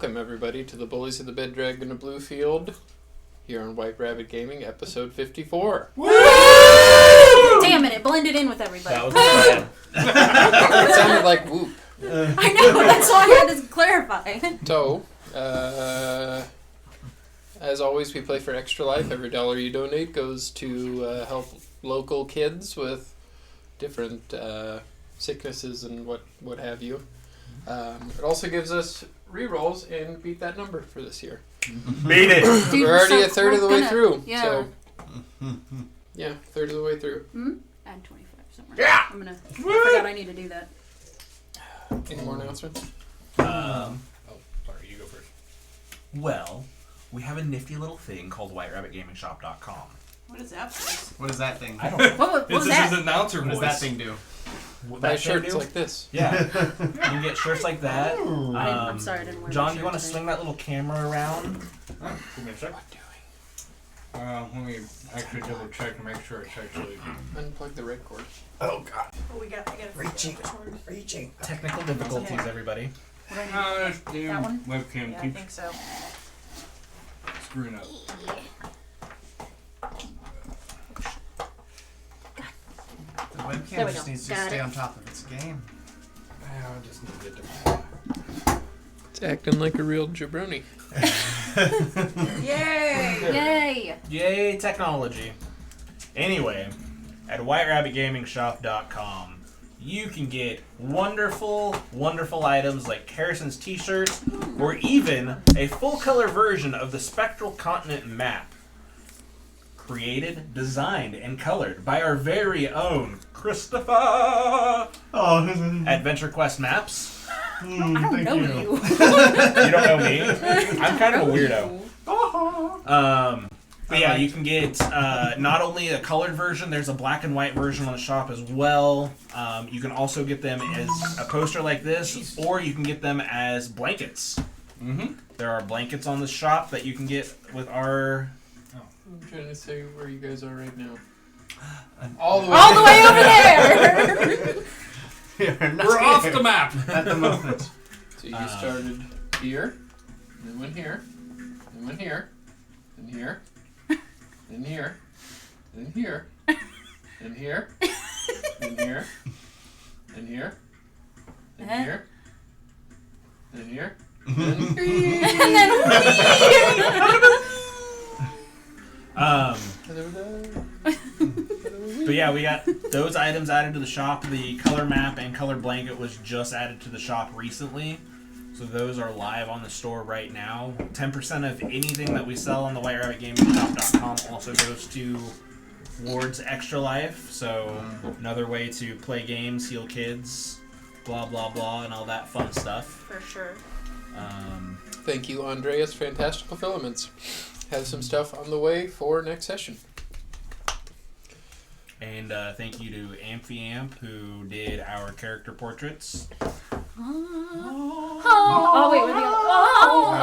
welcome everybody to the Bullies of the Bed Dragon of Bluefield here on White Rabbit Gaming, episode 54. Woo! Damn it blended in with everybody. That was bad. It sounded like whoop. I know, that's why I had to clarify. So, as always, we play for Extra Life. Every dollar you donate goes to help local kids with different sicknesses and what have you. It also gives us rerolls and beat that number for this year. Beat it! Dude, we're already a third of the way through. Yeah. So, yeah, third of the way through. Add 25 somewhere. Yeah! I forgot I need to do that. Any more announcements? Sorry, you go first. Well, we have a nifty little thing called WhiteRabbitGamingShop.com. What is that for? What is that thing? I don't know. What was This that? is announcer What voice. does that thing do? Buy shirts like this. Yeah. You can get shirts like that. I'm sorry, I didn't wear John, my you want to shirt swing that little camera around? Give me a sec. What doing? Let me actually double check and make sure it's actually. Unplug the red cord. Oh, God. Oh, I gotta Reaching. Technical difficulties, everybody. What do I need? This damn That one? webcam Yeah, I keeps think so. screwing up. The There webcam we just go. needs to Got stay it. on top of its game. I just need to get It's acting like a real jabroni. Yay! Yay! Yay, technology. Anyway, at WhiteRabbitGamingShop.com, you can get wonderful, wonderful items like Harrison's t-shirts, or even a full-color version of the Spectral Continent map. Created, designed, and colored by our very own Christopher at Venture Quest Maps. I don't know you. You don't know me? I'm kind of a weirdo. But yeah, you can get not only a colored version, there's a black and white version on the shop as well. You can also get them as a poster like this, or you can get them as blankets. There are blankets on the shop that you can get with our... I'm trying to say where you guys are right now. All the way over there! We're off the map at the moment. So you started here, then went here, then went here, then here, then here, then here, then here, then here, then here, then here, then here, then But yeah, we got those items added to the shop. The color map and color blanket was just added to the shop recently. So those are live on the store right now. 10% of anything that we sell on the WhiteRabbitGamingShop.com also goes towards Extra Life. So another way to play games, heal kids, blah, blah, blah, and all that fun stuff. For sure. Thank you, Andreas. Fantastical Filaments. Have some stuff on the way for next session. And thank you to Amphiamp, who did our character portraits. Oh, wait,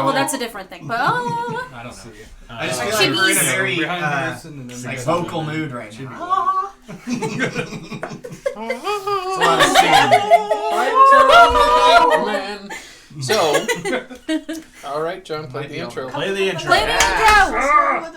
well, that's a different thing. But I don't know. I just feel like we're in a very Behind Harrison and then like next vocal to mood right Jimmy. now. It's a lot of singing. Man. So, all right, John, play the intro. Play the intro. play the intro!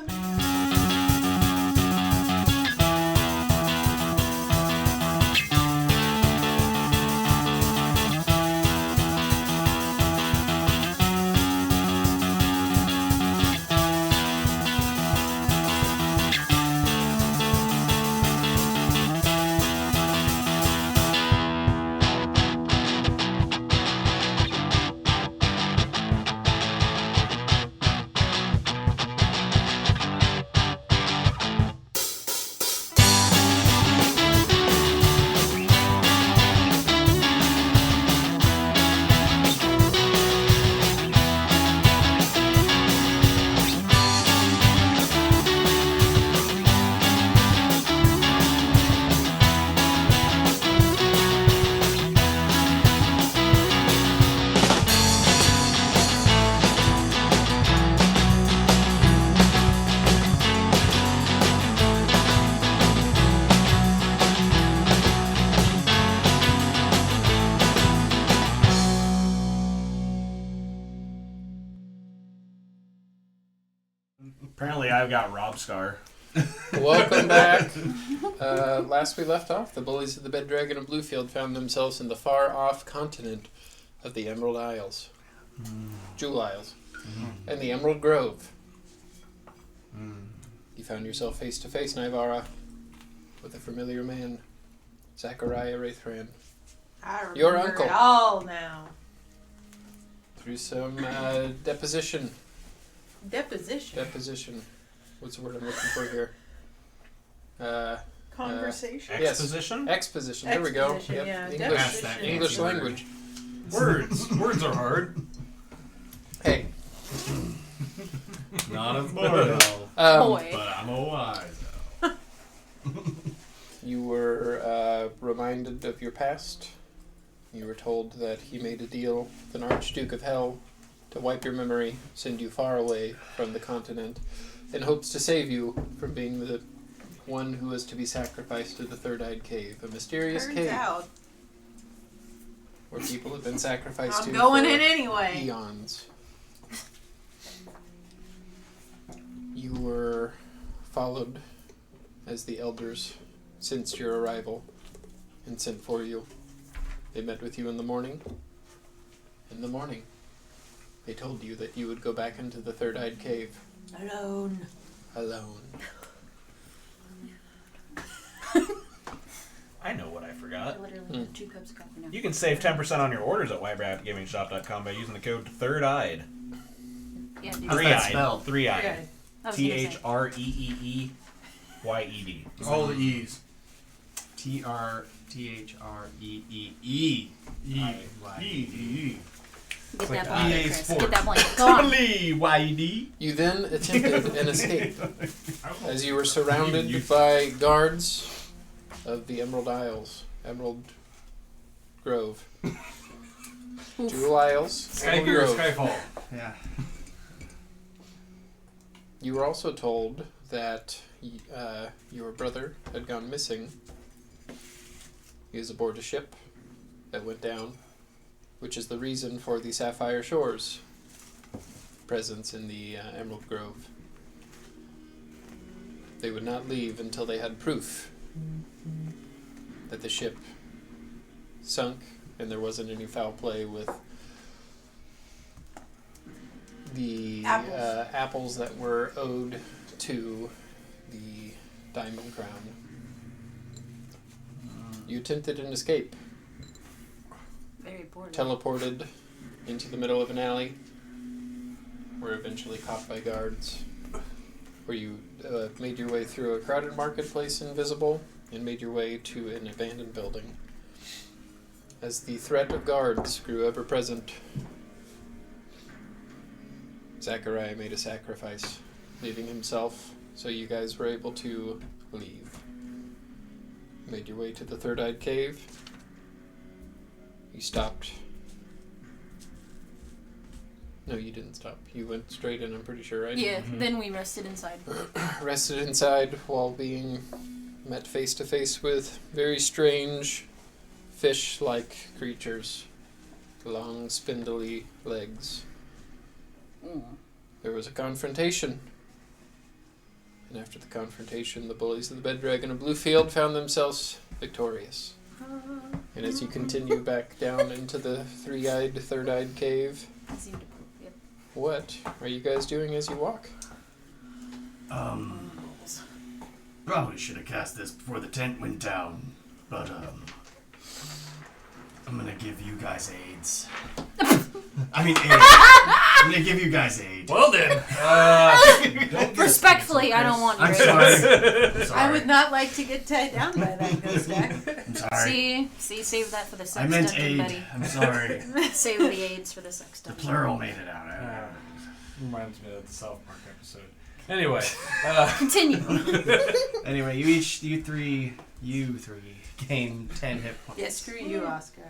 Apparently, I've got Rob Scar. Welcome back. Last we left off, the bullies of the Bed Dragon of Bluefield found themselves in the far-off continent of the Emerald Isles. Jewel Isles. And the Emerald Grove. You found yourself face to face, Naivara, with a familiar man, Zachariah Wraithran. I remember Your uncle. it all now. Through some deposition. Deposition. What's the word I'm looking for here? Conversation. Exposition? Exposition. There we go. Exposition, yeah. English, Deposition. English language. Words are hard. Hey. Not as bored, Boy. but I'm a wise elf. You were reminded of your past. You were told that he made a deal with an Archduke of Hell to wipe your memory, send you far away from the continent, in hopes to save you from being the one who was to be sacrificed to the Third-Eyed Cave, a mysterious Turns cave out where people have been sacrificed I'm to going for in anyway. eons. You were followed as the elders sensed your arrival and sent for you. They met with you in the morning. In the morning, they told you that you would go back into the Third-Eyed Cave Alone. alone. I know what I forgot. I literally have 2 cups of coffee now. You can save 10% on your orders at whiterabbitgamingshop.com by using the code THIRD-EYED. Yeah, dude. How's that Three-eyed. spelled? Three-eyed. Okay. I was gonna say. THREEEYED. All the E's. TRTHREEE. E. Get like that blanket, EA Chris. Sports. Get that blanket. Go on. YD. You then attempted an escape as you were surrounded by guards of the Emerald Isles. Grove. Jewel Isles. Emerald Skypier, Grove. Skyfall. Yeah. You were also told that your brother had gone missing. He was aboard a ship that went down, which is the reason for the Sapphire Shores presence in the Emerald Grove. They would not leave until they had proof that the ship sunk and there wasn't any foul play with the apples that were owed to the Diamond Crown. You attempted an escape, Very poorly. teleported into the middle of an alley, were eventually caught by guards, where you made your way through a crowded marketplace invisible and made your way to an abandoned building. As the threat of guards grew ever present, Zachariah made a sacrifice, leaving himself, so you guys were able to leave. Made your way to the Third-Eyed Cave. You stopped. No, you didn't stop. You went straight in, I'm pretty sure, right? Yeah, then we rested inside. Rested inside while being met face to face with very strange fish-like creatures. Long, spindly legs. There was a confrontation. And after the confrontation, the bullies of the Bed Dragon of Bluefield found themselves victorious. And as you continue back down into the Third-Eyed Cave, I seem to, yep. what are you guys doing as you walk? Probably should have cast this before the tent went down, but I'm gonna give you guys AIDS. I mean, AIDS. I'm gonna give you guys AIDS. Well then. Respectfully, I don't want you. I'm Rick. sorry. I'm sorry. I would not like to get tied down by that ghost deck. I'm sorry. See, save that for the sex I meant dungeon, aid. buddy. I'm sorry. Save the AIDS for the sex The dungeon. plural made it out. Reminds me of the South Park episode. Anyway. Continue. Anyway, you three gain 10 hit points. Yeah, screw you, Oscar.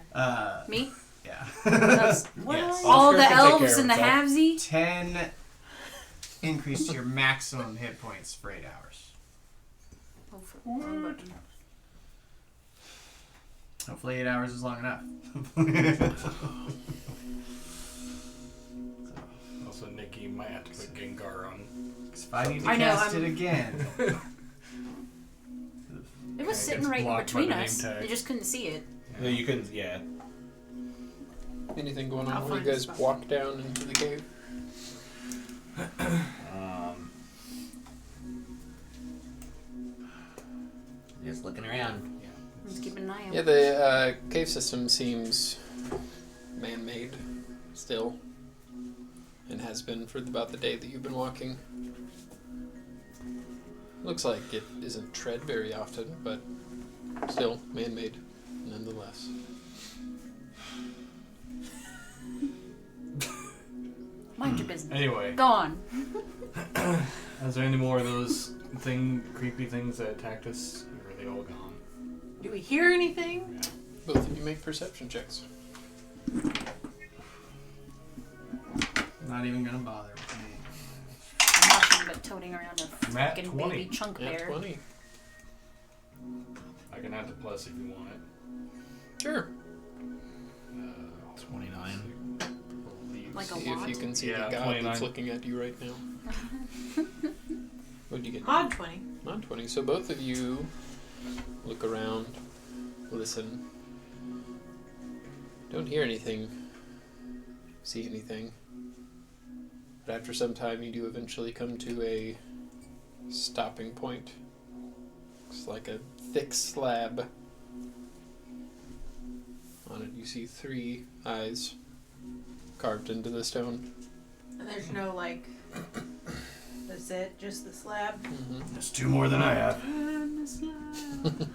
Me? Yeah. That's- Yes. All Oscar the can take elves care and the of himself. halvesy? 10 increase to your maximum hit points for 8 hours. Oh, for wrong button. Hopefully 8 hours is long enough. Also, Nikki might have to put Gengar on if I need to I know, cast I'm- it again. It was sitting it's right in blocked by between the name us. tag. You just couldn't see it. No, you couldn't. Yeah. Anything going I'll on while you find a guys spot. walk down into the cave? Just looking around. Just keeping an eye out. Yeah, the cave system seems man-made still, and has been for about the day that you've been walking. Looks like it isn't tread very often, but still man-made nonetheless. Mind your business. Anyway, Go on. is there any more of those creepy things that attacked us? Or are they all gone? Do we hear anything? Both of you make perception checks. Not even gonna bother with me. I'm nothing but toting around a Nat freaking 20. baby chunk Nat bear. 20. I can add the plus if you want it. Sure. 29. Like a See if lot? you can see Yeah, the god 29. that's looking at you right now. What did you get? Mod 20. Not 20. So both of you look around, listen. Don't hear anything, see anything. But after some time, you do eventually come to a stopping point. Looks like a thick slab. On it, you see 3 eyes carved into the stone. And there's no, like, that's it? Just the slab? Mm-hmm. There's 2 more than I have. And the slab.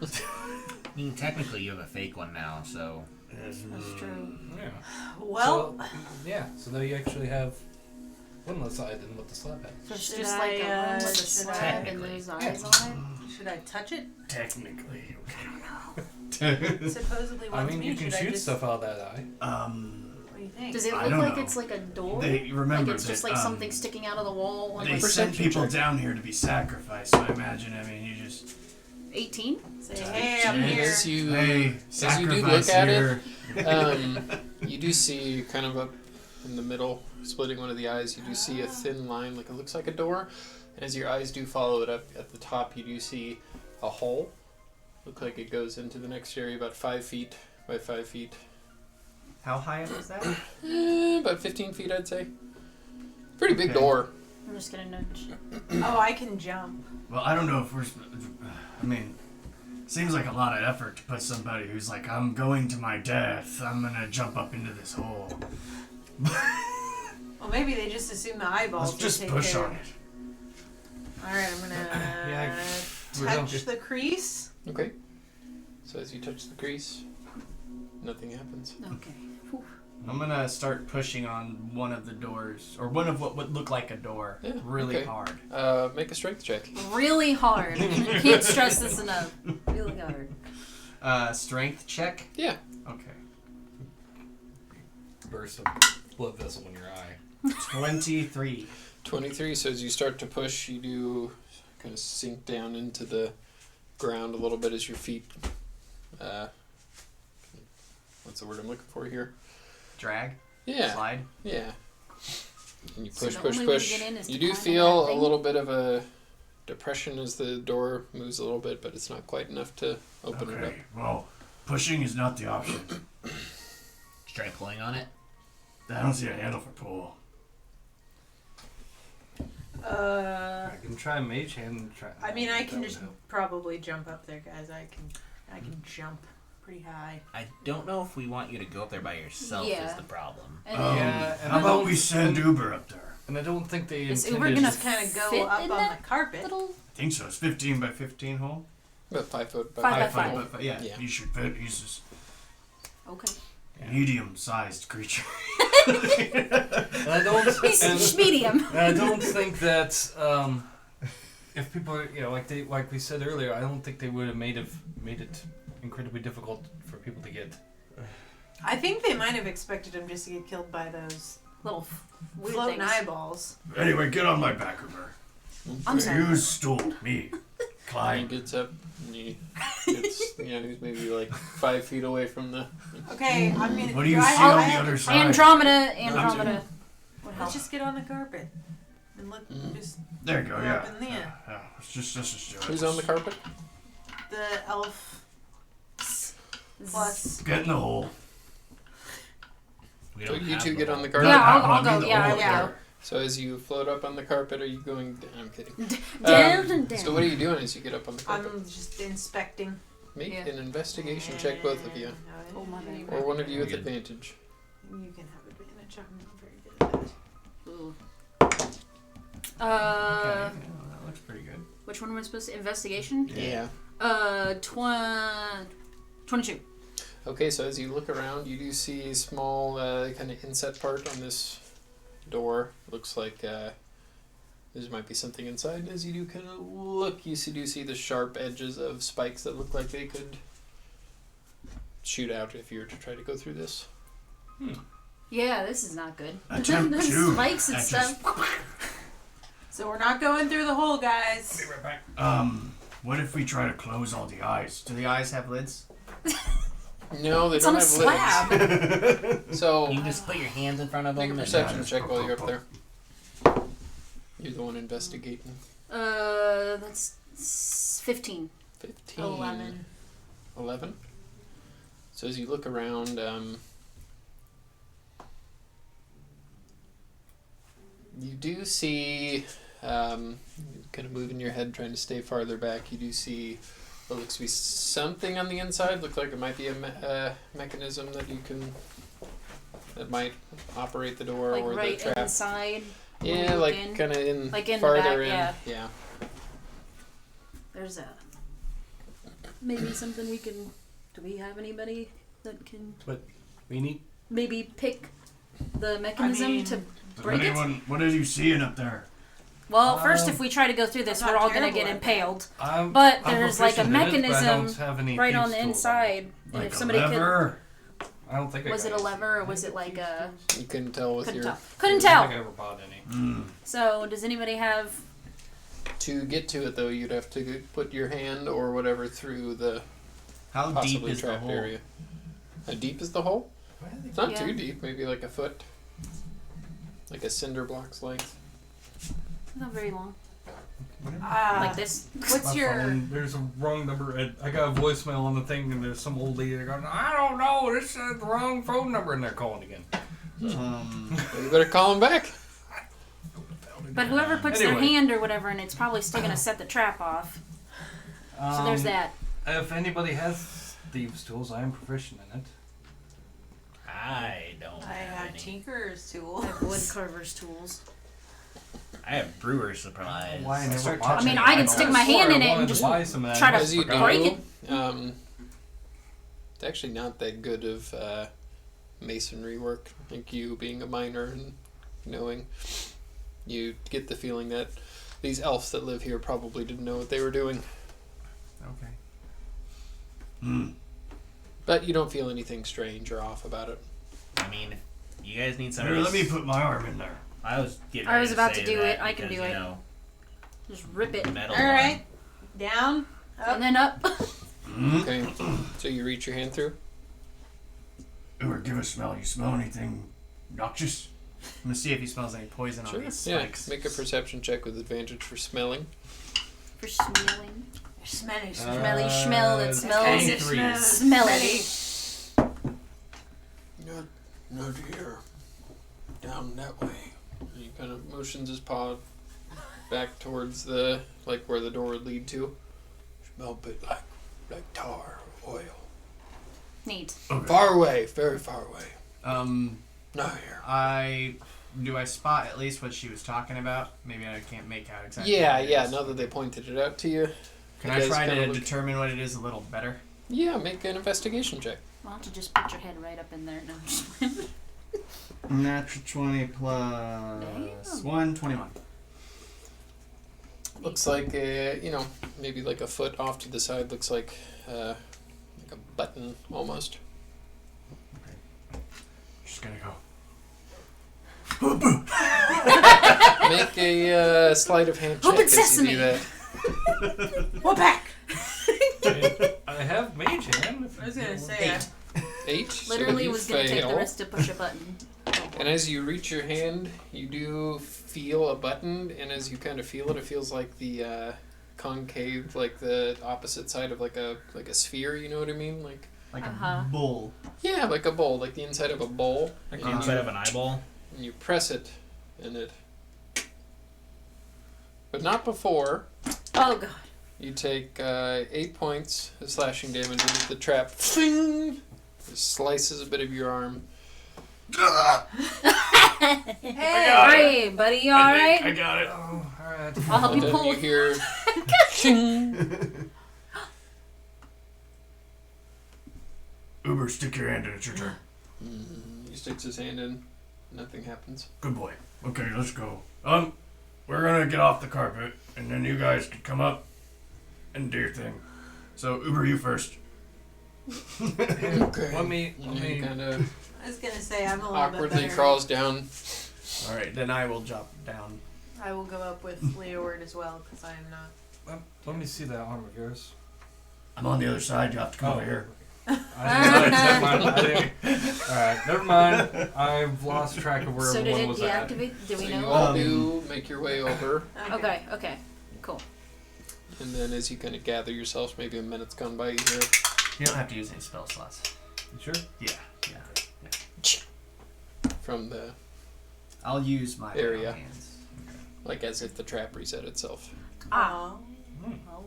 I mean, technically, you have a fake one now, so. That's true. Yeah. Well, So now you actually have one less eye than what the slab had. So it's Should just like a I, room with a should slab I- and Technically. those eyes on it. should I touch it? Technically, Supposedly I wants mean, me. you can Should I shoot just, stuff out of that eye. What do you think? Does it I look don't like know. it's like a door? They remember like it's just that, like something sticking out of the wall? They Like send perception people check. down here to be sacrificed, so I imagine, you just... 18? Say, hey, I'm And here. as you Hey, as you do look sacrifice at here. you do see kind of up in the middle, splitting one of the eyes, you do see a thin line, like it looks like a door. And as your eyes do follow it up at the top, you do see a hole. Looks like it goes into the next area about 5 feet by 5 feet. How high up is that? About 15 feet, I'd say. Pretty big Okay. door. I'm just gonna nudge. Oh, I can jump. Well, I don't know if we're... I mean, seems like a lot of effort to put somebody who's like, I'm going to my death, I'm gonna jump up into this hole. Well, maybe they just assume the eyeballs Let's just will take push care on of it. Alright, I'm gonna Yeah, we're done. touch the crease. Okay. So as you touch the crease, nothing happens. Okay. I'm gonna start pushing on one of the doors, or one of what would look like a door, Yeah, really okay. hard. Make a strength check. Really hard. Can't stress this enough. Really hard. Strength check? Yeah. Okay. Burst of blood vessel in your eye. 23. 23. So as you start to push, you do kind of sink down into the ground a little bit as your feet. What's the word I'm looking for here? Drag? Yeah. Slide? Yeah. And you So push, the push, only way to push. get in is to You do climb feel that a thing? little bit of a depression as the door moves a little bit, but it's not quite enough to open it up. Okay, well, pushing is not the option. Try pulling on it. I don't see a handle for pull. Uh, I can try mage hand and try. I mean, I can That just would help. probably jump up there, guys. I can jump pretty high. I don't know if we want you to go up there by yourself is Yeah. the problem. And Yeah, and How I about don't- we send Uber up there? And I don't think they Is intended. Uber gonna Just kind of go fit up in on that the carpet. little... I think so. It's 15 by 15 hole. About 5 foot. 5 by 5. 5. Yeah, Yeah. he should fit. He's just Okay. a medium-sized creature. And I don't. He's medium. And I don't think that if people are, like we said earlier, I don't think they would have made it incredibly difficult for people to get. I think they might have expected him just to get killed by those Little weird floating things. eyeballs. Anyway, get on my back, Uber. I'm sorry. You stole me. And he Climb. gets up and he gets, he's maybe like 5 feet away from the. Okay, I'm gonna. What do you I- see I on the have other to- side? Andromeda would help. Let's just get on the carpet. And look, just There you go. Go Yeah. up in there. Yeah. Let's just do it. Who's on the carpet? the elf plus. Get in the hole. We So don't you have two the get on the hole. carpet. Yeah, Not I'll that one, go. the Yeah, hole I will there. So as you float up on the carpet, are you going? I'm kidding. Down and down. So what are you doing as you get up on the carpet? I'm just inspecting. Make Yeah. an investigation check, both of you, Oh, my bad. or one of you with Good. advantage. You can have advantage. I'm not very good at that. Ooh. Okay. Yeah, that looks pretty good. Which one am I supposed to? Investigation? Yeah. 22. Okay, so as you look around, you do see a small kind of inset part on this door. Looks like there might be something inside. As you do kind of look, you do see the sharp edges of spikes that look like they could shoot out if you were to try to go through this. Yeah, this is not good. Attempt There's two. spikes and That stuff. So we're not going through the hole, guys. Right back. What if we try to close all the eyes? Do the eyes have lids? No, they It's don't on a have slab. lids. So You can just put your hands in front of make a them. perception check while you're up there. You're the one investigating. That's 15. 15. 11. 11. So as you look around, you do see, kind of moving your head, trying to stay farther back. You do see what looks to be something on the inside. Looks like it might be a mechanism that you can, that might operate the door Like or right the trap. inside. when Yeah, you like look in. kind of in, Like in the farther back, in. yeah. There's a. Maybe something we can. Do we have anybody that can We need. maybe pick the mechanism mean, to break it? What are you seeing up there? Well, first, if we try to go through this, I'm we're not all gonna terrible get at impaled. I'm, But I'm there's like a proficient in it, but I mechanism don't have any right on thieves' the tools inside. And Like if a somebody lever? I don't think I was got it a any. lever or was it like a? You couldn't tell with Couldn't your. tell. Couldn't I don't tell. think I ever bought any. So does anybody have? To get to it though, you'd have to put your hand or whatever through the How deep possibly is the trapped hole? area. How deep is the hole? It's not Yeah. too deep. Maybe like a foot. Like a cinder block's length. Not very long. Uh, Like this. what's My your? phone, there's a wrong number. I got a voicemail on the thing, and there's some old lady that going, I don't know, this is the wrong phone number, and they're calling again. Well, you better call him back. But whoever puts their Anyway. hand or whatever, and it's probably still gonna set the trap off. So there's that. If anybody has thieves' tools, I am proficient in it. I don't I have have any. Tinker's tool. I have wood carver's tools. I have brewer's supplies. Why I never Start bought touching I mean, it. I can stick my hand in it and just try to As you break do, it. it's actually not that good of masonry work. I think you being a miner and knowing, you get the feeling that these elves that live here probably didn't know what they were doing. Okay. But you don't feel anything strange or off about it. I mean, you guys need Here, somebody. let me put my arm in there. I was getting. I ready was about say to do that it. I can because, do you it. know, Just rip it. metal. All right, down, up. And then up. Okay, so you reach your hand through. Or give a smell. You smell anything noxious? I'm gonna see if he smells any poison on these Yeah, spikes. make a perception check with advantage for smelling. For smelling. Smelly, Smelly smell that smells. 23. Smelly. Not here. Down that way. And he kind of motions his paw back towards the, like where the door would lead to. Smell a bit like tar or oil. Neat. Far away, very far away. Not here. I spot at least what she was talking about? Maybe I can't make out exactly. Yeah, what it yeah. is. Now that they pointed it out to you. Can it I does try kinda to look- determine what it is a little better? Yeah, make an investigation check. Why don't you just put your head right up in there? No, I'm just Natural 20 plus Damn. 1, 21. Looks like maybe like a foot off to the side. Looks like a button almost. Just gonna go. Make a sleight of hand check Open as you sesame. do that. We're back. I have mage hand. I was gonna say. 8. So literally you was gonna take the fail. risk to push a button. And as you reach your hand, you do feel a button, and as you kind of feel it, it feels like the concave, like the opposite side of like a sphere. You know what I mean? Like Uh-huh. a bull. yeah, like a bowl, like the inside of a bowl. Like And the inside of an eyeball. and you press it, and it. But not before. Oh god. You take 8 points of slashing damage, and the trap fling, slices a bit of your arm. Hey, buddy, you alright? I got it. Oh, alright. I'll help And you then pull. you hear. Ching. Uber, stick your hand in. It's your turn. He sticks his hand in. Nothing happens. Good boy. Okay, let's go. We're gonna get off the carpet, and then you guys can come up and do your thing. So, Uber, you first. Okay. Let me. Kind of I was gonna say I'm a little bit awkwardly better. crawls down. All right, then I will drop down. I will go up with Leeward as well because I am not. Let me see that arm of yours. I'm on the other side. You have to come over here. Never mind. Alright, never mind. I've lost track of where So did everyone it was at. deactivate? Do we So know? you all do make your way over, Okay, cool. and then as you kind of gather yourselves, maybe a minute's gone by. You hear You don't have to use any spell slots. You sure? Yeah. from the I'll use my lay on Area. hands. like as if the trap reset itself. Ah. Hmm. Oh,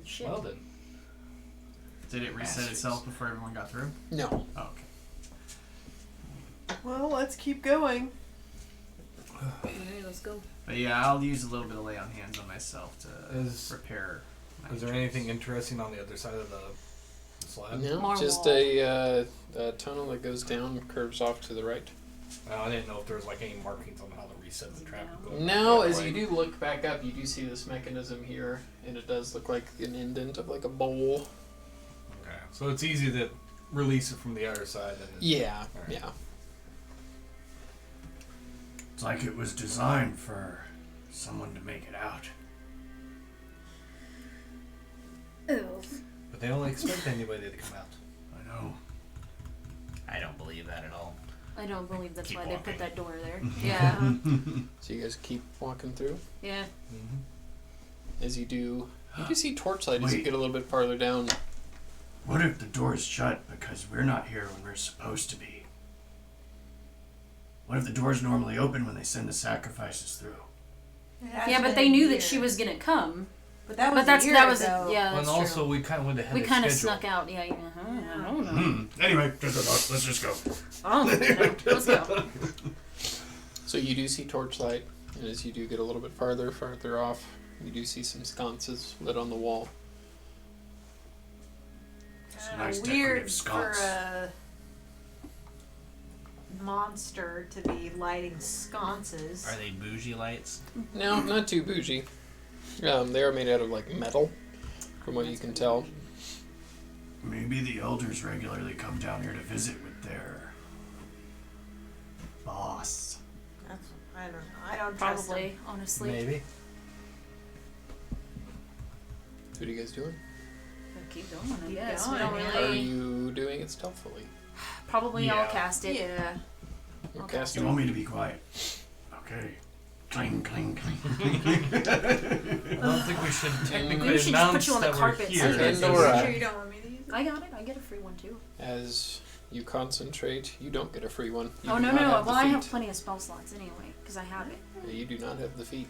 shit. Well then. Did it reset itself before everyone got through? No. Oh, okay. Well, let's keep going. Okay, let's go. But yeah, I'll use a little bit of lay on hands on myself to repair. my Is there injuries. anything interesting on the other side of the slab? No, More just wall. a tunnel that goes down, curves off to the right. I didn't know if there was like any markings on how to reset the trap. and go back Now, the other as way. you do look back up, you do see this mechanism here, and it does look like an indent of like a bowl. Okay, so it's easy to release it from the other side. And Yeah, Alright. yeah. It's like it was designed for someone to make it out. Oh. But they only expect anybody to come out. I know. I don't believe that at all. I don't believe that's Keep why they walking. put that door there. Yeah. So you guys keep walking through. Yeah. As you do see torchlight as you Wait. get a little bit farther down. What if the door's shut because we're not here when we're supposed to be? What if the door's normally open when they send the sacrifices through? Yeah, but they knew that she was gonna come. But that was But that's a year that was ago. yeah. and That's also, true. we kind of went ahead We of kind of schedule. snuck out. Yeah. I don't know. Anyway, let's just go. Oh, no. Let's go. So you do see torchlight, and as you do get a little bit farther off, you do see some sconces lit on the wall. Some nice Weird decorative sconce. for a monster to be lighting sconces. Are they bougie lights? No, not too bougie. They are made out of like metal, from what you can tell. Maybe the elders regularly come down here to visit with their boss. That's, I don't know. I don't trust them. Probably, honestly. Maybe. What are you guys doing? Keep going. I Keep guess going, we don't yeah. Are really. you doing it stealthily? Probably I'll Yeah. cast it. Yeah. You're Okay. You casting. want me to be quiet? Okay. Cling, cling, cling. I don't think we should technically We should just put announce you on the that we're carpet so here. you can- Pandora. Sure you don't want me to use it? I got it. I get a free one too. As you concentrate, you don't get a free one. You Oh do no not no! have the Well, I have feat. plenty of spell slots anyway because I have it. You do not have the feat.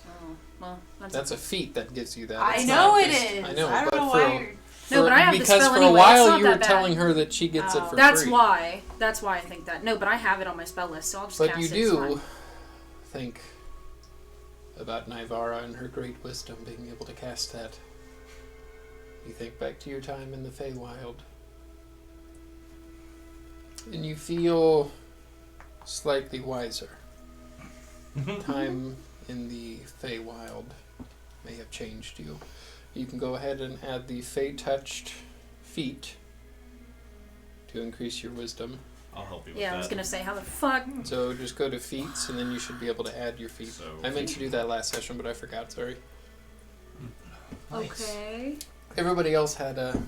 Oh well, That's a feat that gives you that. I It's know not it just- is. I know, I don't but know for, why you're. No, but I have the because spell for anyway. a It's while not you were that bad. telling her that she gets it for That's free. why. That's why I think that. No, but I have it on my spell list, so I'll just But cast you it. It's do fine. think about Nivara and her great wisdom being able to cast that. You think back to your time in the Feywild. And you feel slightly wiser. Time in the Feywild may have changed you. You can go ahead and add the Fey-touched feat to increase your wisdom. I'll help you with Yeah, that. I was gonna say how the fuck. So just go to feats, and then you should be able to add your feat. So, I meant to do that last session, but I forgot. Sorry. Okay. Everybody else had a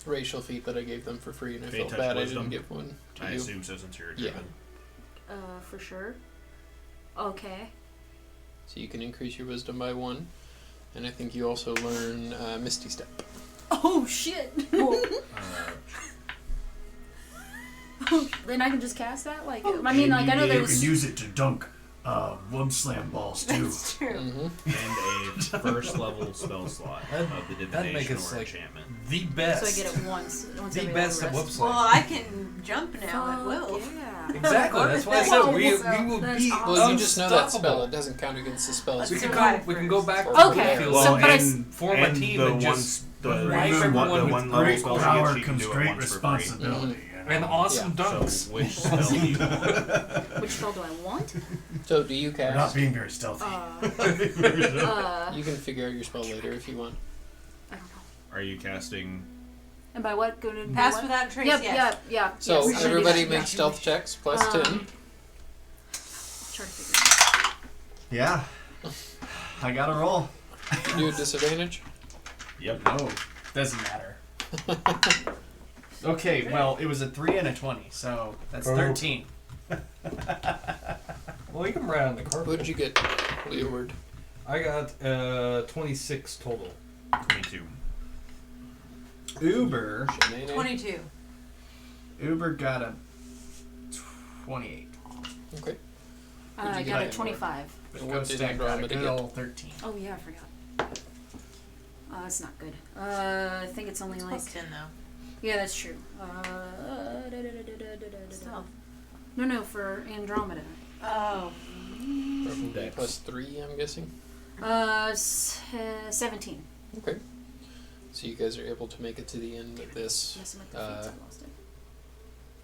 racial feat that I gave them for free, and I felt Fey-touched bad wisdom? I didn't give one to I you. assume so since you're a Yeah. druid. for sure. Okay. So you can increase your wisdom by 1. And I think you also learn Misty Step. Oh shit! Cool. Then I can just cast that? Like, I mean, like, I know you there's... can use it to dunk wub slam balls, too. That's true. Mm-hmm. And a first level spell slot of the That'd make divination us or like enchantment. the best. So I get it once the every best long at rest. whoop slam. Well, I can jump now at will. Yeah. Exactly. That's why I said we will That's be awesome. Well, you just know that spell. unstoppable. It doesn't count against the spells. We Let's can survive go. We can go back to Okay, Bluefield so- but I and form a team and just wipe everyone with Great great spells power you can comes do it great once for free. responsibility. you know? and awesome Yeah. dunks. So which spell do you want? Which spell do I want? So do you We're not cast? being very stealthy. You can figure out your spell later if you want. I don't know. Are you casting? And by what? Go to Pass what? without trace, Yep, yes. yeah. So yes, everybody yeah. makes stealth checks plus 10. Try to figure Yeah. I gotta roll. You do a disadvantage. Yep. No, doesn't matter. Okay, well, it was a 3 and a 20, so that's Oh. 13. Well, you can write on the card. What did you get, Leeward? I got 26 total. 22. Uber 22. got a 28. Okay. it. What'd I you got get? a 25. But What Ghost did Stack got a Andromeda good get? old 13. Oh yeah, I forgot. That's not good. I think it's only It's like... plus 10 though. Yeah, that's true. Stealth. No, for Andromeda. Oh. Probably Dex. plus 3, I'm guessing. 17. Okay. So you guys are able to make it to the end of this Yes, I'm at the feet, so I lost it.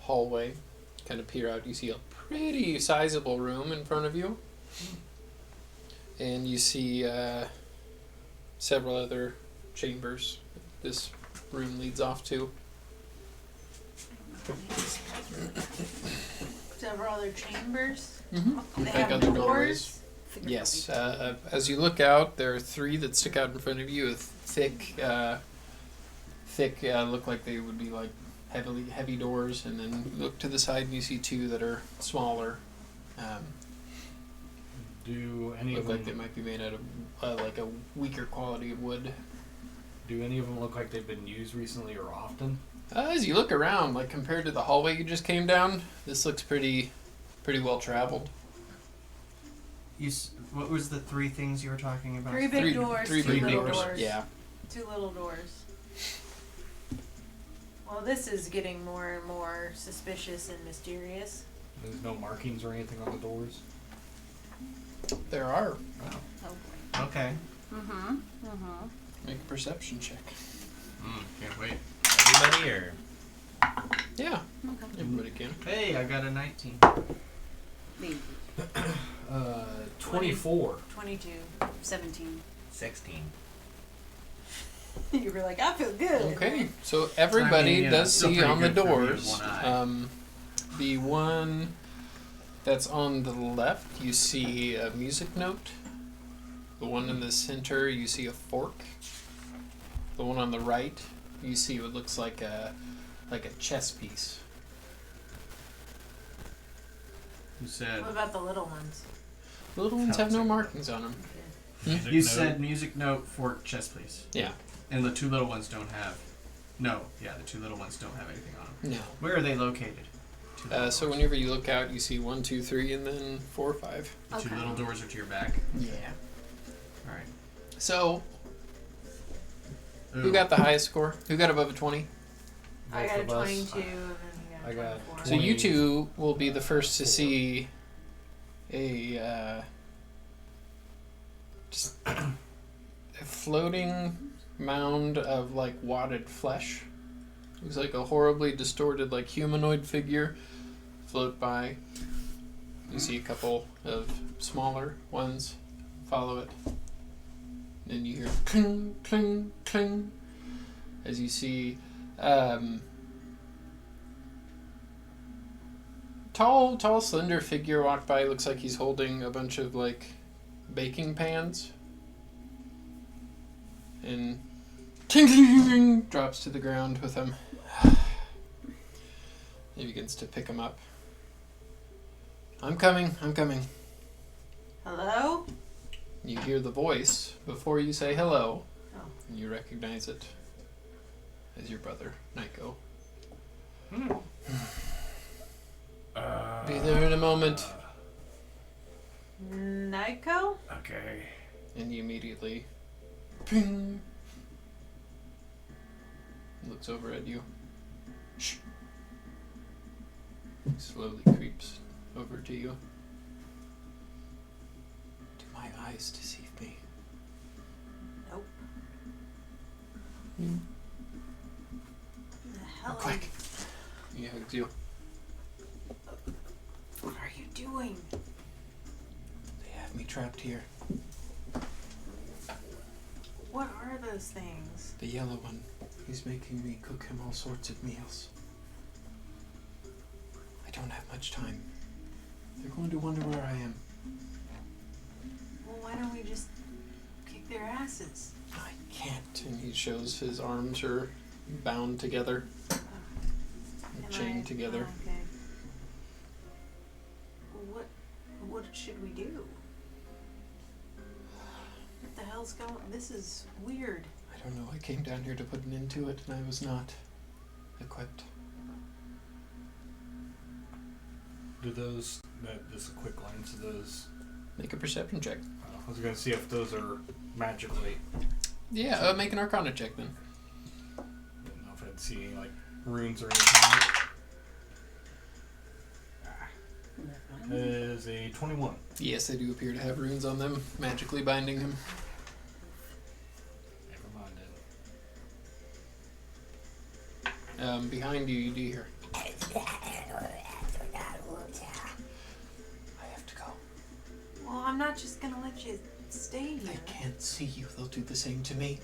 hallway. Kind of peer out. You see a pretty sizable room in front of you. And you see several other chambers this room leads off to. Several other chambers. Mm-hmm. They Like have other doors. doorways. Figured Yes. out we- As you look out, there are 3 that stick out in front of you with thick, look like they would be like heavy doors, and then you look to the side and you see 2 that are smaller. Do any Look of like they them might be made out of like a weaker quality of wood. do any of them look like they've been used recently or often? As you look around, like compared to the hallway you just came down, this looks pretty well traveled. What was the 3 things you were talking about? 3 big doors, 3 2 big little doors. doors. Yeah. 2 little doors. Well, this is getting more and more suspicious and mysterious. There's no markings or anything on the doors. There are. Oh boy. Okay. Make a perception check. Can't wait. Everybody or? Yeah. Okay. Everybody can. Hey, I got a 19. Me. 24. 22. 17. 16. You were like, I feel good. Okay, so everybody I mean, yeah, does still see pretty on the good for me with doors. one eye. The one that's on the left, you see a music note. The one in the center, you see a fork. The one on the right, you see what looks like a chess piece. You said What about the little ones? The little ones have no markings on them. Music you note. said music note, fork, chess, please. Yeah. And the 2 little ones don't have. No, yeah, the 2 little ones don't have anything on them. No. Where are they located? 2 little So doors. whenever you look out, you see 1, 2, 3, and then 4, 5. The 2 Okay. little doors are to your back. Yeah. All right. So Ooh. who got the highest score? Who got above a 20? I got a Both of us. 22 and then I you got a got 24. So you 2 will be the first to see a just a floating mound of like wadded flesh. Looks like a horribly distorted like humanoid figure float by. You see a couple of smaller ones follow it. Then you hear cling, cling, cling as you see tall, slender figure walk by. Looks like he's holding a bunch of like baking pans. And ting, ting, ting, ting, drops to the ground with them. He begins to pick them up. I'm coming. Hello? You hear the voice before you say hello. Oh. And you recognize it as your brother, Nico. Be there in a moment. Nico? Okay. And he immediately ping, looks over at you. Shh. Slowly creeps over to you. Do my eyes deceive me? Nope. Mm. The hell? Quick. He hugs you. What are you doing? They have me trapped here. What are those things? The yellow one. He's making me cook him all sorts of meals. I don't have much time. They're going to wonder where I am. Well, why don't we just kick their asses? I can't. And he shows his arms are bound together. Am Chained together. Oh, okay. Well, what should we do? What the hell's going? This is weird. I don't know. I came down here to put an end to it, and I was not equipped. Do those? Just a quick line to those. Make a perception check. I was gonna see if those are magically. Yeah, make an Arcana check then. I don't know if I'd see any like runes or anything. Is a 21. Yes, they do appear to have runes on them, magically binding him. Never mind it. Behind you, you do hear. I have to go. Well, I'm not just gonna let you stay here. They can't see you. They'll do the same to me.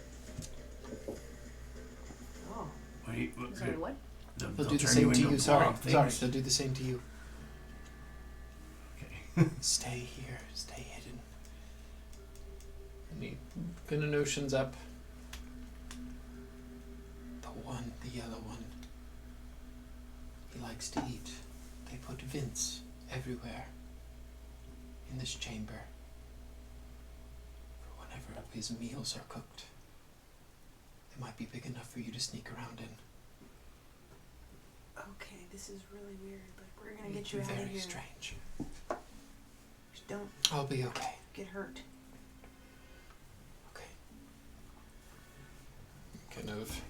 Oh. Wait, Sorry, what? They'll they'll do the turn same to into you. Sorry, blob sorry. things. They'll do the same to you. Okay. Stay here. Stay hidden. And he kind of notions up. The yellow one. He likes to eat. They put vents everywhere in this chamber for whenever his meals are cooked. They might be big enough for you to sneak around in. Okay, this is really weird. Like, we're gonna get you out of Very here. strange. Just don't I'll be okay. get hurt. Okay. Kind of,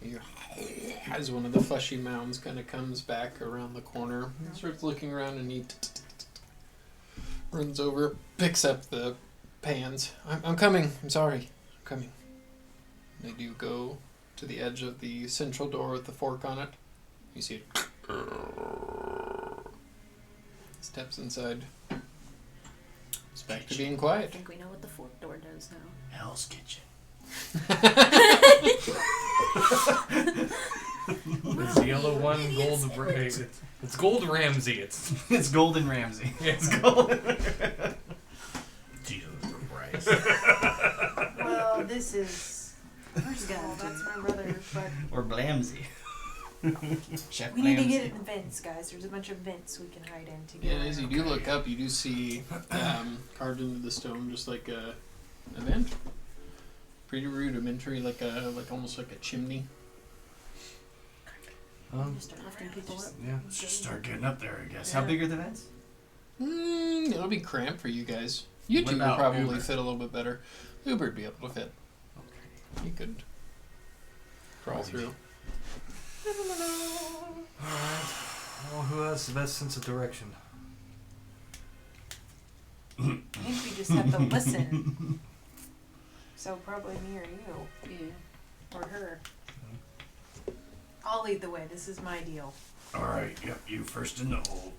as one of the fleshy mounds kind of comes back around the corner, and starts looking around, and he runs over, picks up the pans. I'm coming. I'm sorry. I'm coming. They do go to the edge of the central door with the fork on it. You see it. Steps inside. It's back to being I quiet. think we know what the fork door does now. Hell's Kitchen. It's the yellow one, gold Ramsey. It's gold Ramsey. It's Golden Ramsey. It's golden. Jesus Christ. Well, this is. First of all, that's my brother, but Or Blamsey. Chef we need to Blamsey. get in vents, guys. There's a bunch of vents we can hide in Yeah, together. as you do look up, you do see carved into the stone just like a vent. Pretty rudimentary, like almost like a chimney. Just start lifting people up. Yeah. Let's just start getting up there, I guess. How big are the vents? It'll be cramped for you guys. You What two would about probably Uber? fit a little bit better. Uber'd be able to fit. Okay. He could crawl through. Alright. Well, who has the best sense of direction? I think we just have to listen. So probably me or you. Yeah. Or her. I'll lead the way. This is my deal. Alright, yep, you first in the hole.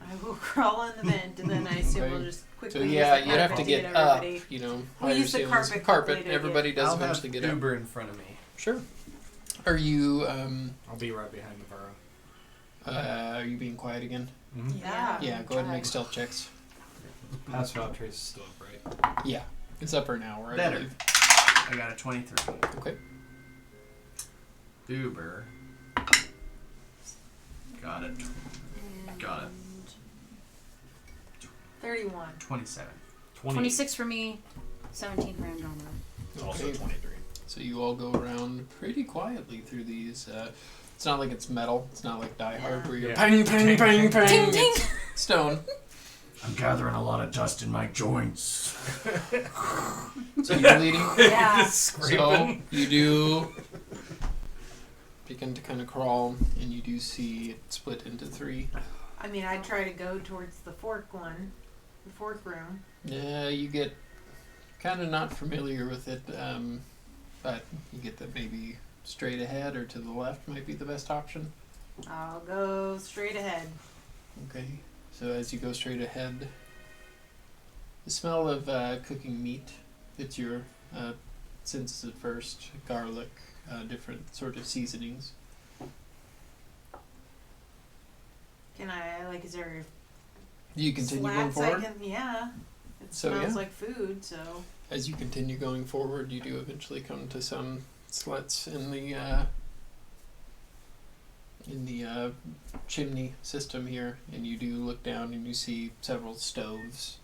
I will crawl on the vent, and then I assume we'll just quickly So use yeah, the you'd have carpet to to get up. everybody. You know, We'll higher use the ceilings. carpet Carpet. quickly to Everybody get- does I'll eventually have get up. Uber in front of me. Sure. Are you I'll be right behind the Varro. are you being quiet again? Mm-hmm. Yeah. Yeah. Go ahead and make stealth checks. Pass without trace is still up, right? Yeah. It's up for an hour. I Better. believe. I got a 23. Okay. Uber. Got it. Got it. 31. 27. 26 for me, 17 for Andromeda. It's also Okay. 23. So you all go around pretty quietly through these. It's not like it's metal. It's not like Die Hard where you're Yeah. pang, pang, pang, pang. Ting, ting. It's stone. I'm gathering a lot of dust in my joints. So you're leading. Yeah. So you do begin to kind of crawl, and you do see it split into 3. I mean, I try to go towards the fork one, the fork room. Yeah, you get kind of not familiar with it, but you get that maybe straight ahead or to the left might be the best option. I'll go straight ahead. Okay, so as you go straight ahead, the smell of cooking meat hits your senses at first. Garlic, different sort of seasonings. Can I, like, is there You continue going slats I forward. can, yeah. It So, smells yeah. like food, so. As you continue going forward, you do eventually come to some slits in the chimney system here, and you do look down and you see several stoves.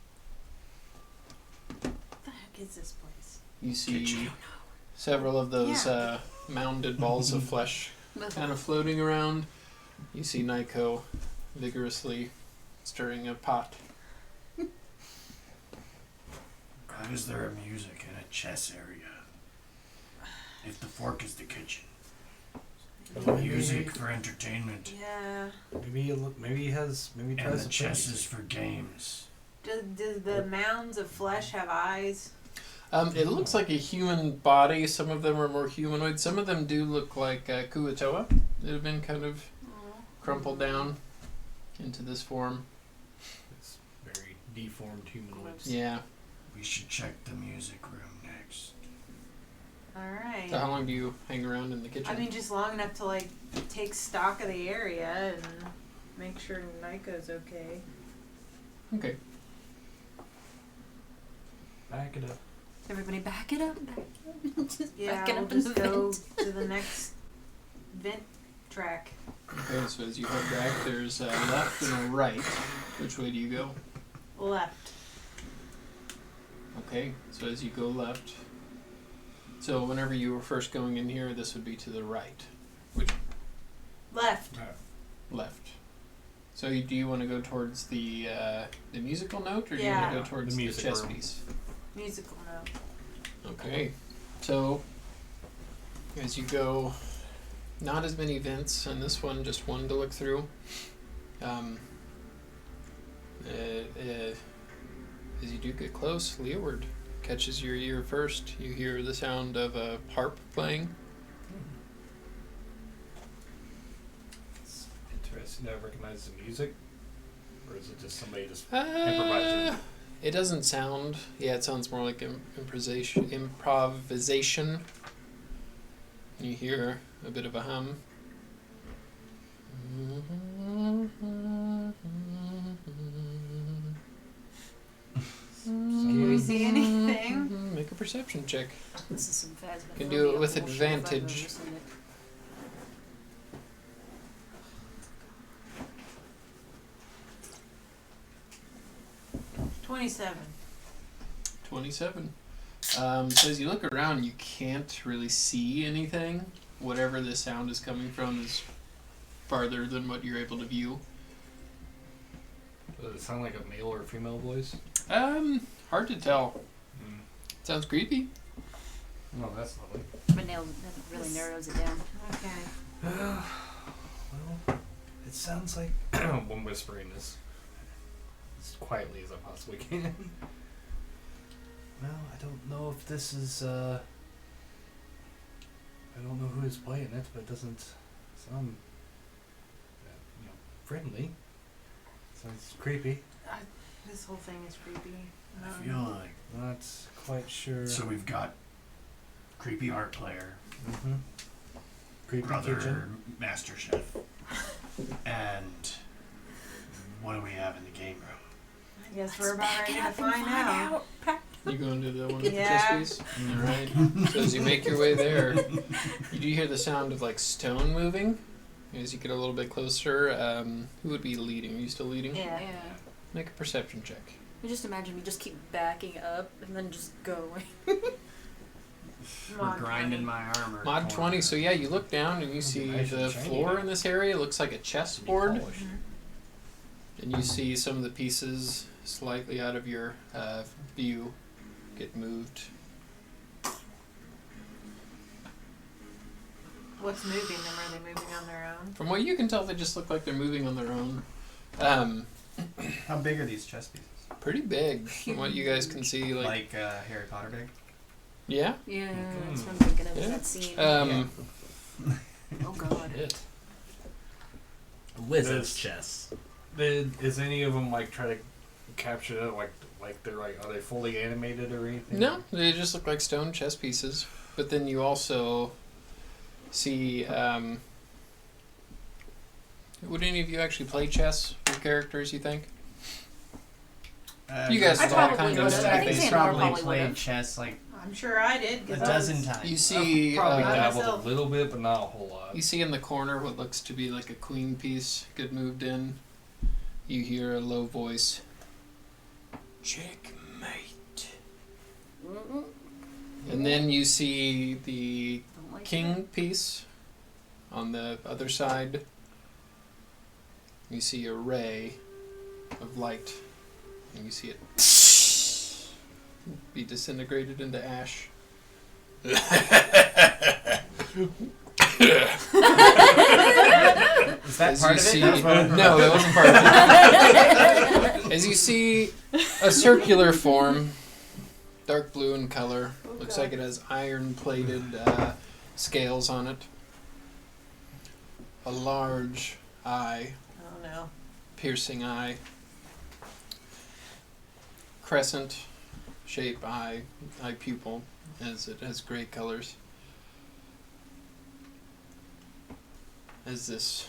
What the heck is this place? You see Kitchen. several of those Yeah. mounded balls of flesh kind of floating around. You see Nico vigorously stirring a pot. Why is there a music in a chess area? If the fork is the kitchen. Music for entertainment. Yeah. Maybe he has. Maybe he And tries the to play chess music. is for games. Do the mounds of flesh have eyes? It looks like a human body. Some of them are more humanoid. Some of them do look like Kuatoa that have been kind of crumpled down into this form. It's very deformed humanoids. Yeah. We should check the music room next. Alright. So how long do you hang around in the kitchen? I mean, just long enough to, like, take stock of the area and make sure Nico's okay. Okay. Back it up. Everybody back it up. Just Yeah, back it we'll up in just the go vent. to the next vent track. Okay, so as you head back, there's a left and a right. Which way do you go? Left. Okay, so as you go left, so whenever you were first going in here, this would be to the right. Which Left. left? So do you want to go towards the musical note, or do you Yeah. want to go towards The the, music chess room. piece? Musical note. Okay, so as you go, not as many vents on this one, just one to look through. As you do get close, Leeward catches your ear first. You hear the sound of a harp playing. It's interesting. Do I recognize the music, or is it just somebody just improvising? It doesn't sound. Yeah, it sounds more like improvisation. You hear a bit of a hum. Do we see anything? Make a perception check. This is some phasmophobia Can do it with bullshit if I've ever advantage. seen it. $27. 27. So as you look around, you can't really see anything. Whatever the sound is coming from is farther than what you're able to view. Does it sound like a male or female voice? Hard to tell. Sounds creepy. No, that's lovely. But nails that really narrows it down. Okay. Well, it sounds like I'm whispering this as quietly as I possibly can. Well, I don't know if this is. I don't know who is playing it, but it doesn't sound, friendly. Sounds creepy. This whole thing is creepy. I feel like. Not quite sure. So we've got creepy art player, Mm-hmm. Creepy brother kitchen. master chef, and what do we have in the game room? I guess we're about ready to find out. You go into the one with Yeah. the chess piece? Alright. So as you make your way there, you do hear the sound of like stone moving. As you get a little bit closer, who would be leading? Are you still leading? Yeah. Yeah. Make a perception check. I just imagine we just keep backing up and then just going. We're grinding my armor. Mod 20. So yeah, you look down and you see nice and the shiny, floor right? in this area looks like a chessboard, Polished. and you see some of the pieces slightly out of your view get moved. What's moving them? Are they moving on their own? From what you can tell, they just look like they're moving on their own. How big are these chess pieces? Pretty big, from what you guys can see. Like Harry Potter big? Yeah. Yeah, that's what I'm thinking of. Yeah. That scene. Oh god. It. Wizard's This- chess. Is any of them like try to capture it? Like they're like, are they fully animated or anything? No, they just look like stone chess pieces. But then you also see. Would any of you actually play chess with characters? You think? You guys I all probably kind of would've. know. I think They Sandor probably probably played would've. chess like I'm sure I did. a 'cause dozen times. You see. Probably By dabbled myself. a little bit, but not a whole lot. You see in the corner what looks to be like a queen piece get moved in. You hear a low voice. Checkmate. And then you see the Don't like king piece on the other side. You see a ray of light, and you see it be disintegrated into ash. Is that As part you of see, it? no, that wasn't part of it. As you see a circular form, dark blue in color, looks like it has iron-plated scales on it. A large eye, Oh no. piercing eye, crescent shape eye pupil, as it has gray colors. As this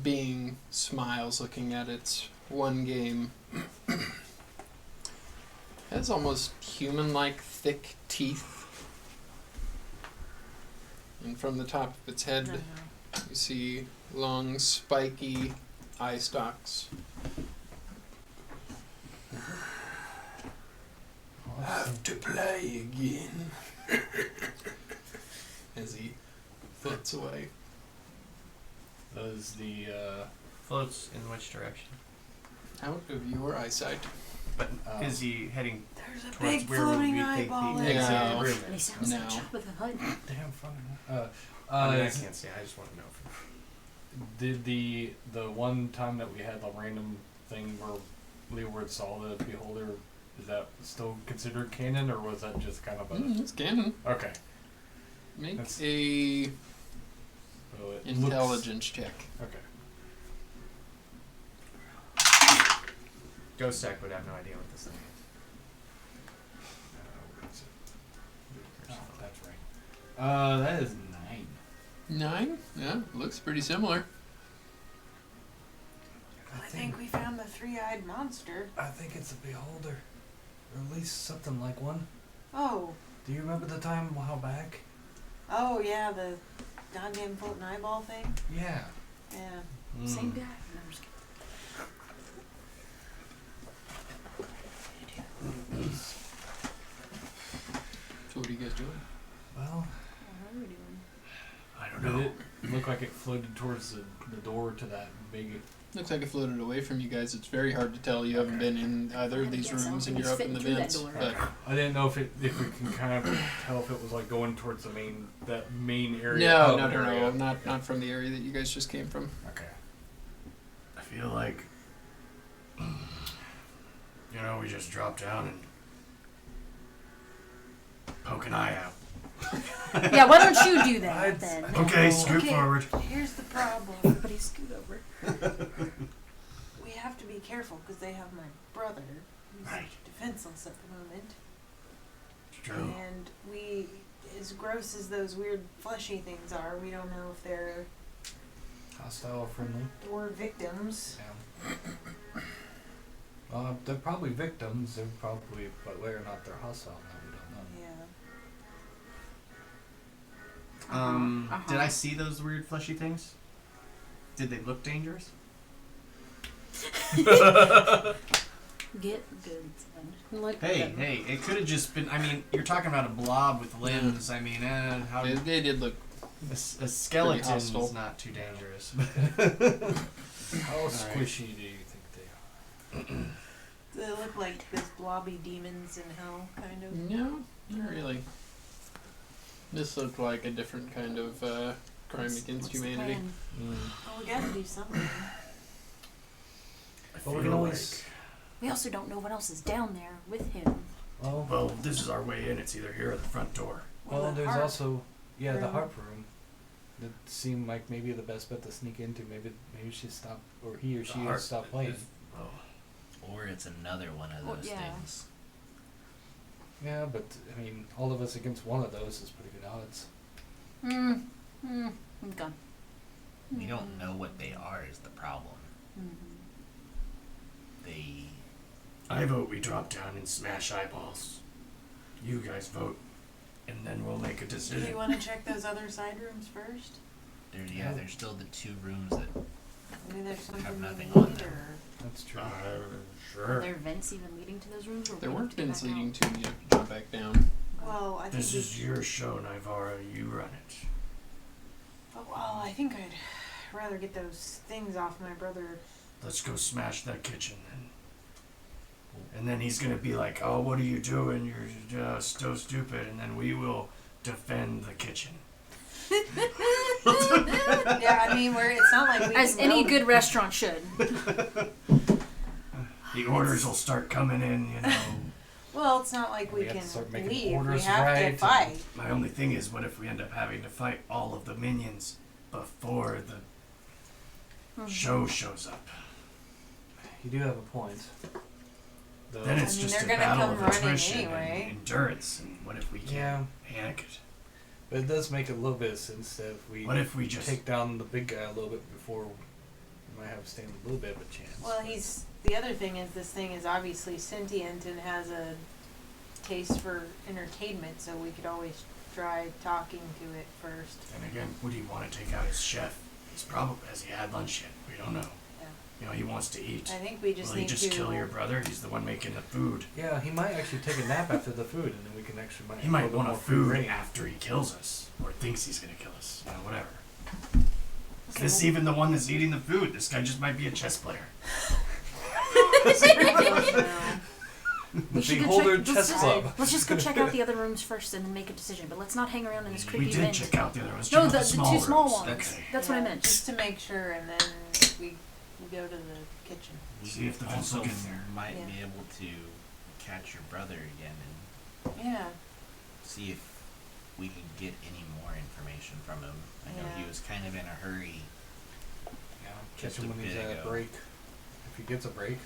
being smiles looking at its one game. Has almost human-like thick teeth. And from the top of its head, you see long, spiky eye stalks. Have to play again. As he floats away. Does the Floats in which direction? Out of your eyesight. But is he heading There's a towards big where would floating we take eyeball. the in exit there. room? And he sounds No. like Jabba the Hutt. damn fucking I mean, I is- can't see. I just want to know. did the one time that we had the random thing where Leeward saw the beholder, is that still considered canon, or was that just kind of a It's canon. okay? Make That's- a So it intelligence check. Looks, okay. Ghost Tech would have no idea what this thing Where is it? Oh, that's right. That is 9. 9? Yeah, looks pretty similar. I think we found the three-eyed monster. I think it's a beholder, or at least something like one. Oh. Do you remember the time a while back? Oh yeah, the goddamn floating eyeball thing. Yeah. Yeah. Same guy. No, I'm just kidding. So what are you guys doing? Well, What are we doing? I don't did know. it look like it floated towards the door to that big? Looks like it floated away from you guys. It's very hard to tell. You haven't been in either of these Yeah, rooms, and something's you're up in the fitting through that vents. door. But I didn't know if we can kind of tell if it was like going towards that main area. no, hub no, area. not from the area that you guys just came from. Okay. I feel like, we just drop down and poke an eye out. Yeah, why don't you do that then? Okay, scoot Okay. forward. Here's the problem. Everybody scoot over. We have to be careful because they have my brother, who's Right. defenseless at the moment. It's true. And we, as gross as those weird fleshy things are, we don't know if they're Hostile or friendly? or victims. Yeah. They're probably victims. They're probably, but whether or not they're hostile, now we don't know. Yeah. Did I see those weird fleshy things? Did they look dangerous? Get good. Like Hey, it could have just been. I mean, you're talking about a blob with limbs. I mean, how They did look. a skeleton's hostile. not too dangerous. How squishy do you think they are? They look like those blobby demons in hell, kind of. No, not really. This looked like a different kind of crime against What's the humanity. plan? Well, we gotta do something. I Well, we feel can always. like, We also don't know what else is down there with him. well, this is our way in. It's either here or the front door. Well, the there's harp also the room. harp room. That seemed like maybe the best bet to sneak into. Maybe she stopped, or he or she harp stopped playing. Oh, Or it's another one of Well, those yeah. things. Yeah, but I mean, all of us against one of those is pretty good odds. Okay. We don't know what they are is the problem. They I vote we drop down and smash eyeballs. You guys vote, and then we'll make a Do decision. you want to check those other side rooms first? there's still the 2 rooms that Maybe there's something Have we nothing need, on them. or That's true. Are Sure. there vents even leading to those rooms? Or There we weren't have to get vents back leading out? to you have to jump back down. well, I think This we is your show, Nivara. You run it. Oh, well, I think I'd rather get those things off my brother. Let's go smash that kitchen then. And then he's gonna be like, "Oh, what are you doing? You're just so stupid." And then we will defend the kitchen. Yeah, I mean, it's not like we As can any go- good restaurant should. The orders will start coming in. Well, it's not like we We have can to start making leave. We orders have right to and- fight. My only thing is, what if we end up having to fight all of the minions before the show shows up? You do have a point. Though, Then it's I mean, just a they're gonna battle come of running attrition anyway. and endurance. And what if we can't hack it? but it does make a little bit of sense that if we What if we just take down the big guy a little bit before, we might have stand a little bit of a chance. Well, the other thing is this thing is obviously sentient and has a taste for entertainment, so we could always try talking to it first. And again, would he want to take out his chef? He's probably has he had lunch yet? We don't know. Yeah. He wants to eat. I think we just Will he need just to kill your brother? He's the one making the food. Yeah, he might actually take a nap after the food, and then we can actually He might have a want little a more food ready. after he kills us, or thinks he's gonna kill us. Whatever. Is Okay, this well- even the one that's eating the food? This guy just might be a chess player. We should go Beholder check. Chess Club. Let's just go check out the other rooms first and then make a decision. But let's not hang around in this creepy We did vent. check out the other ones. No, Check out the small two small rooms. ones. Okay. That's what I Yeah, meant. Just to make sure, and then we go to the kitchen. See if the vents also will get there. might Yeah. be able to catch your brother again and Yeah. see if we can get any more information from him. I know he Yeah. was kind of in a hurry. Yeah, Just catch him a when he's bit at a ago. break. If he gets a break.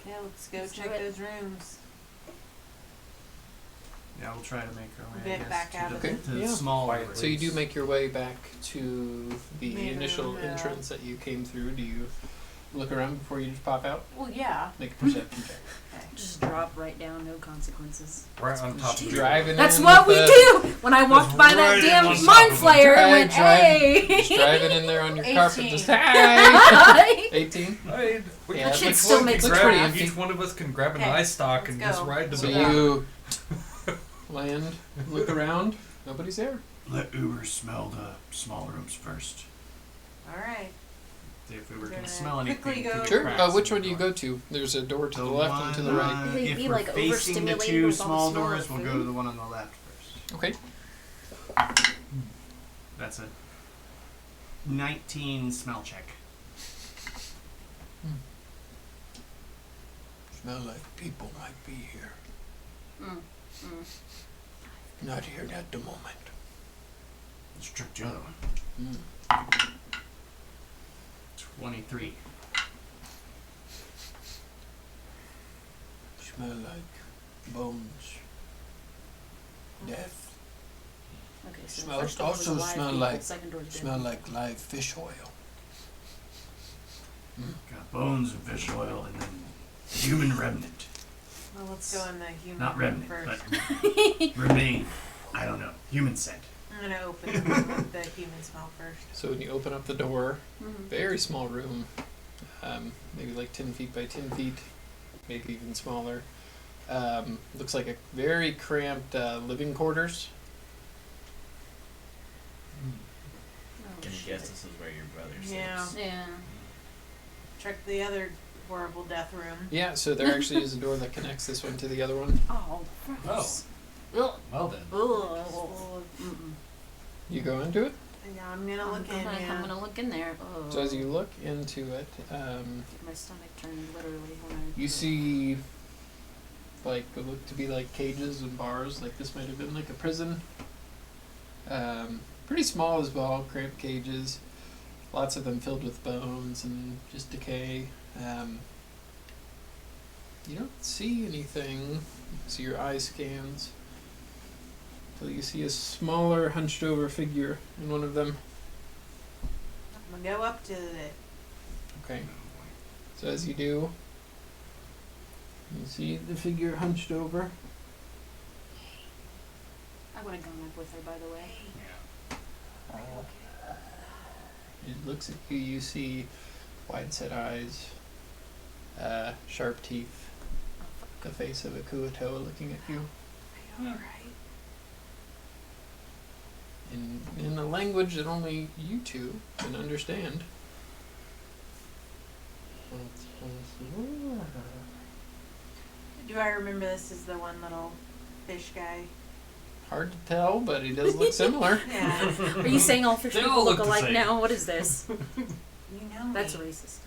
Yeah, let's go Let's do check it. those rooms. Yeah, we'll try to make our way. Get I guess, back out to of the, it. to the Yeah. small Quiet. room. So you do make your way back to the Main initial room, yeah. entrance that you came through. Do you look around before you just pop out? Well, yeah. Make a perception check. Just drop right down, no consequences. Right on top of the Driving That's in what we with do! When I walked by that right damn on top mind of flayer and Drive, went, drive. hey! Just driving in there on your carpet, 18. just hi. 18. Hey, we Yeah, each that still one makes can looks grab- pretty empty. Each one of us can grab an Okay, eye stalk let's and go. just ride the So back. you land, look around. Nobody's there. Let Uber smell the small rooms first. All right. See if we were We're going gonna to smell anything. quickly go- through the Sure. cracks Which in one the do you door. go to? There's a door to the The left and to the one, right. They'd If be, we're like, facing the overstimulated two with all the small smell doors, of We'll food. go to the one on the left first. Okay. That's a 19 smell check. Smell like people might be here. Mm, Not here at the moment. Let's trick the other one. 23. Smell like bones. Death. Okay, so Smells- first door was also alive smell people, like- second door's dead Smell people. like live fish oil. Got bones and fish oil, and then human remnant. Well, let's go in the human Not room remnant, first. but remain. I don't know. Human scent. I'm gonna open the human smell first. So when you open up the door, Mhm. very small room. maybe like 10 feet by 10 feet, maybe even smaller. Looks like a very cramped living quarters. Oh, Can you shit. guess this is where your brother sleeps? Yeah. Yeah. Check the other horrible death room. Yeah, so there actually is a door that connects this one to the other one. Oh, gross. Ugh. Well then. Ugh. Full of- Mm-mm. You go into it. Yeah, I'm gonna look in. I'm Yeah. gonna look in there. Oh. So as you look into it, My stomach turned literally when I. you see like what look to be like cages and bars. Like this might have been like a prison. Pretty small as well, cramped cages. Lots of them filled with bones and just decay. You don't see anything. So your eye scans until you see a smaller, hunched over figure in one of them. I'm gonna go up to it. Okay. So as you do, you see the figure hunched over. I would have gone up with her, by the way. It looks at you. You see wide set eyes, sharp teeth, the face of a Kuotoa looking at you. Alright. In a language that only you two can understand. Do I remember this as the one little fish guy? Hard to tell, but he does look similar. Yeah. Are you saying all fish They people all look look the alike same. now? What is this? You know That's me. racist.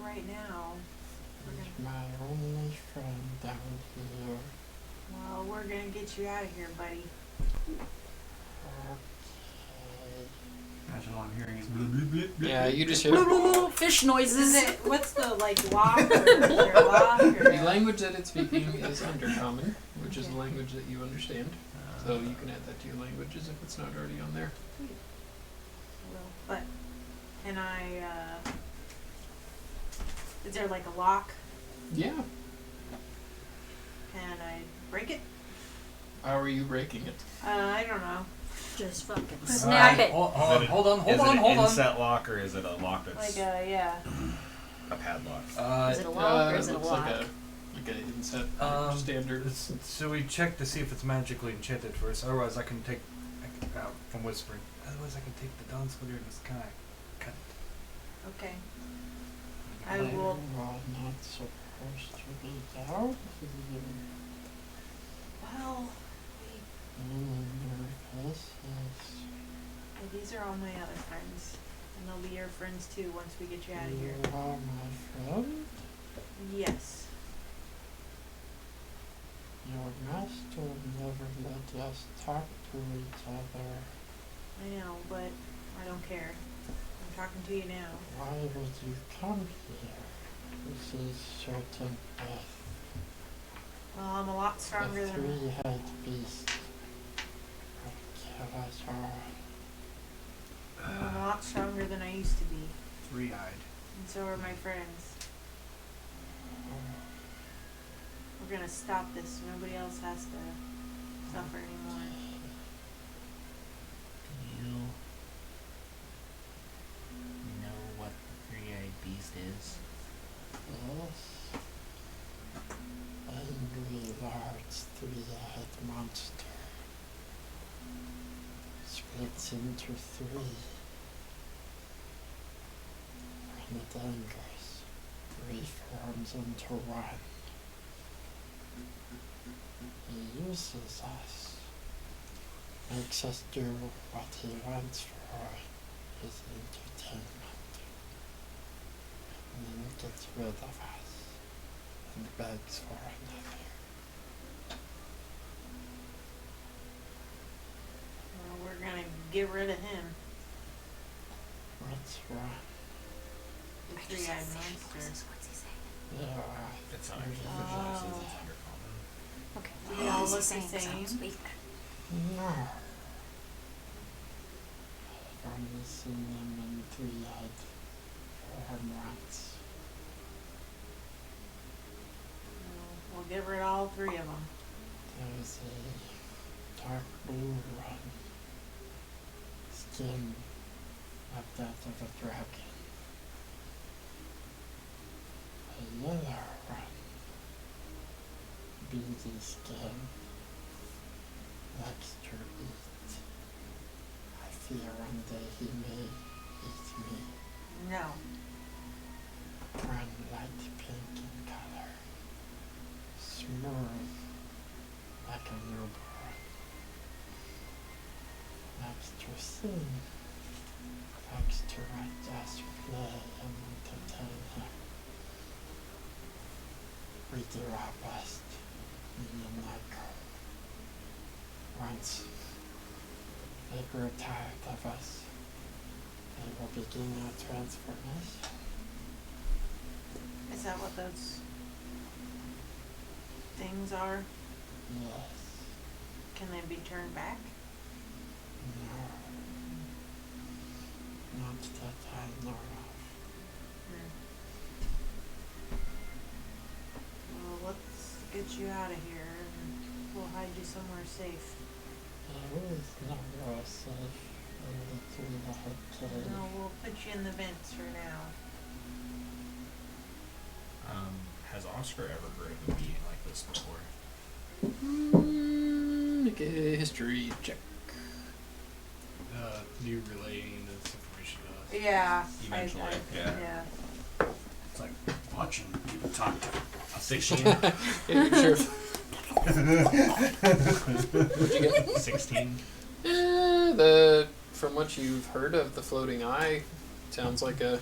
Right now. He's my only friend down here. Well, we're gonna get you out of here, buddy. Imagine all I'm hearing is blub, blub, blub, blub. Yeah, you just hear Fish Is noises. it, what's the, like, lock or is there a lock or? the language that it's speaking is Undercommon, which is a language that you understand. So you can add that to your languages if it's not already on there. But, can I, is there like a lock? Yeah. Can I break it? How are you breaking it? I don't know. Just fucking Snap snap it. Hold Is it on, Is it an hold on. inset lock or is it a lock Like, that's yeah. a padlock? Is it a lock or is it a looks lock? like an inset standard. So we check to see if it's magically enchanted first. Otherwise, I can take from whispering. Otherwise, I can take the dawn splitter in the sky. Cut it. Okay. I will. You're not supposed to be down here. Well, these are all my other friends, and they'll be your friends too once we get you out of here. You are my friend. Yes. Your master never let us talk to each other. I know, but I don't care. I'm talking to you now. Why would you come here? This is certain death. Well, I'm a lot stronger The than. three-headed beast will kill us all. I'm a lot stronger than I used to be, Three-eyed. and so are my friends. We're gonna stop this so nobody else has to suffer anymore. Do you know what the three-eyed beast is? Yes. Angry large three-eyed monster. Splits into three. When it angers, reforms into one. He uses us. Makes us do what he wants for his entertainment. And then gets rid of us and begs for another. Well, we're gonna get rid of him, What's wrong? the three-eyed monster. What's he saying? It's not actually Oh. fish noises, it's undercommon. Okay. Do they all What is he look the saying? 'Cause I don't same? speak. No. I've only seen them in three-eyed form once. We'll get rid of all three of them. There's a dark blue run. Skin like that of a dragon. A yellow run. Beady skin. Likes to eat. I fear one day he may eat me. No. Brown light pink in color. Smooth like a newborn. Likes to sing. Likes to watch us play and entertain him. We do our best in the night. Once they grow tired of us, they will begin our transformation. Is that what those things are? Yes. Can they be turned back? No. Not that I know of. Well, let's get you out of here and we'll hide you somewhere safe. There is nowhere safe in the three-legged cave. No, we'll put you in the vents for now. Has Oscar ever heard of a meeting like this before? Make a history check. You relaying this information to us. Yeah. Eventually, yeah. yeah. It's like watching people talk to A 16? Yeah, sure. What'd you get? 16? From what you've heard of the floating eye, sounds like a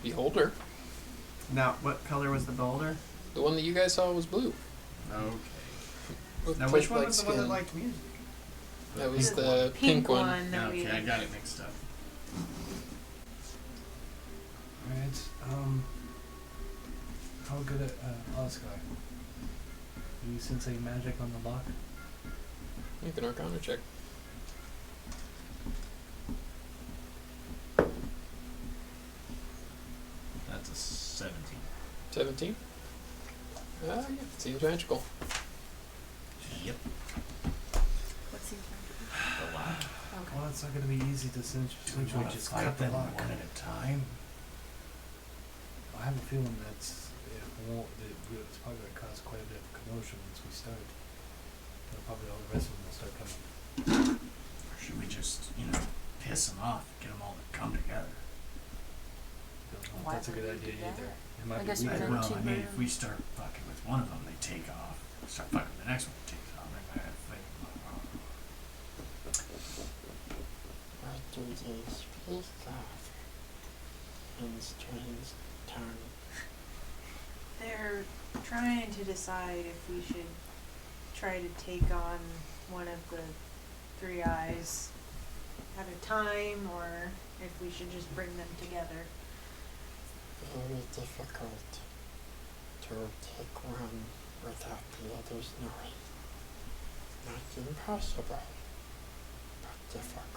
beholder. Now, what color was the beholder? The one that you guys saw was blue. Okay. With Now, which one toad-like was the one that skin. liked music? That was The the pink one. that we- Okay, I got it mixed up. Alright, how good at Oscar? You sensei magic on the lock? Make an Arcana check. That's a 17. 17? Yeah, seems magical. Yep. What seems magical? The lock. Okay. Well, it's not gonna be easy to cinch. Do we want to Just fight cut the them lock. one at a time? I have a feeling it's probably gonna cause quite a bit of commotion once we start. And probably all the rest of them will start coming. Or should we just, piss them off, get them all to come together? Don't know if Why that's a would good we do idea that? either. It I might guess be we weird. could- Well, two I mean, if birds. we start fucking with one of them, they take off. Start fucking with the next one, they take off. What do they speak of in strange tongue? They're trying to decide if we should try to take on one of the three eyes at a time or if we should just bring them together. Very difficult to take one without the others knowing. Not impossible, but difficult.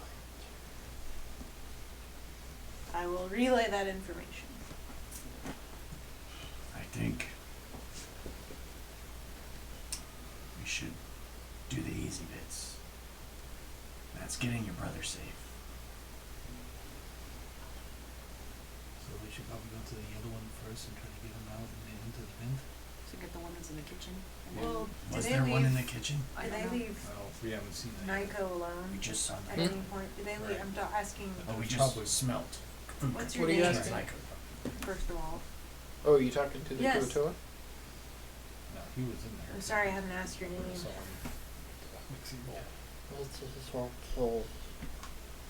I will relay that information. I think we should do the easy bits. That's getting your brother safe. So we should probably go to the yellow one first and try to get him out and then into the vent. So get the one that's in the kitchen. And Well, then, Was did they there one in the leave? kitchen? I Did don't they know. leave Well, we haven't seen that. yet. Nyko alone We just saw at that. any point? Did they leave? Right. I'm asking Oh, we just Probably. smelt food. What's What your are you name? asking? Like, First of all. Oh, are you talking to the Yes. Kuatoa? No, he was in there. I'm sorry I haven't asked your I name. saw him. Mixing bowl. It is okay.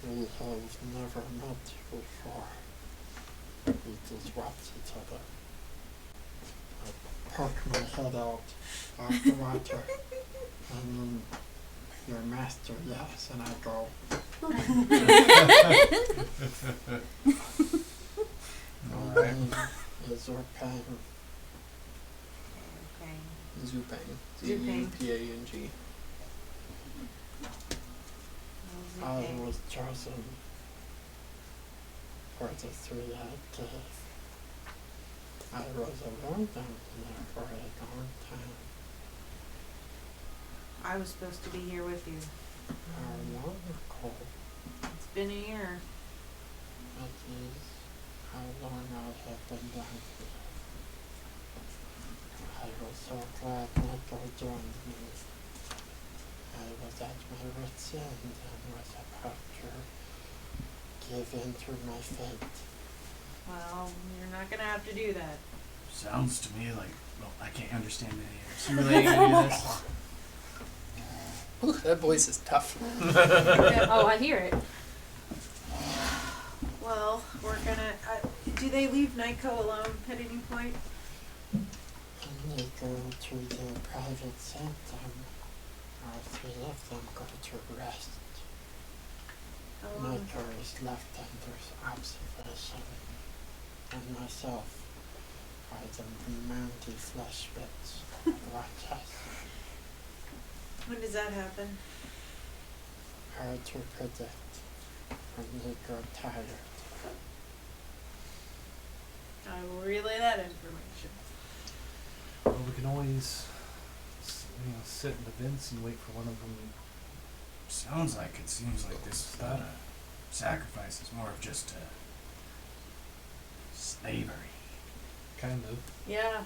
We have never met before. We just watch each other. I poke my head out of the water. And then your master yells and I go. My name is Zurpang. Okay. Zupang. Zupang. Zupang. I Okay. was chosen for the three-eyed cave. I was alone down there for a long time. I was supposed to be here with you. How long ago? It's been a year. That is how long I have been down here. I was so glad Nico joined me. I was at my wit's end and was about to give in to my fate. Well, you're not gonna have to do that. Sounds to me like, well, I can't understand any of this. You really ain't gonna do this? Ooh, that voice is tough. Oh, I hear it. Well, we're gonna. Do they leave Nyko alone at any point? And they go to their private sanctum. All three of them go to rest. How long? Nico is left under observation. And myself by the mounty flesh bits watch us. When does that happen? Hard to predict when they grow tired. I will relay that information. Well, we can always, sit in the vents and wait for one of them. Sounds like it seems like this is not a sacrifice. It's more of just a slavery. Kind of. Yeah.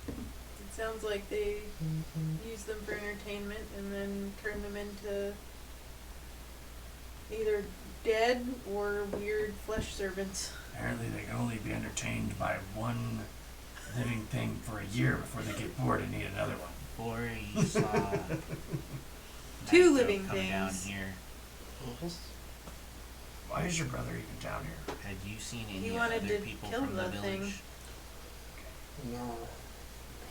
It sounds like they use them for entertainment and then turn them into either dead or weird flesh servants. Apparently they can only be entertained by one living thing for a year before they get bored and need another one. Before you saw Two Naito living come down things. here, Yes? Why is your brother even down here? had you seen He any wanted other to people kill from the the village? thing. No.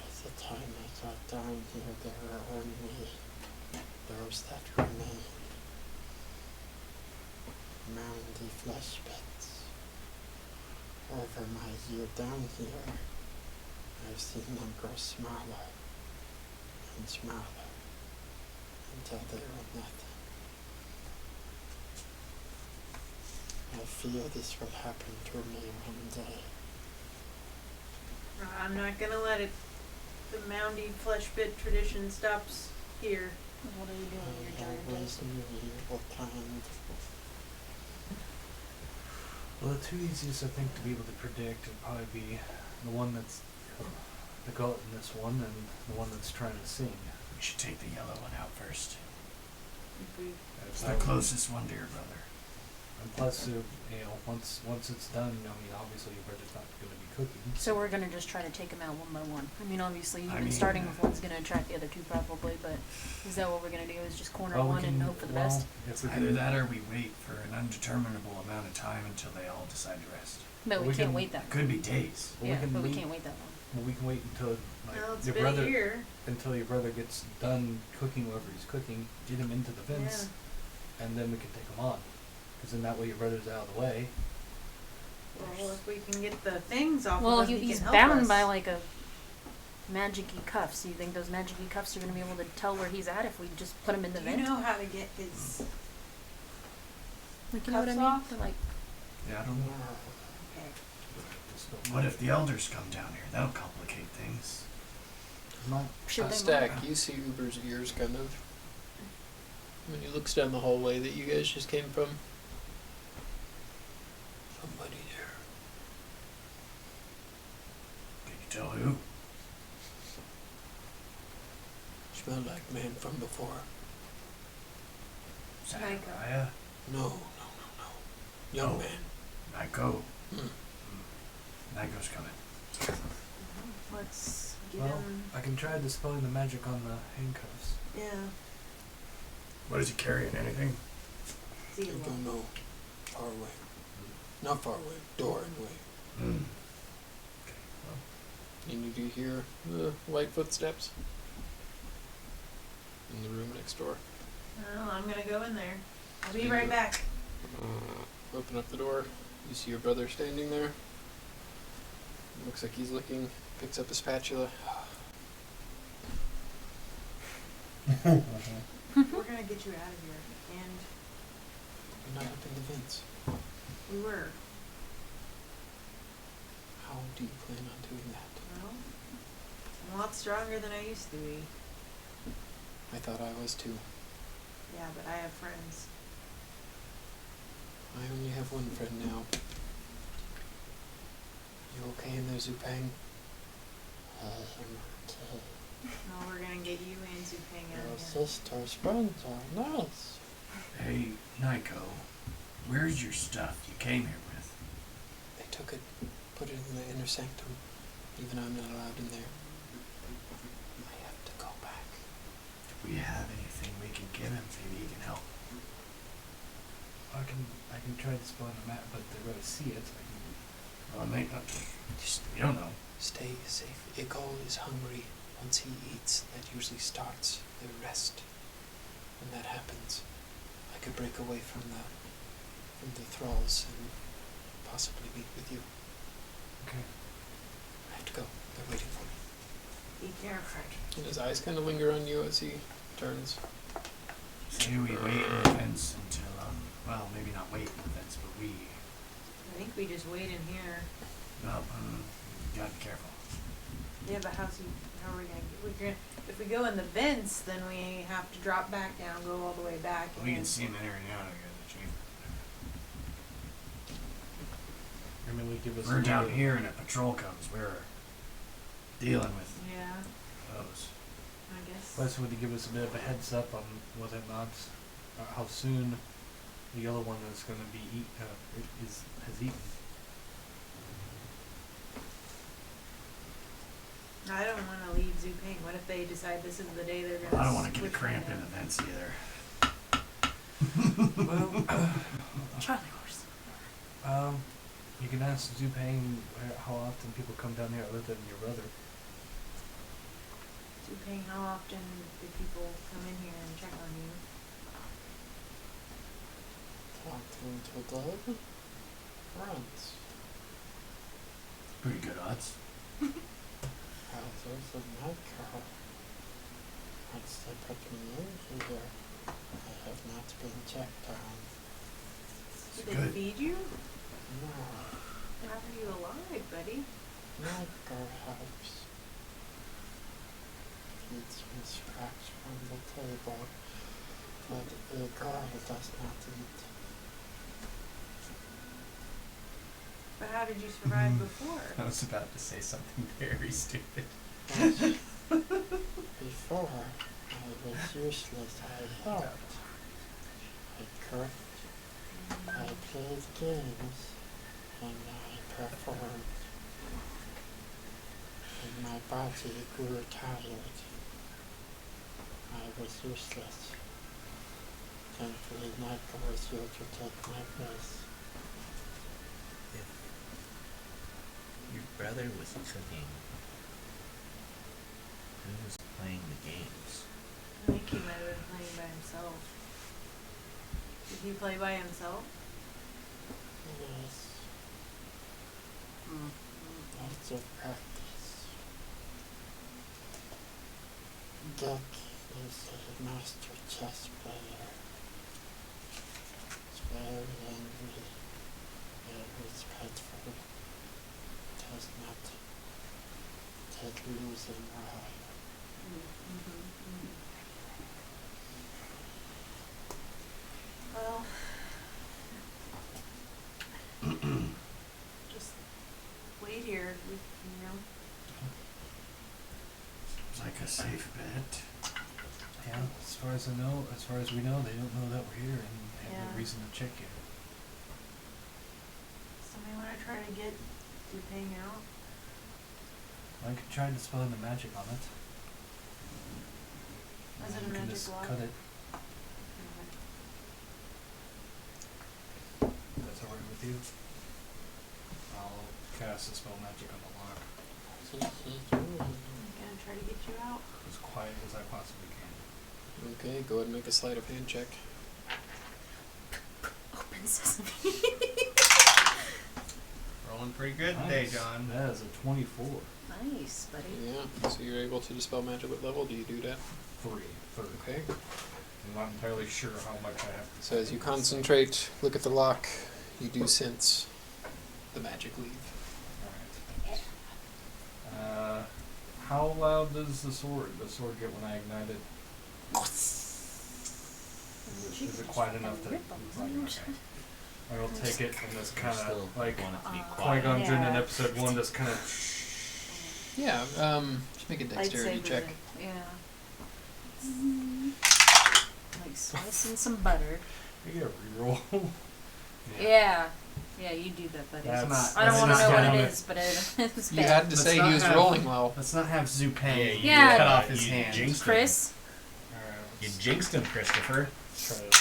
At the time I got down here, there were only those that remained. Moundy flesh bits. Over my year down here, I've seen them grow smaller and smaller until they were nothing. I fear this will happen to me one day. I'm not gonna let it. The Moundy flesh bit tradition stops here. What are you doing I with your giant always knew you were kind. Well, the two easiest, I think, to be able to predict would probably be the one that's the goat in this one and the one that's trying to sing. We should take the yellow one out first. If we, It's the closest one to your brother. And plus, once it's done, obviously your brother's not going to be cooking. So we're gonna just try to take them out one by one. I mean, obviously, I even mean, starting with one's gonna attract the other two probably, but is that what we're gonna do? Is just corner Well, we one and can- hope for the well, best? If we Either can, that or we wait for an undeterminable amount of time until they all decide to rest. But we we can't can- wait that It could be days. well, Yeah, we can but we wait- can't wait that long. well, we can wait until well, it's your been brother a year. until your brother gets done cooking whatever he's cooking, get him into the vents, and then we can take him on. Because then that way your brother's out of the way. Well, if we can get the things off Well, of him, he's can help bound us. by like a magic-y cuffs. Do you think those magic-y cuffs are gonna be able to tell where he's at if we just put him in the Do you vent? know how to get his? Like, you know what I cuffs mean? off? To, like, Yeah, I don't know. Okay. What if the elders come down here? That'll complicate things. Not should they Stack, you see Uber's ears kind of when he looks down the hallway that you guys just came from. Somebody there. Can you tell who? Smelled like man from before. Zachariah? No. Young Oh. man. Nyko. Hmm. Nyko's coming. Let's get well, him. I can try dispelling the magic on the handcuffs. Yeah. What is he carrying? Anything? I Zero. don't know. Far away. Not far away. Door anyway. Hmm. Okay, well, And you do hear the light footsteps in the room next door. Well, I'm gonna go in there. I'll be right back. Open up the door. You see your brother standing there. Looks like he's looking. Picks up a spatula. We're gonna get you out of here, and You're not up in the vents. we were. How do you plan on doing that? Well, I'm a lot stronger than I used to be. I thought I was too. Yeah, but I have friends. I only have one friend now. You okay in there, Zupang? I'm okay. No, we're gonna get you and Zupeng out Your of here. sister's friends are nice. Hey, Nico, where's your stuff you came here with? They took it, put it in the inner sanctum. Even I'm not allowed in there. I have to go back. Do we have anything we can give him? Maybe he can help. I can try to spell on the map, but they're going to see it. Well, it may not. Just, we don't know. Stay safe. Igor is hungry. Once he eats, that usually starts the rest. When that happens, I could break away from the thralls and possibly meet with you. Okay. I have to go. They're waiting for me. Be careful. And his eyes kind of linger on you as he turns. Say we wait in the fence until, well, maybe not wait in the fence, but we, I think we just wait in here. well, you gotta be careful. Yeah, but how are we gonna if we go in the vents, then we have to drop back down, go all the way back. We can and- see him in there now to get the chamber. I mean, we give us. We're a down little- here and a patrol comes. We're dealing with Yeah, those. I guess. Plus, would you give us a bit of a heads up on whether or not, how soon the other one is going to be has eaten? I don't want to leave Zupeng. What if they decide this is the day they're gonna? I don't want to get a switch cramp me in the down? vents either. Well, Charlie horse. you can ask Zupeng how often people come down here other than your brother. Zupeng, how often do people come in here and check on you? Talking to dead friends. Pretty good odds. There's a night girl. Once they put me in here, I have not been checked on. It's Do they good. feed you? No, How are you alive, buddy? night girl helps. Feeds me scraps from the table, but a girl does not eat. But how did you survive before? I was about to say something very stupid. Before, I was useless. I helped. I cooked. I played games. And I performed. And my body grew tired. I was useless. Thankfully, Michael was here to take my place. If your brother was cooking, who was playing the games? I think he might have been playing by himself. Did he play by himself? Yes, lots of practice. Dick is a master chess player. He's very angry, very spiteful. Does not take losing well. Well, just wait here. It's like a safe bet. Yeah, as far as we know, they don't know that we're here, and they have no Yeah. reason to check you. Somebody want to try to get Zupeng out? I could try dispelling the magic on it. Is it and a we can magic just block? cut it. That's alright with you? I'll cast a spell magic on the lock I'm gonna try to get you out. as quiet as I possibly can. Okay, go ahead and make a sleight of hand check. Open sesame. Rolling pretty good today, Nice. John. That is a 24. Nice, buddy. Yeah, so you're able to dispel magic. What level do you do that? 3. Third. Okay. I'm not entirely sure how much I have to. So as you concentrate, look at the lock, you do sense the magic leave. Alright. How loud does the sword get when I ignite it? Is it quiet enough that it's like, okay. I will take it and just kind Still of like want it to be quiet. Qui-Gon Jinn in Yeah. episode 1, just kind of. Yeah, just make a dexterity Lightsaber check. it, yeah. Like slicing some butter. You get a reroll. Yeah. Yeah, you do that, buddy. That's not- I don't that's want to not know what count it it. is, but it's You bad. had to Let's say not he was have- rolling well. Let's not have Zupang Yeah. cut off his you hand. jinxed him. Chris? Alright, You let's jinxed him, Christopher. try this.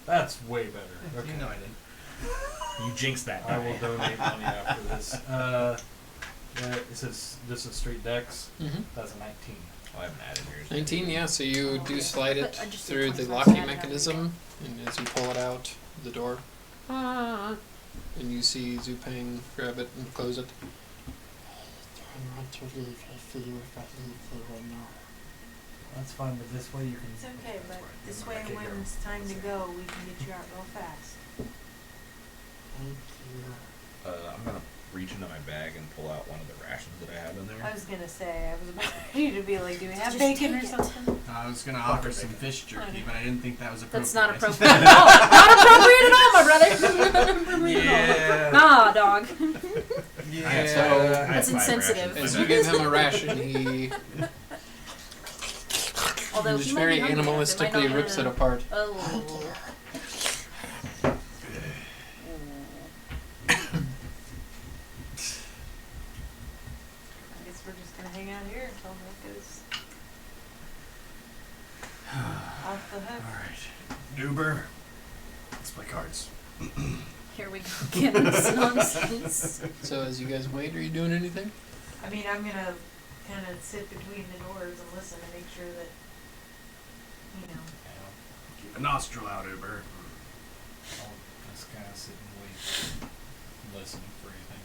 That's way better. Okay. You know I didn't. You jinxed that I will guy. donate money after this. It says this is straight dex. Mm-hmm. That's a 19. I haven't added yours. 19, yeah, so you Oh, do yeah. slide it But I just through did the 25 locking added on mechanism, and as you pull it out, the door, and you see Zupang grab it and close it. That's fine, but this way you can. It's okay, but this way when it's time to go, we can get you out real fast. I'm gonna reach into my bag and pull out one of the rations that I have in there. I was gonna say, I was about ready to be like, do we have Just bacon or take it. something? I was gonna offer some fish jerky, but I didn't think that was appropriate. That's not appropriate. No, not appropriate at all, my brother. Not appropriate at all. Nah, dog. Yeah. So, That's insensitive. as you give him a ration, he Although just he might very be hungry enough, it might animalistically not rips it wanna- apart. Oh. I guess we're just gonna hang out here until Nick goes off the hook. Alright. Duber. Let's play cards. Here we go again. This nonsense. So as you guys wait, are you doing anything? I mean, I'm gonna kind of sit between the doors and listen and make sure that, you know. Keep a nostril out, Uber. I'll just kind of sit and wait, listening for anything.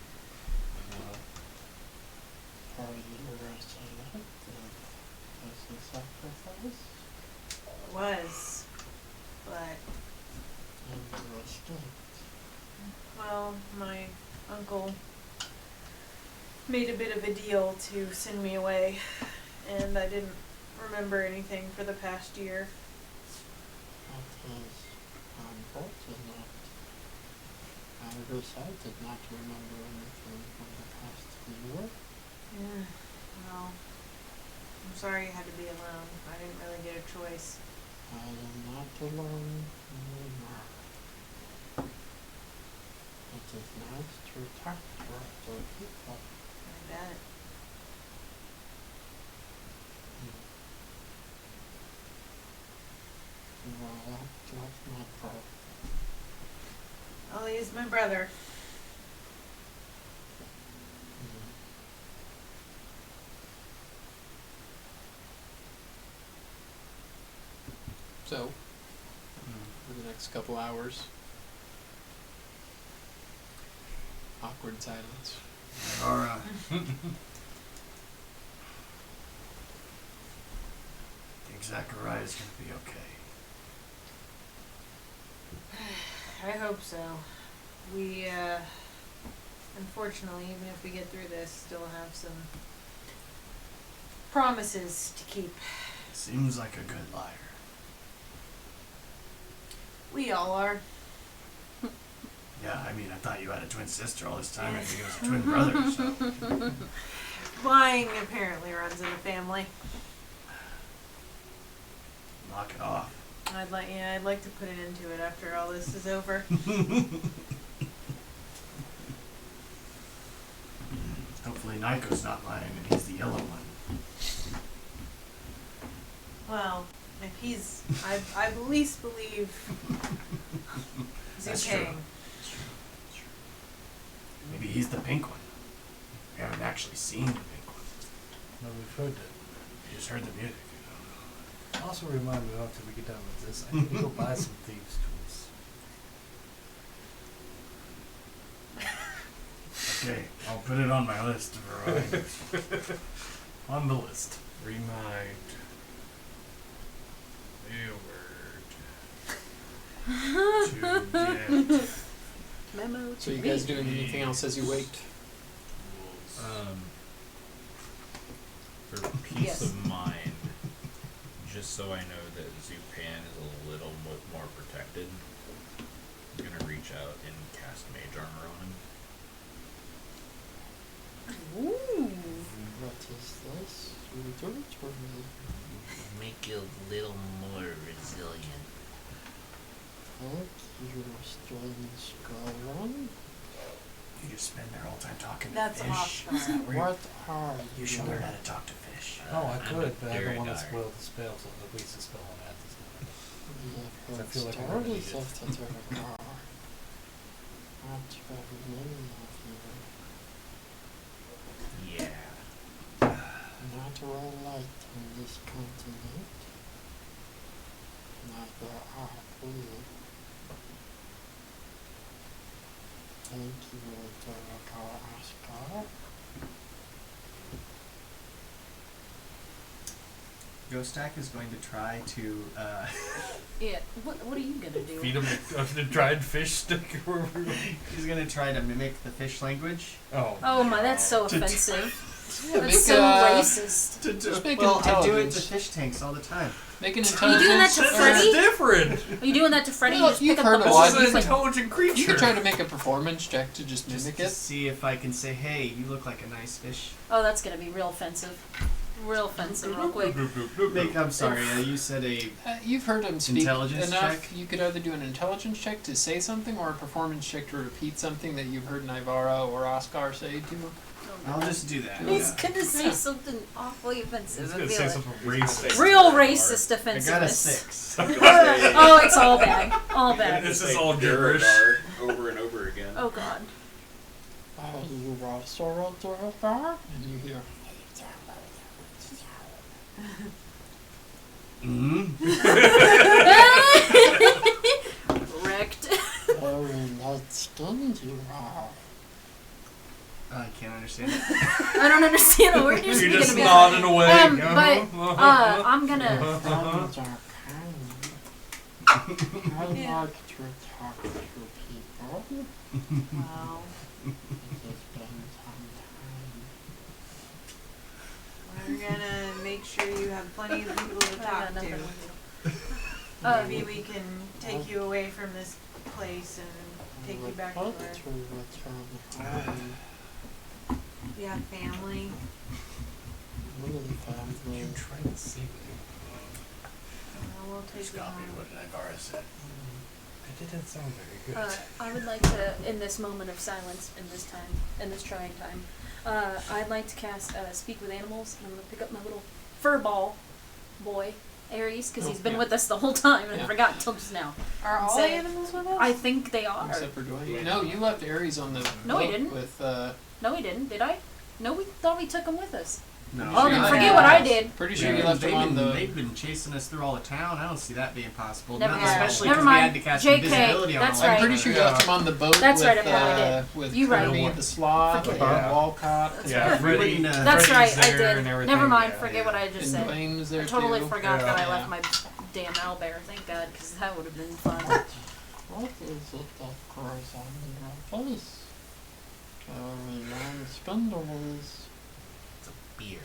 It was, but well, my uncle made a bit of a deal to send me away, and I didn't remember anything for the past year. Did not remember anything from the past year. Yeah, well, I'm sorry you had to be alone. I didn't really get a choice. I am not alone anymore. It is nice to talk to other people. I bet. Well, that's my fault. Oh, he's my brother. So, for the next couple hours, awkward silence. Alright. Think Zachariah's gonna be okay. I hope so. We, unfortunately, even if we get through this, still have some promises to keep. Seems like a good liar. We all are. Yeah, I mean, I thought you had a twin sister all this time. I think it was a twin brother, so. Lying apparently runs in the family. Knock it off. I'd like to put an end to it after all this is over. Hopefully Nyko's not lying and he's the yellow one. Well, if he's, I at least believe That's true. Zupang. Maybe he's the pink one. We haven't actually seen the pink one. No, we've heard that. We just heard the music. Also remind me after we get done with this, I need to go buy some thieves' tools. Okay, I'll put it on my list of reminders. On the list. Remind To get Memo So to you me. guys doing anything else as you wait? For peace Yes. of mind, just so I know that Zupan is a little more protected, I'm gonna reach out and cast Mage Armor on him. Ooh. What is this? You do it for me. Make you a little more resilient. Thank you, strange golem. You just spend their whole time talking to That's fish. awesome. Is that where What are you should learn how to talk to fish. Oh, I I'm could, a but I don't want to Duradar. spoil the spell, so at least the spell on that is not. We have I heard feel like I'm gonna need stories it. of the Duradar. Not very many of you. Yeah. Not well liked on this continent. Neither are we. Thank you, Duradar Asgard. Ghostak is going to try to. Yeah. What are you gonna do? Feed him a dried fish stick or whatever. He's going to try to mimic the fish language. Oh. Oh my, that's so To- offensive. Yeah, That's so racist. Just make Well, an I do it to intelligence. fish tanks all the time. Make an Are you intelligence. doing that to or- Freddy? different. Are you doing that to Freddy? Well, You just you've pick up heard the a lot. ball This and is an he's like, intelligent creature. You could try to make a performance check to just Just mimic to it. see if I can say, hey, you look like a nice fish. oh, that's gonna be real offensive. Real offensive, real quick. I'm sorry, you said a. You've heard him speak Intelligence enough. check? You could either do an intelligence check to say something or a performance check to repeat something that you've heard Nivara or Oscar say to. I'll just do that. He's gonna say something awfully offensive. He's I gonna feel say it. something racist. Real racist I got a offensiveness. 6. Oh, it's all bad. All bad. This is all gibberish. Over and over again. Oh god. Are you also a Duradar? And you hear. Wrecked. Very light-skinned you are. I can't understand it. I don't understand a word you're You're speaking just to me. nodding away. I'm gonna. Friends are kind. I Yeah. like to talk to people. Wow. It has been some time. We're gonna make sure you have plenty of people to I got talk nothing to. with you. Maybe we can take you away from this place and take you back to I would where like to return home. you have family. Really family. trying to see me. We'll take Just you copy home. what Nivara said. It didn't sound very good. I would like to, in this moment of silence, in this trying time, I'd like to cast Speak with Animals, and I'm gonna pick up my little fur ball boy, Aries, because he's been yeah. with us the whole time, and I Yeah. forgot until just now. Are all Say- animals with us? I think they are. Except for Dwayne. No, you left Aries on the No, he boat didn't. with. No, we didn't. Did I? No, we thought we took him with us. No. Oh, then Yeah. forget what I did. Pretty sure you left him on the. They've been chasing us through all the town. I don't see that being possible. Never Not mind. especially Never because we mind. had to cast JK, invisibility on that's all right. I'm pretty sure you left him on the boat That's with, right, I probably did. with You right. Kirby the Sloth Forget and it. Walcott. That's Yeah, right. Freddy. wouldn't, That's right, Freddy's I there did. and everything, Never mind, yeah, forget yeah. what I just And said. Dwayne was there I totally too. forgot that I Yeah. left my damn owlbear. Thank God, because that would have been fun. What is it that grows on your face? Very long spindles. It's a beard.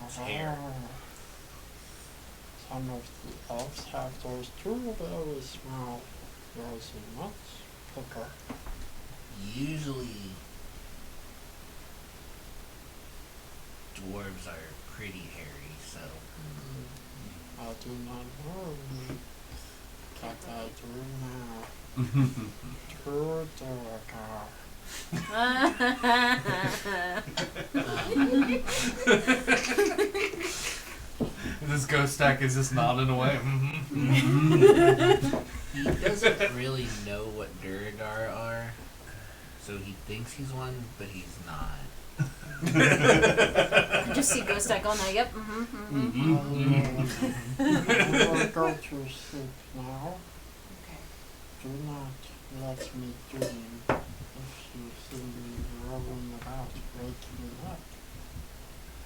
It's hair. Some of the elves have those too, very small. Yours is much bigger. Usually, dwarves are pretty hairy, so I do not know, but I do now. True Duradar. This ghost stack is just nodding away. he doesn't really know what Duradar are. So he thinks he's one, but he's not. I just see Ghost Deck all night. Yep. I will go to sleep now. Okay. Do not let me dream. If you see me rolling about, wake me up.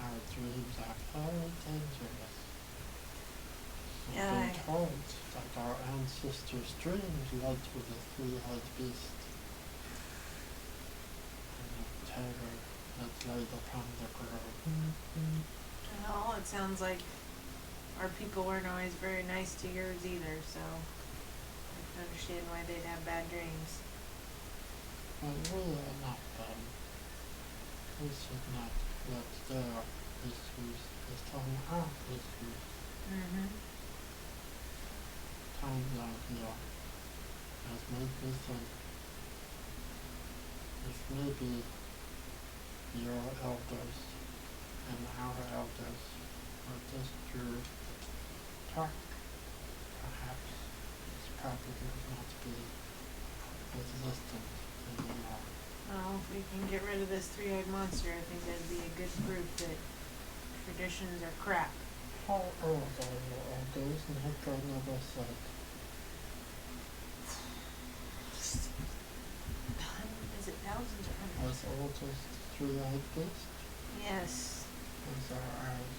Our dreams are very dangerous. I've Yeah, been told that our ancestors' dreams led to the three-eyed beast. And the terror that laid upon the grove. Well, it sounds like our people weren't always very nice to yours either, so I can understand why they'd have bad dreams. But we are not them. We should not let their issues become our issues. Mm-hmm. Time out here has made me think if maybe your elders and our elders were just to talk, perhaps this problem would not be existent anymore. Well, if we can get rid of this three-eyed monster, I think that'd be a good proof that traditions are crap. How old are your elders, and have I never said? Is it thousands or hundreds? As old as the three-eyed beast? Yes. As our eyes.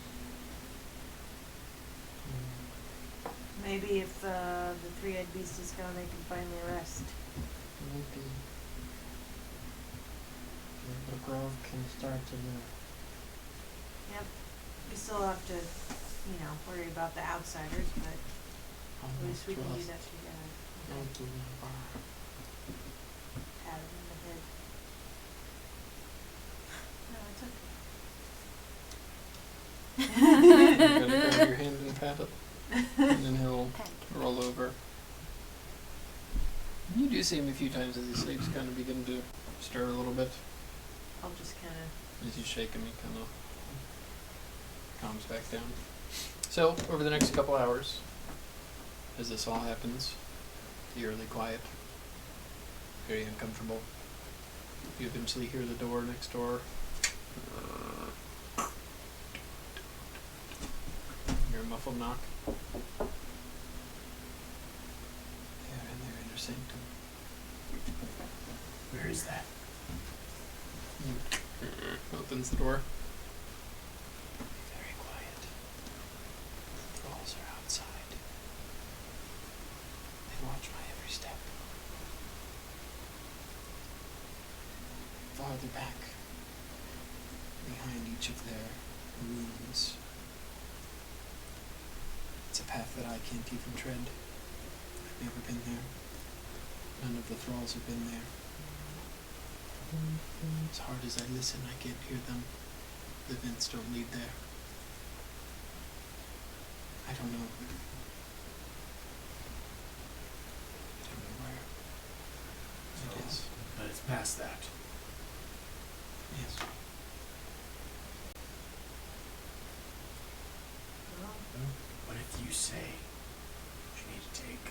Maybe if the three-eyed beast is gone, they can finally rest. Maybe the grove can start anew. Yep. We still have to, worry about the outsiders, but I at least we can do trust that together. Thank you, Navarre. Pat him in the head. No, it's okay. You're gonna grab your hand and pat it, and then he'll Pat. roll over. You do see him a few times as he sleeps, kind of begin to stir a little bit. I'll just kind of. As you shake him, he kind of calms back down. So, over the next couple hours, as this all happens, eerily quiet, very uncomfortable. You eventually hear the door next door. Hear a muffled knock. They're in their inner sanctum. Where is that? Opens the door. Very quiet. The thralls are outside. They watch my every step. Farther back, behind each of their rooms, it's a path that I can't even tread. I've never been there. None of the thralls have been there. As hard as I listen, I can't hear them. The vents don't lead there. I don't know. I don't know where it is. But it's past that. Yes. What if you say you need to take?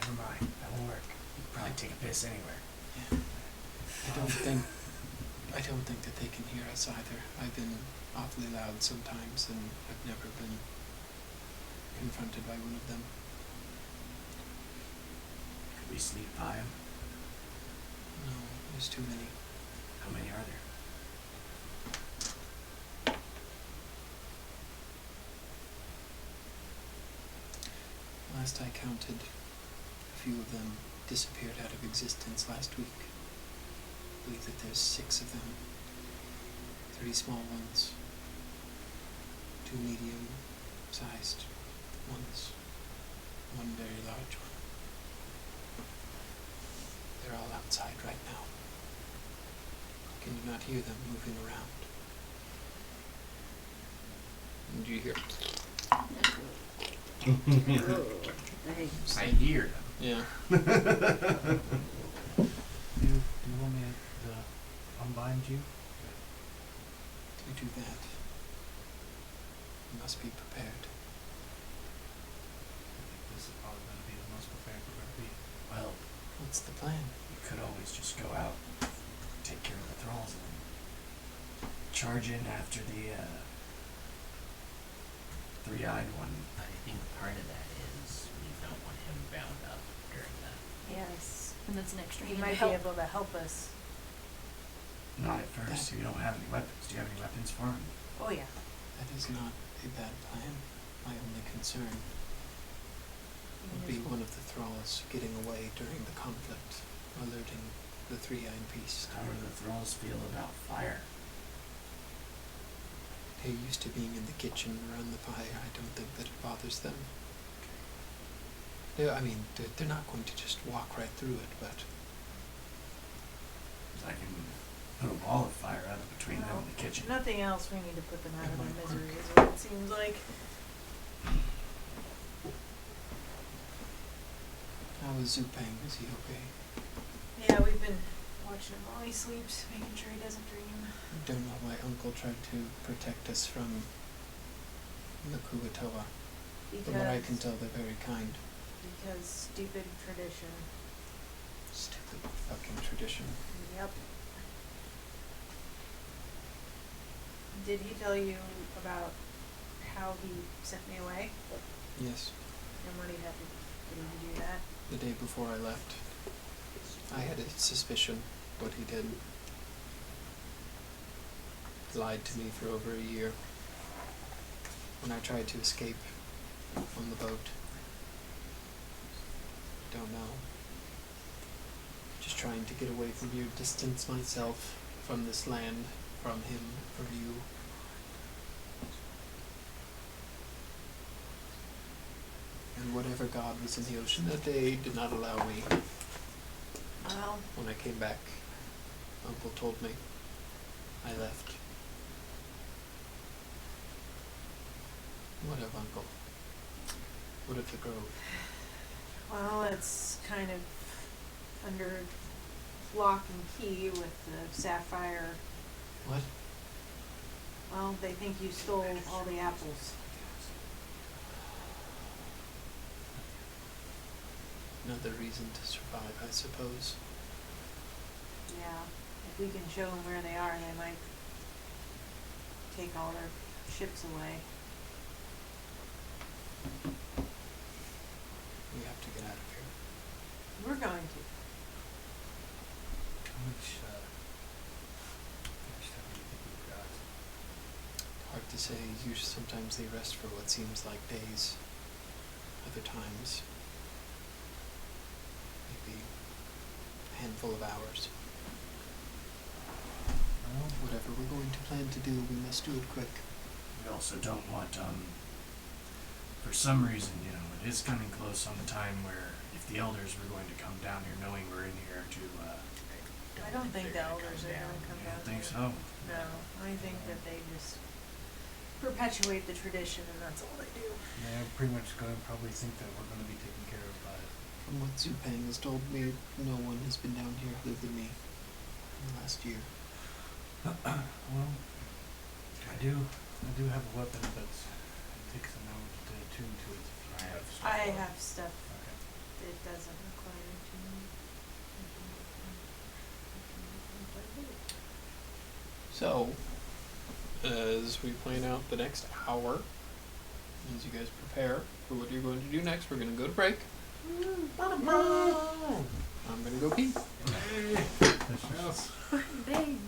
Never mind, that won't work. You can probably take a piss anywhere. Yeah. I don't think that they can hear us either. I've been awfully loud sometimes, and I've never been confronted by one of them. Could we sneak by them? No, there's too many. How many are there? Last I counted, a few of them disappeared out of existence last week. I believe that there's 6 of them. 3 small ones, 2 medium-sized ones, 1 very large one. They're all outside right now. Can you not hear them moving around? And you hear? I hear them. Yeah. Do you want me to unbind you? To do that, you must be prepared. I think this is probably going to be the most prepared we're going to be. Well, What's the plan? you could always just go out, take care of the thralls, and charge in after the three-eyed one. I think part of that is we don't want him bound up during that. Yes. And that's an extra He hand might to be help. able to help us. Not at first. You don't have any weapons. Do you have any weapons for him? Oh yeah. That is not a bad plan. My only concern would be one of the thralls getting away during the conflict, alerting the three-eyed beast. How do the thralls feel about fire? They're used to being in the kitchen around the fire. I don't think that it bothers them. They're not going to just walk right through it, but I can put a wall of fire out between them and the kitchen. Nothing else, we need to put them out of their misery, is what it seems like. how is Zupang? Is he okay? Yeah, we've been watching him while he sleeps, making sure he doesn't dream. I don't know. My uncle tried to protect us from the Kugatoa. From what I can tell, they're very kind. Because stupid tradition. Stupid fucking tradition. Yep. Did he tell you about how he sent me away? Yes. And what he had to do to do that? The day before I left, I had a suspicion what he did. Lied to me for over a year. When I tried to escape on the boat. Don't know. Just trying to get away from here, distance myself from this land, from him, from you. And whatever god was in the ocean that day did not allow me. Well, When I came back, Uncle told me. I left. What of Uncle? What of the Grove? well, it's kind of under lock and key with the sapphire. What? Well, they think you stole all the apples. Another reason to survive, I suppose. Yeah, if we can show them where they are, they might take all their ships away. We have to get out of here. We're going to. How much time do you think we've got? Hard to say. Usually, sometimes they rest for what seems like days. Other times, maybe a handful of hours. Well, Whatever we're going to plan to do, we must do it quick. We also don't want, for some reason, it is coming close on the time where if the elders were going to come down here, knowing we're in here to, I don't think the elders are gonna come you down. don't think here. so? No, I think that they just perpetuate the tradition and that's all they do. they're pretty much going to probably think that we're going to be taken care of by it. From what Zupang has told me, no one has been down here other than me in the last year. Well, I do have a weapon, but it takes an hour to attune to it. I have stuff. Okay. It doesn't require tuning. So, as we plan out the next hour, as you guys prepare for what you're going to do next, we're going to go to break. I'm going to go pee. Bang.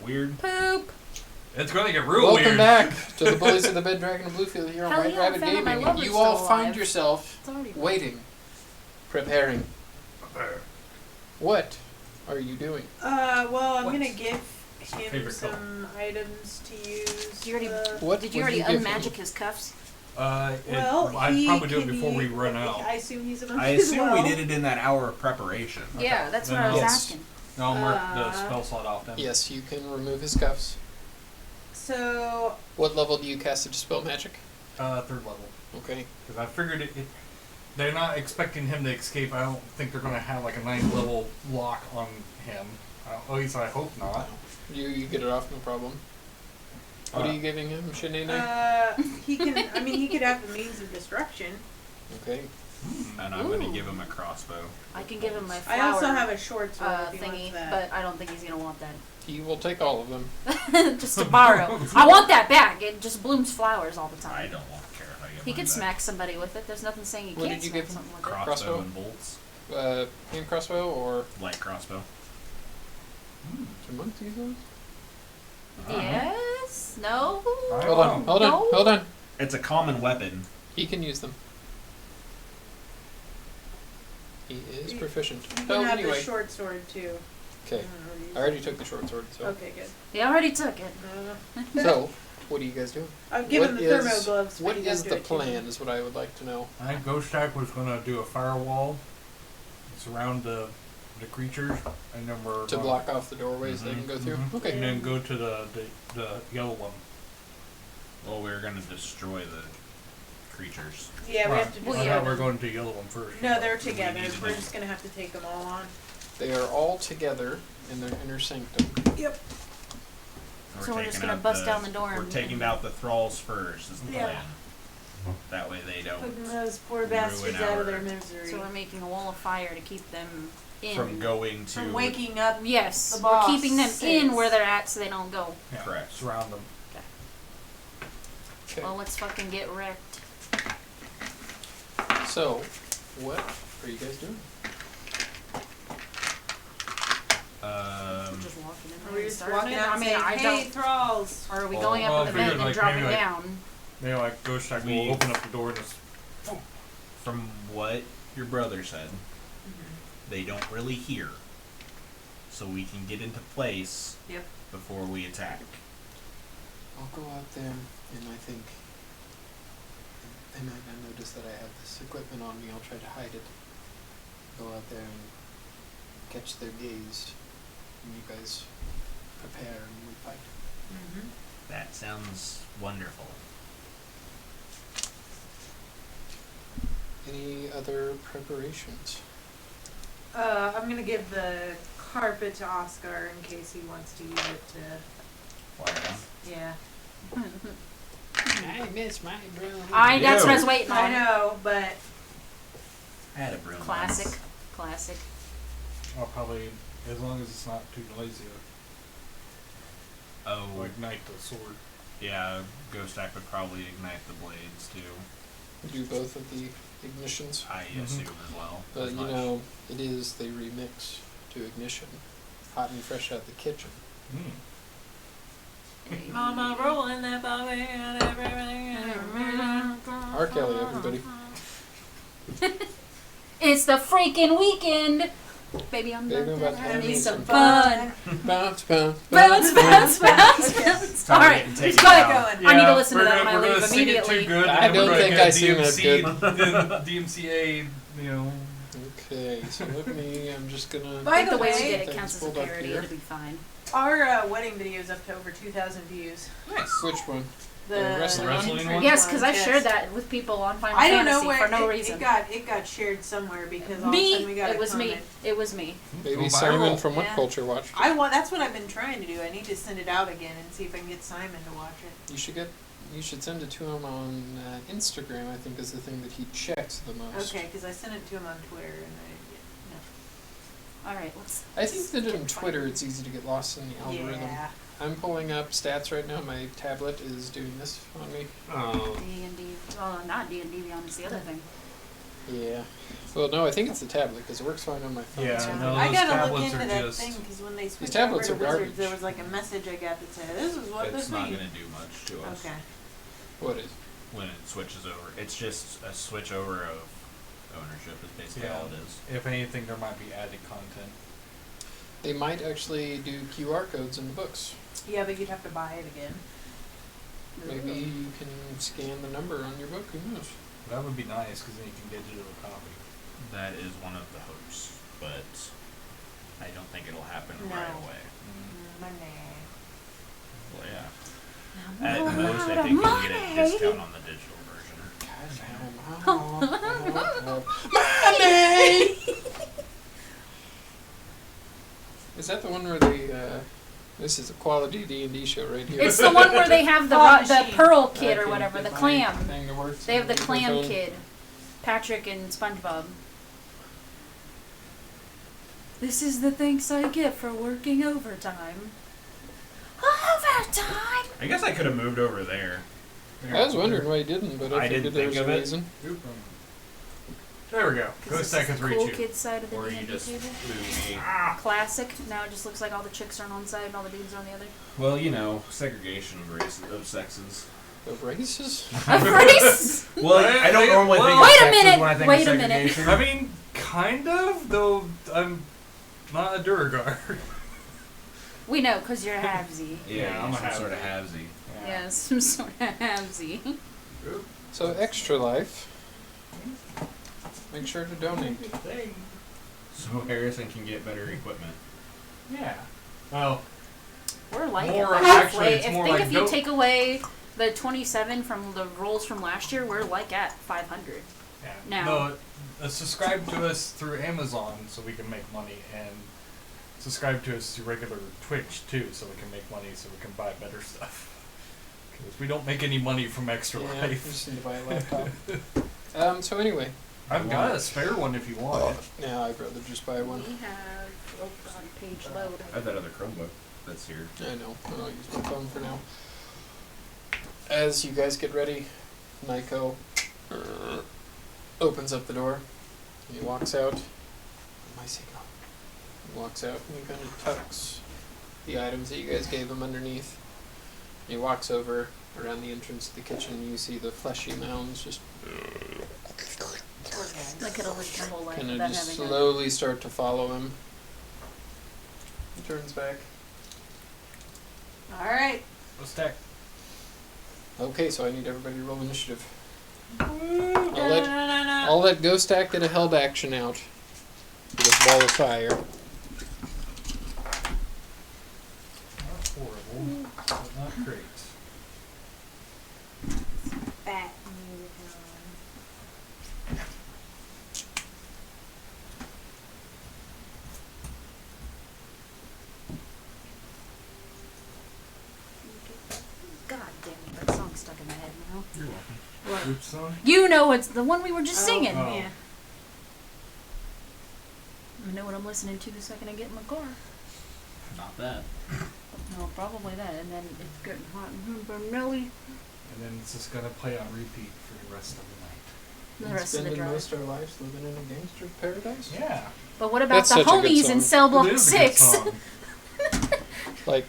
weird? Poop. It's going to get real Welcome weird. back to the Bullies of the Bed Dragon of Bluefield here on Hell White yeah, I Rabbit found out my Gaming. lover's You all still find alive. yourself It's already waiting, preparing. What are you doing? Well, I'm What? gonna give him Favorite some items to use. Did you already, What did you would already you give unmagic him? his cuffs? Well, I'd he probably do it can before we be- run out. I assume he's a monk I as assume well. we did it in that hour of preparation. Yeah, that's what Then I was yes. asking. No, I'll mark the spell slot off then. Yes, you can remove his cuffs. So, What level do you cast a dispel magic? 3rd level. Okay. Because I figured they're not expecting him to escape. I don't think they're going to have like a 9th level lock on him. At least I hope not. You get it off, no problem. What are you giving him, Shanae? he can. I mean, he could have the means of destruction. Okay. And I'm going to Ooh. give him a crossbow. I can give him my flower I also have a short sword if he thingy, wants that. but I don't think he's gonna want that. He will take all of them. Just to borrow. I want that back. It just blooms flowers all the time. I don't care if I get He mine could back. smack somebody with it. There's nothing saying he What can't did you smack give him? something with it. Crossbow Crossbow? and bolts. Hand crossbow or Light crossbow. do monks use those? Yes? No? Hold on. It's a common weapon. He can use them. He is proficient. You can Oh, have anyway. the short sword too. Okay. I already took the short sword, so. Okay, good. He already took it. So, what are you guys doing? I've given What the thermo is- gloves. What but you is gotta the do it too. plan, is what I would like to know. I think Ghost Shack was going to do a firewall, surround the creatures, and then we're To gonna- block off the doorways they can go through? Mhm. Okay. And then go to the yellow one. Well, we're going to destroy the creatures. Yeah, we have to. I Well, do yeah. thought we were going to yellow one first. No, they're together. need to We're know. just gonna have to take them all on. They are all together in their inner sanctum. So we're just taking gonna out bust down the door We're and- taking out the thralls first, is the Yeah. plan. That way they don't Putting those poor bastards out of their misery. So we're making a wall of fire to keep them in. from going to From waking up. Yes, The we're boss keeping them in says- where they're at so they don't go. Yeah, Correct. surround them. Okay. Well, let's fucking get wrecked. So, what are you guys doing? We're just walking in Are there we and just starting walking it? out I and mean, saying, I "Hey, don't. thralls"? Or are we Well, going up well, in I the vent figured, and like, dropping maybe, like- down? Maybe like Ghost Shack We- will open up the door and just. from what your brother said, Mm-hmm. they don't really hear. So we can get into place Yep. before we attack. I'll go out there and I think they might not notice that I have this equipment on me. I'll try to hide it. Go out there and catch their gaze. And you guys prepare and we fight. Mm-hmm. That sounds wonderful. Any other preparations? I'm gonna give the carpet to Oscar in case he wants to use it to. Yeah. I miss my broom. That's what I was Ew. waiting I on. know, but I had a broom. Classic. once. Classic. I'll probably, as long as it's not too lazy, Oh, I'll ignite the sword. yeah, Ghost Stack would probably ignite the blades too. Do both of the ignitions. I assume as well. But as you much. know, it is they remix to ignition. Hot and fresh out the kitchen. Mama rolling that bobby and everything. R. Kelly, everybody. It's the freaking weekend! Baby, I'm Baby, I'm about about to to have have me me some some fun. Bounce, bounce, Bounce, bounce, bounce, bounce. Alright, Take let's it go. down. I need to listen to that when I leave immediately. Too good, I and then don't we're think gonna I sing that DMC, DMCA, you know. Okay, so let me, I'm just gonna. I By think the the way we way, did it things counts as a pulled up parody, here. it'll be fine. our wedding video is up to over 2,000 views. Nice. Which one? The wrestling one? Yes, because I yes. shared that with people on Final I don't Fantasy know where for no it, reason. it got shared somewhere because all of a Me! sudden we got It a was me. comment. It was me. Maybe Go Simon viral. from What Yeah. Culture watched it. That's what I've been trying to do. I need to send it out again and see if I can get Simon to watch it. You should send it to him on Instagram. I think is the thing that he checks the most. Okay, because I sent it to him on Twitter and I didn't get Alright, let's. I think that let's on get Twitter fighting. it's easy to get lost in the algorithm. Yeah. I'm pulling up stats right now. My tablet is doing this on me. Oh. D&D. Oh, not D&D Beyond, it's the other thing. Yeah. Well, no, I think it's the tablet because it works fine on my phone. Yeah, so- no, I those gotta look tablets into are that just- thing because when they switched tablets over to are Wizards, garbage. there was like a message I got that said, "This is what It's this not means." going to do much to us Okay. What is? when it switches over. It's just a switch over of ownership is basically Yeah. all it is. If anything, there might be added content. They might actually do QR codes in the books. Yeah, but you'd have to buy it again. Maybe you can scan the number on your book. Who knows? That would be nice because then you can digital copy. That is one of the hopes, but I don't think it'll happen No. right away. Money. Well, yeah. Now, At we're most, out I of think you can get a money. discount on the digital version. Money! Is that the one where they? This is a quality D&D show right here. It's the one where they have the Claw the machine. pearl kid I or can't whatever, get the my clam. thing to work, They have the so I'm clam on my phone. kid, Patrick and SpongeBob. This is the thanks I get for working overtime. Overtime. I guess I could have moved over there. I was wondering why he didn't, but I, I didn't figured there was think a of it. reason. There we go. This Go is seconds the reach cool you. kid side of the Or you D&D just table. move me. Classic. Now it just looks like all the chicks are on one side and all the dudes are on the other. Well, you know, segregation of races, of sexes. The races? A race. Well, I don't normally think Wait of a sexes minute, when I think wait of a minute. segregation. I mean, kind of, though I'm not a Duragar. We know, because you're a halvesy. Yeah, I'm a some sort of halvesy. halvesy. Yes, some sort of halvesy. So extra life. Make sure to donate. So Harrison can get better equipment. Yeah. Well, We're like More, it actually, halfway. it's If more think like if you dope. take away the 27 from the rolls from last year, we're like at 500. yeah. Now. No, subscribe to us through Amazon so we can make money, and subscribe to us through regular Twitch too so we can make money so we can buy better stuff. Because we don't make any money from Extra Yeah, you Life. just need to buy a laptop. So anyway. I've got a spare one if you want it. Yeah, I'd rather just buy one. We have, oh god, page load. I have that other Chromebook that's here. I know. I'll use my phone for now. As you guys get ready, Nico opens up the door. He walks out. My signal. He walks out and he kind of tucks the items that you guys gave him underneath. He walks over around the entrance to the kitchen and you see the fleshy mounds just Like it'll live your whole life kind of without just having a... slowly start to follow him. He turns back. Alright. Let's stack. Okay, so I need everybody to roll initiative. No. I'll let Ghost Stack get a held action out for this ball of fire. Not horrible, but not great. Bat music on. God damn it, that song's stuck in my head now. You're welcome. What? Which song? You know it's the one we were just Oh, singing. oh. Yeah. I know what I'm listening to the second I get in my car. Not that. No, probably that, and then it's getting hot and from Nelly. And then it's just gonna play on repeat for the rest of the night. The rest of the Spending drive. most of our lives living in a gangster's paradise? Yeah. But what about That's the such a good homies song. in Cell Block It is a good 6? song. Like,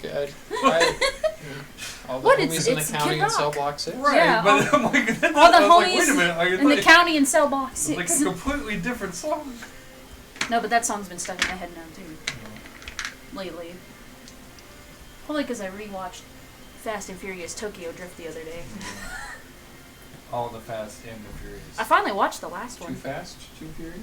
all the What, homies it's- in the it's county Kid in Cell Rock. Block 6? Right, Yeah, but I'm like, that's, all the I was like, homies wait a minute, are you in the like, county in Cell Block it's like 6. a completely different song. No, but that song's been stuck in my head now too, lately. Probably because I rewatched Fast and Furious Tokyo Drift the other day. All the Fast and the Furious. I finally watched the last Too one. fast? Too furious?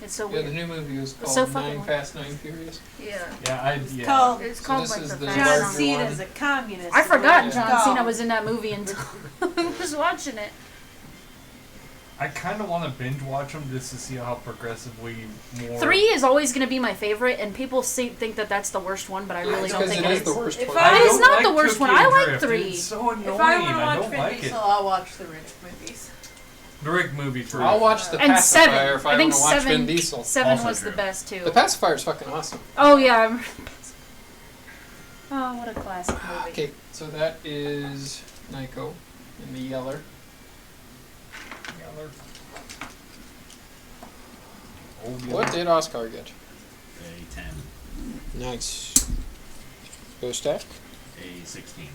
It's so Yeah, the weird. new movie was called so fucking 9 weird. Fast, 9 Furious. Yeah. Yeah, It's yeah. called It's So called this like is the the Fast larger John one. Cena's a communist. I is what forgot it's John called. Cena was in that movie until I was watching it. I kind of want to binge watch them just to see how progressively more. 3 is always going to be my favorite, and people think that that's the worst one, but I really don't Because think it it is is. the worst If one. I- It is don't not like the worst one. Tokyo I like Drift. 3. It's so annoying. If I want to I watch don't Vin like Diesel, it. I'll watch the Riddick movies. The Rick movie 3. I'll watch the And Pacifier 7. if I, I think want to watch 7. Vin Diesel. 7 Also was the true. best too. The Pacifier is fucking awesome. Oh yeah. Oh, what a classic movie. Okay, so that is Nico and the Yeller. What did Oscar get? A 10. Nice. Go stack. A 16.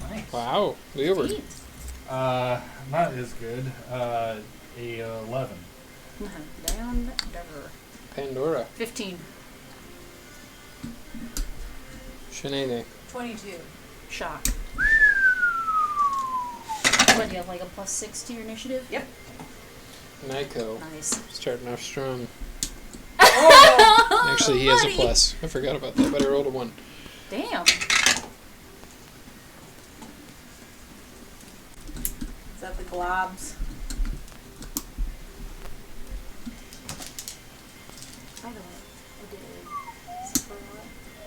Nice. Wow. Leeward. Not as good. A 11. Down there. Pandora. 15. Sinead. 22. Shock. What, do you have like a +6 to your initiative? Yep. Nico. Nice. Starting off strong. Oh, Actually, he has a buddy. plus. I forgot about that, but I rolled a 1. Damn. Is that the globs? By the way, I did a super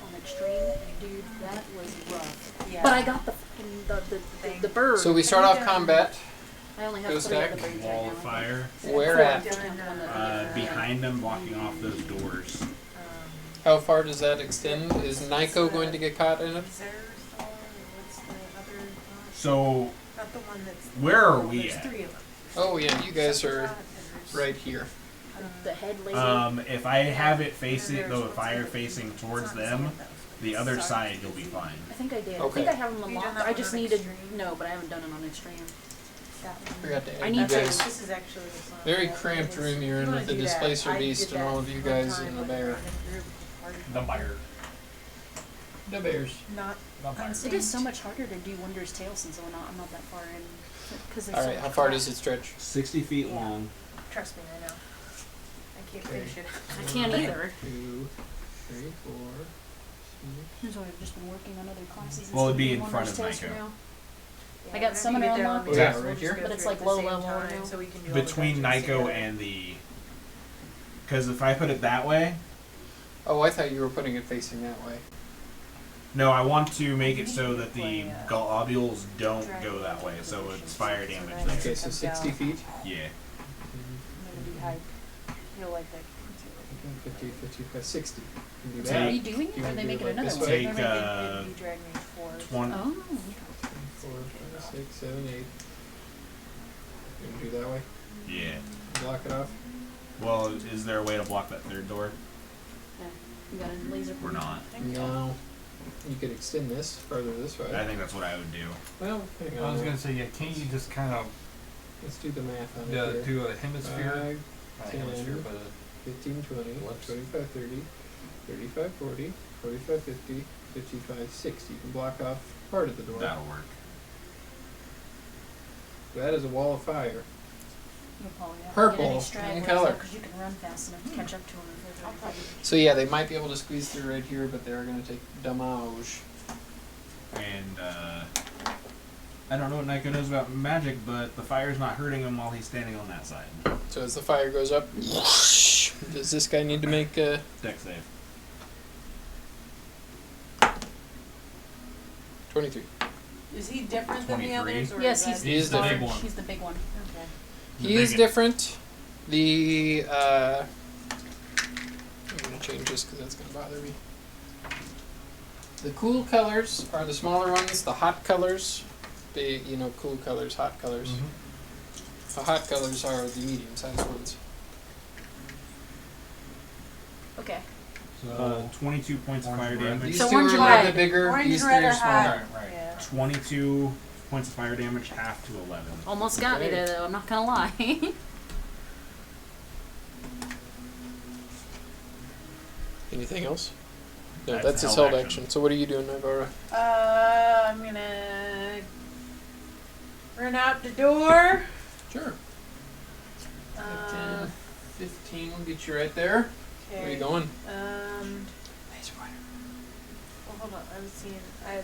on extreme, and dude, that was rough. Yeah. But I got the fucking the bird. So we start off combat. I only Go have 3 of stack. the birds Wall right of now. fire. Where at? Behind them, blocking off those doors. How far does that extend? Is Nico going to get caught in it? Is there or what's the other one? So, Not the one that's. where are well, we there's at? 3 of them. Oh yeah, you guys Except for are that, and there's, right here. The head lady. If I have it facing, there's the what's fire the- facing it's towards not them, Sand, though. the other Sorry. side you'll be fine. I think I did. Okay. I think I have them Have you done unlocked. that I one just on needed extreme? no, but I haven't done it on extreme. That one. Forgot to I add need you to. guys. This is actually the song. Very Yeah, cramped it is. room you're in You with the wanna do that. Displacer I Beast did and all that of you one guys time and the when we were bear. in a group party. The buyer. The bears. Not The buyer. It is so much harder to do Wondrous Tale since I'm not that far in. Cause All right, how far does it stretch? 60 feet Yeah. long. Trust me, I know. I can't Okay. finish it. I can't either. 2, 3, 4. So I've just been working on other classes. Well, it'd instead be doing in front Wondrous of Tales for Nico. now. Yeah, I got whenever Summoner you get there on unlocked. the Yeah, list, right we'll just here. go But it's through like it at low the same level right time now. so we can do all the Between dungeons Nico together. and the. Because if I put it that way, Oh, I thought you were putting it facing that way. no, I want to make it so that the Play, globules don't Dragon go that way, so Inquisition, it's fire so damage that there. Okay, so 60 feet. Yeah. I'm gonna be hype. You'll like that. 50, 55, 60. You can do So are that. you doing it, You or are wanna they do it making like another this one? way? Take, Remember they did Dragon Age 4. 20. Oh. 4, 5, 6, 7, 8. You can do that way. Yeah. Block it off. Well, is there a way to block that third door? You got a laser. Or not? No. You could extend this farther this way. I think that's what I would do. Well, hang I on. was gonna say, yeah, can't you just kind of Let's do the math on it here. do a hemisphere? 5, Not a 10, hemisphere, but 15, 20, Whoops. 25, 30, 35, 40, 45, 50, 55, 60. You can block off part of the door. That'll work. That is a wall of fire. You'll probably have to Purple. get any Any stragglers color. because you can run fast enough to catch up to them. If they're really So yeah, they might be able to squeeze through right here, but they are going to take damage. And, I don't know what Nico knows about magic, but the fire's not hurting him while he's standing on that side. So as the fire goes up, whoosh, does this guy need to make a... Deck save. 23. Is he different than the 23? others? Or Yes, is he's that He's the different. big one. He's the big one. Okay. He is biggest. different. The, I'm going to change this because that's going to bother me. The cool colors are the smaller ones. The hot colors, cool colors, hot colors. The hot colors are the medium-sized ones. Okay. so 22 points of fire Orange red. damage. These So two are a orange little red. bit bigger. Orange These red three are are smaller. hot. right. Yeah. 22 points of fire damage, half to 11. Almost got me Okay. there, though. I'm not gonna lie. Anything else? No, That's that's his held held action. action. So what are you doing, Nivara? I'm gonna run out the door. Sure. Uh, 10, 15 will get you right there. Where are you going? Well, hold on. I'm seeing. I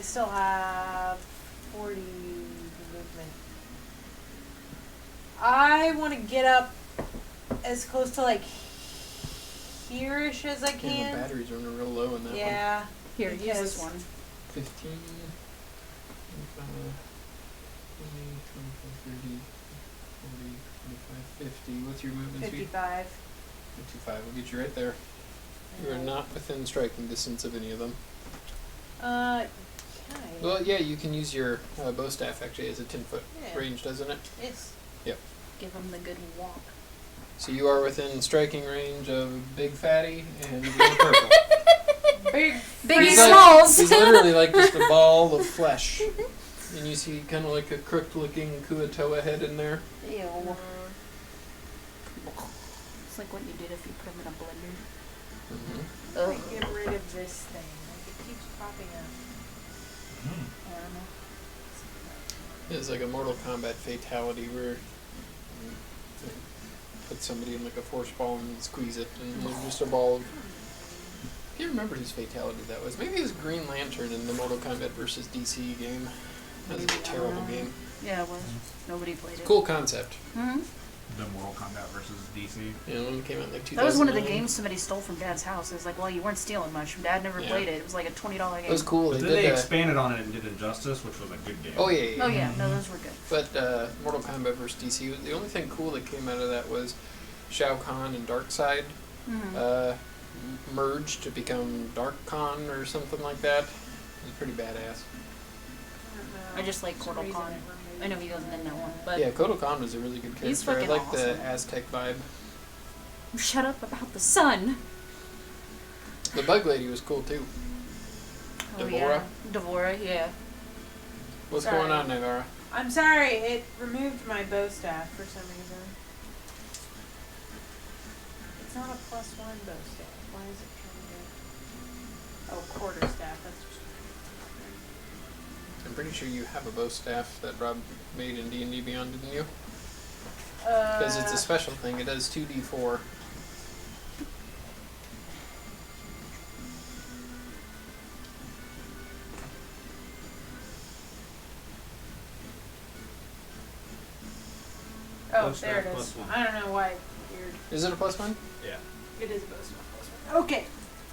still have 40 movement. I want to get up as close to like here-ish as I Yeah, the can. batteries are real low in that one. Yeah. Here, use this Because- one. 15, 25, 20, 25, 30, 40, 25, 50. What's your movement speed? 55. 55 will get you right there. You are not within striking distance of any of them. Can Well, yeah, you can use your bow staff actually as a 10-foot Yeah. range, doesn't it? It's Give him the good walk. So you are within striking range of Big Fatty and Green Purple. Big. Biggie He's like- Smalls. He's literally like just a ball of flesh. And you see kind of like a crooked-looking Kuatoa head in there. Ew. It's like what you did if you put them in a blender. Mm-hmm. Ugh. Like, get rid of this thing. Like, it keeps popping up. I don't know. It's like a Mortal Kombat fatality where you put somebody in like a force ball and squeeze it, and there's just a ball of. I can't remember whose fatality that was. Maybe it was Green Lantern in the Mortal Kombat versus DC game. That was a terrible game. Yeah, it was. Nobody played it. Cool concept. Hmm. The Mortal Kombat versus DC. You know, when it came out in like 2009. That was one of the games somebody stole from Dad's house. It was like, well, you weren't stealing much. Dad never Yeah. played it. It was like a $20 game. It was cool. But They then they did expanded on it and did Injustice, which was a good game. Oh yeah. Oh yeah, no, those were good. But Mortal Kombat vs. DC, the only thing cool that came out of that was Shao Kahn and Darkseid merged to become Dark Khan or something like that. It was pretty badass. I just like For some Kotal reason Khan. it removed I know he wasn't in that one, but Yeah, Kotal Khan was a really good character. He's I fucking like the awesome. Aztec vibe. shut up about the sun. The Bug Lady was cool too. Oh Devora? yeah, Devora, yeah. What's Sorry. going on, Navara? I'm sorry, it removed my bow staff for some reason. It's not a +1 bow staff. Why is it trying to... Oh, quarter staff. That's just... I'm pretty sure you have a bow staff that Rob made in D&D Beyond, didn't you? Uh, Because it's a special thing. It does 2d4. Oh, Bow staff there it is. +1. I don't know why it's weird. Is it a +1? Yeah. It is a bow staff +1. Okay,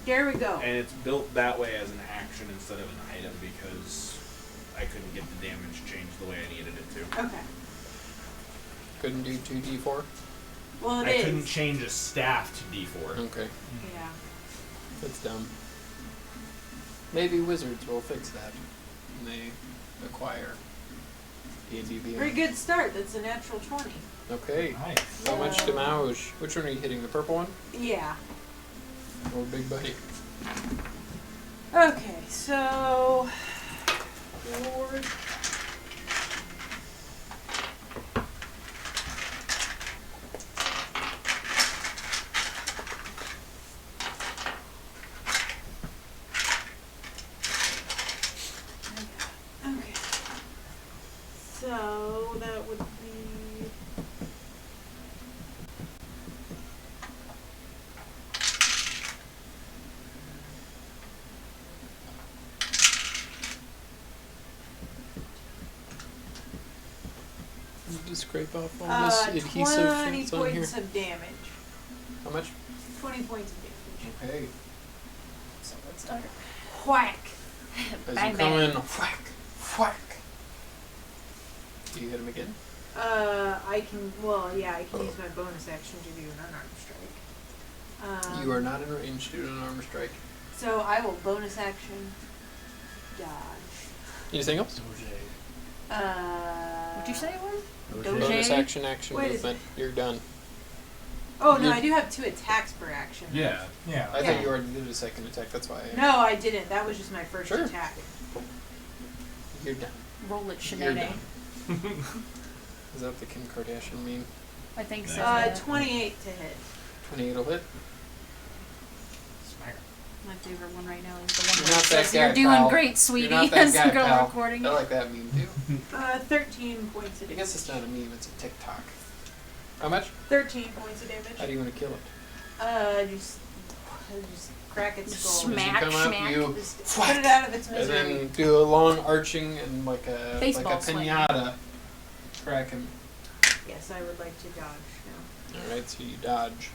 there we go. And it's built that way as an action instead of an item because I couldn't get the damage changed the way I needed it to. Okay. Couldn't do 2d4? Well, it I is. couldn't change a staff to D4. Okay. Yeah. That's dumb. Maybe Wizards will fix that when they acquire D&D Very Beyond. good start. That's a natural 20. Okay. Nice. How much damage? Which one are you hitting? The purple one? Yeah. Or Big Buddy? Okay, so... Lord. Okay. So that would be... You just scrape off all this adhesive 20 that's on here. points of damage. How much? 20 points of damage. Okay. So let's start. Whack. As Bang, you come bang. in, whack, whack. Do you hit him again? I can, well, yeah, I can use my bonus action to do an unarmed strike. You are not in range to do an armor strike. So I will bonus action dodge. Anything else? What'd you say it was? Doge. Bonus action Wait a movement. You're done. Oh, no, You're- I do have 2 attacks per action. Yeah. Yeah. I Yeah. thought you already did a second attack. That's why. No, I didn't. That was just my first Sure. attack. You're done. Roll it, You're Shanae. done. Is that the Kim Kardashian meme? I think so. 28 to hit. 28 will hit. Smack. My favorite one right now is the one You're where not it that says, guy, "You're doing pal. great, sweetie," You're not that as guy, the girl pal. recording I it. like that meme too. 13 points of I damage. guess it's not a meme. It's a TikTok. How much? 13 points of damage. How do you want to kill it? Just crack its skull. Smack, As you come up, smack. you Just put it out of its and misery. then do a long arching and like a Baseball swing. pinata. Crack him. Yes, I would like to dodge now. All right, so you dodge.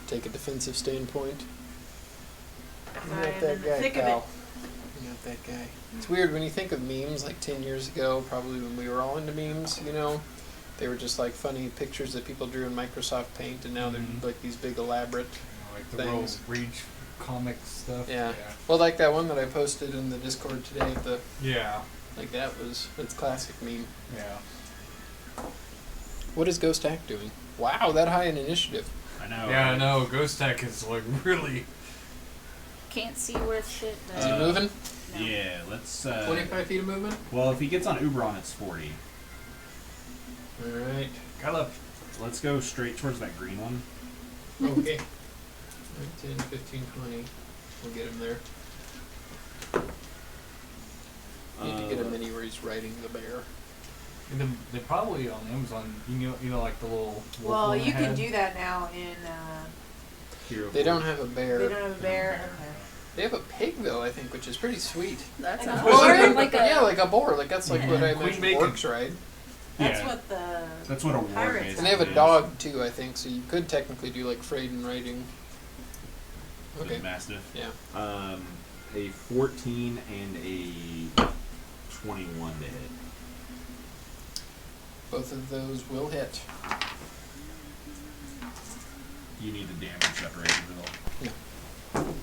Take a defensive standpoint. I You're am not in that the guy, thick of pal. it. You're not that guy. It's weird when you think of memes like 10 years ago, probably when we were all into memes, you know? They were just like funny pictures that people drew in Microsoft Paint, and now they're like these big elaborate. Like the Things. real Reach comic stuff. Yeah. Well, like that one that I posted in the Discord today, like Yeah. that was, it's classic meme. Yeah. What is Ghost Act doing? Wow, that high in initiative. I know. Yeah, I know. Ghost Tech is like really. Can't see where shit. Is he moving? No. Yeah, let's. 25 feet of movement? Well, if he gets on Uberon, it's 40. Alright. Got Let's go straight towards that green one. Okay. 10, 15, 20. We'll get him there. Need to get him anywhere he's riding the bear. They probably on Amazon. You know, like the little. Well, wolf you can head. do that now in. Hero They don't have a bear. They don't have a bear. Okay. They have a pig though, I think, which is pretty sweet. That's Like a awesome. boar? Like a Yeah, like a boar. Like that's like Yeah. what I Queen imagine bacon. orcs ride. That's Yeah. what the. That's what a war Pirates. base And they have a is. dog too, I think. So you could technically do like Freyden riding. With Okay. Mastiff. Yeah. A 14 and a 21 to hit. Both of those will hit. You need the damage separated though. No.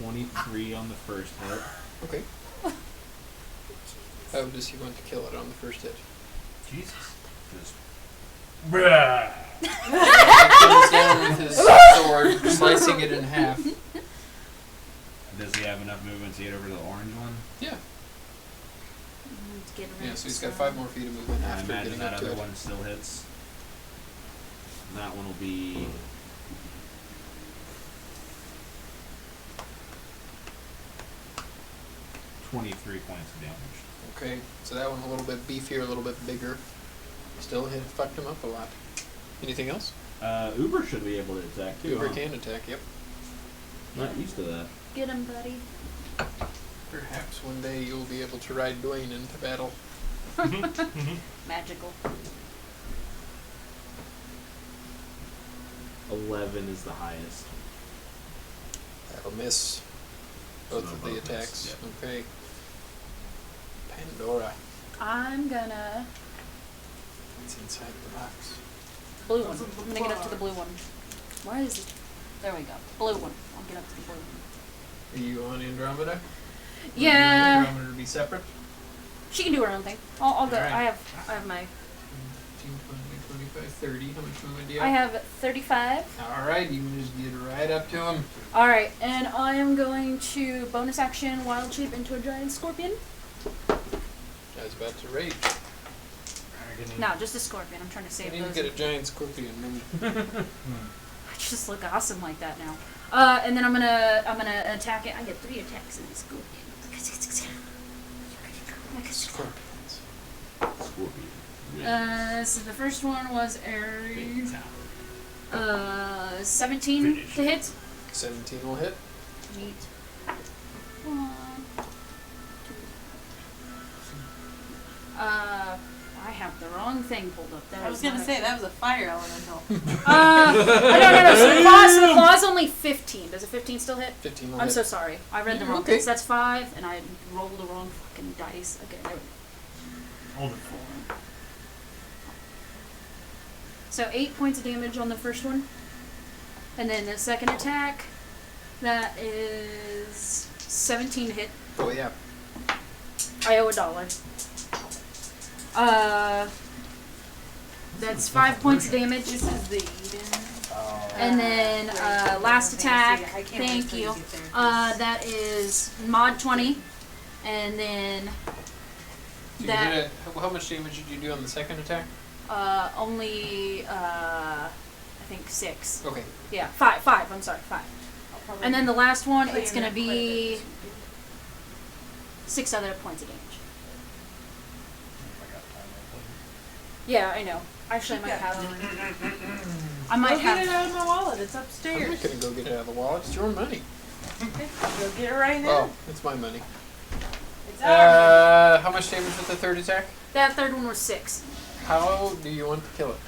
$23 on the first hit. Okay. How does he want to kill it on the first hit? Jesus. Just He comes down with his sword, slicing it in half. Does he have enough movement to get over to the orange one? Yeah. Get Yeah, so he's got 5 more feet of movement I after imagine getting that up to other it. one still hits. And that one will be 23 points of damage. Okay, so that one a little bit beefier, a little bit bigger. Still hit, fucked him up a lot. Anything else? Uber should be able to attack too. Uber huh? can attack, yep. Not used to that. Get him, buddy. Perhaps one day you'll be able to ride Dwayne into battle. Magical. 11 is the highest. That'll miss both So of the both miss, attacks. yep. Okay. Pandora. I'm gonna It's inside the box. blue one. I'm gonna get up to the blue one. Why is it? There we go. Blue one. I'll get up to the blue one. Are you on Andromeda? Or Yeah. do Andromeda to be separate? She can do her own thing. I'll go. Alright. I have my. 15, 20, 25, 30. How much movement do you I have? have 35. Alright, you can just get right up to him. All right, and I am going to bonus action wild shape into a giant scorpion. I was about to rage. No, just a scorpion. I'm trying to I save need to those. get a giant scorpion. I just look awesome like that now. And then I'm gonna attack it. I get 3 attacks in this scorpion. Scorpions. Scorpion. So the first one was Big time. 17 Finish. to hit. 17 will hit. Neat. 1, 2. I have the wrong thing pulled up. That I was is gonna not a- say that was a fire elemental. no. So the claw's only 15. Does a 15 still hit? 15 will I'm hit. so sorry. I read the You're wrong okay. thing. So that's 5, and I rolled the wrong fucking dice. Okay, there we go. Hold it. 4. So 8 points of damage on the first one. And then the second attack, that is 17 to hit. Oh, yeah. I owe $1. That's 5 points of damage. This is the Eden. And then last attack, I can't wait thank till you. get there. That is mod 20. And then So you that did how much damage did you do on the second attack? only I think 6. Okay. Yeah, 5. I'm sorry, 5. I'll probably And then the last one, play it's in gonna that quite a be bit. 6 other points of damage. Yeah, I know. Actually, I might have. I might Go get it have. out of my wallet. It's I'm upstairs. not gonna go get it out of the wallet. It's your money. Go get it right now. Oh, it's my money. It's ours. How much damage with the third attack? That third one was 6. How do you want to kill it?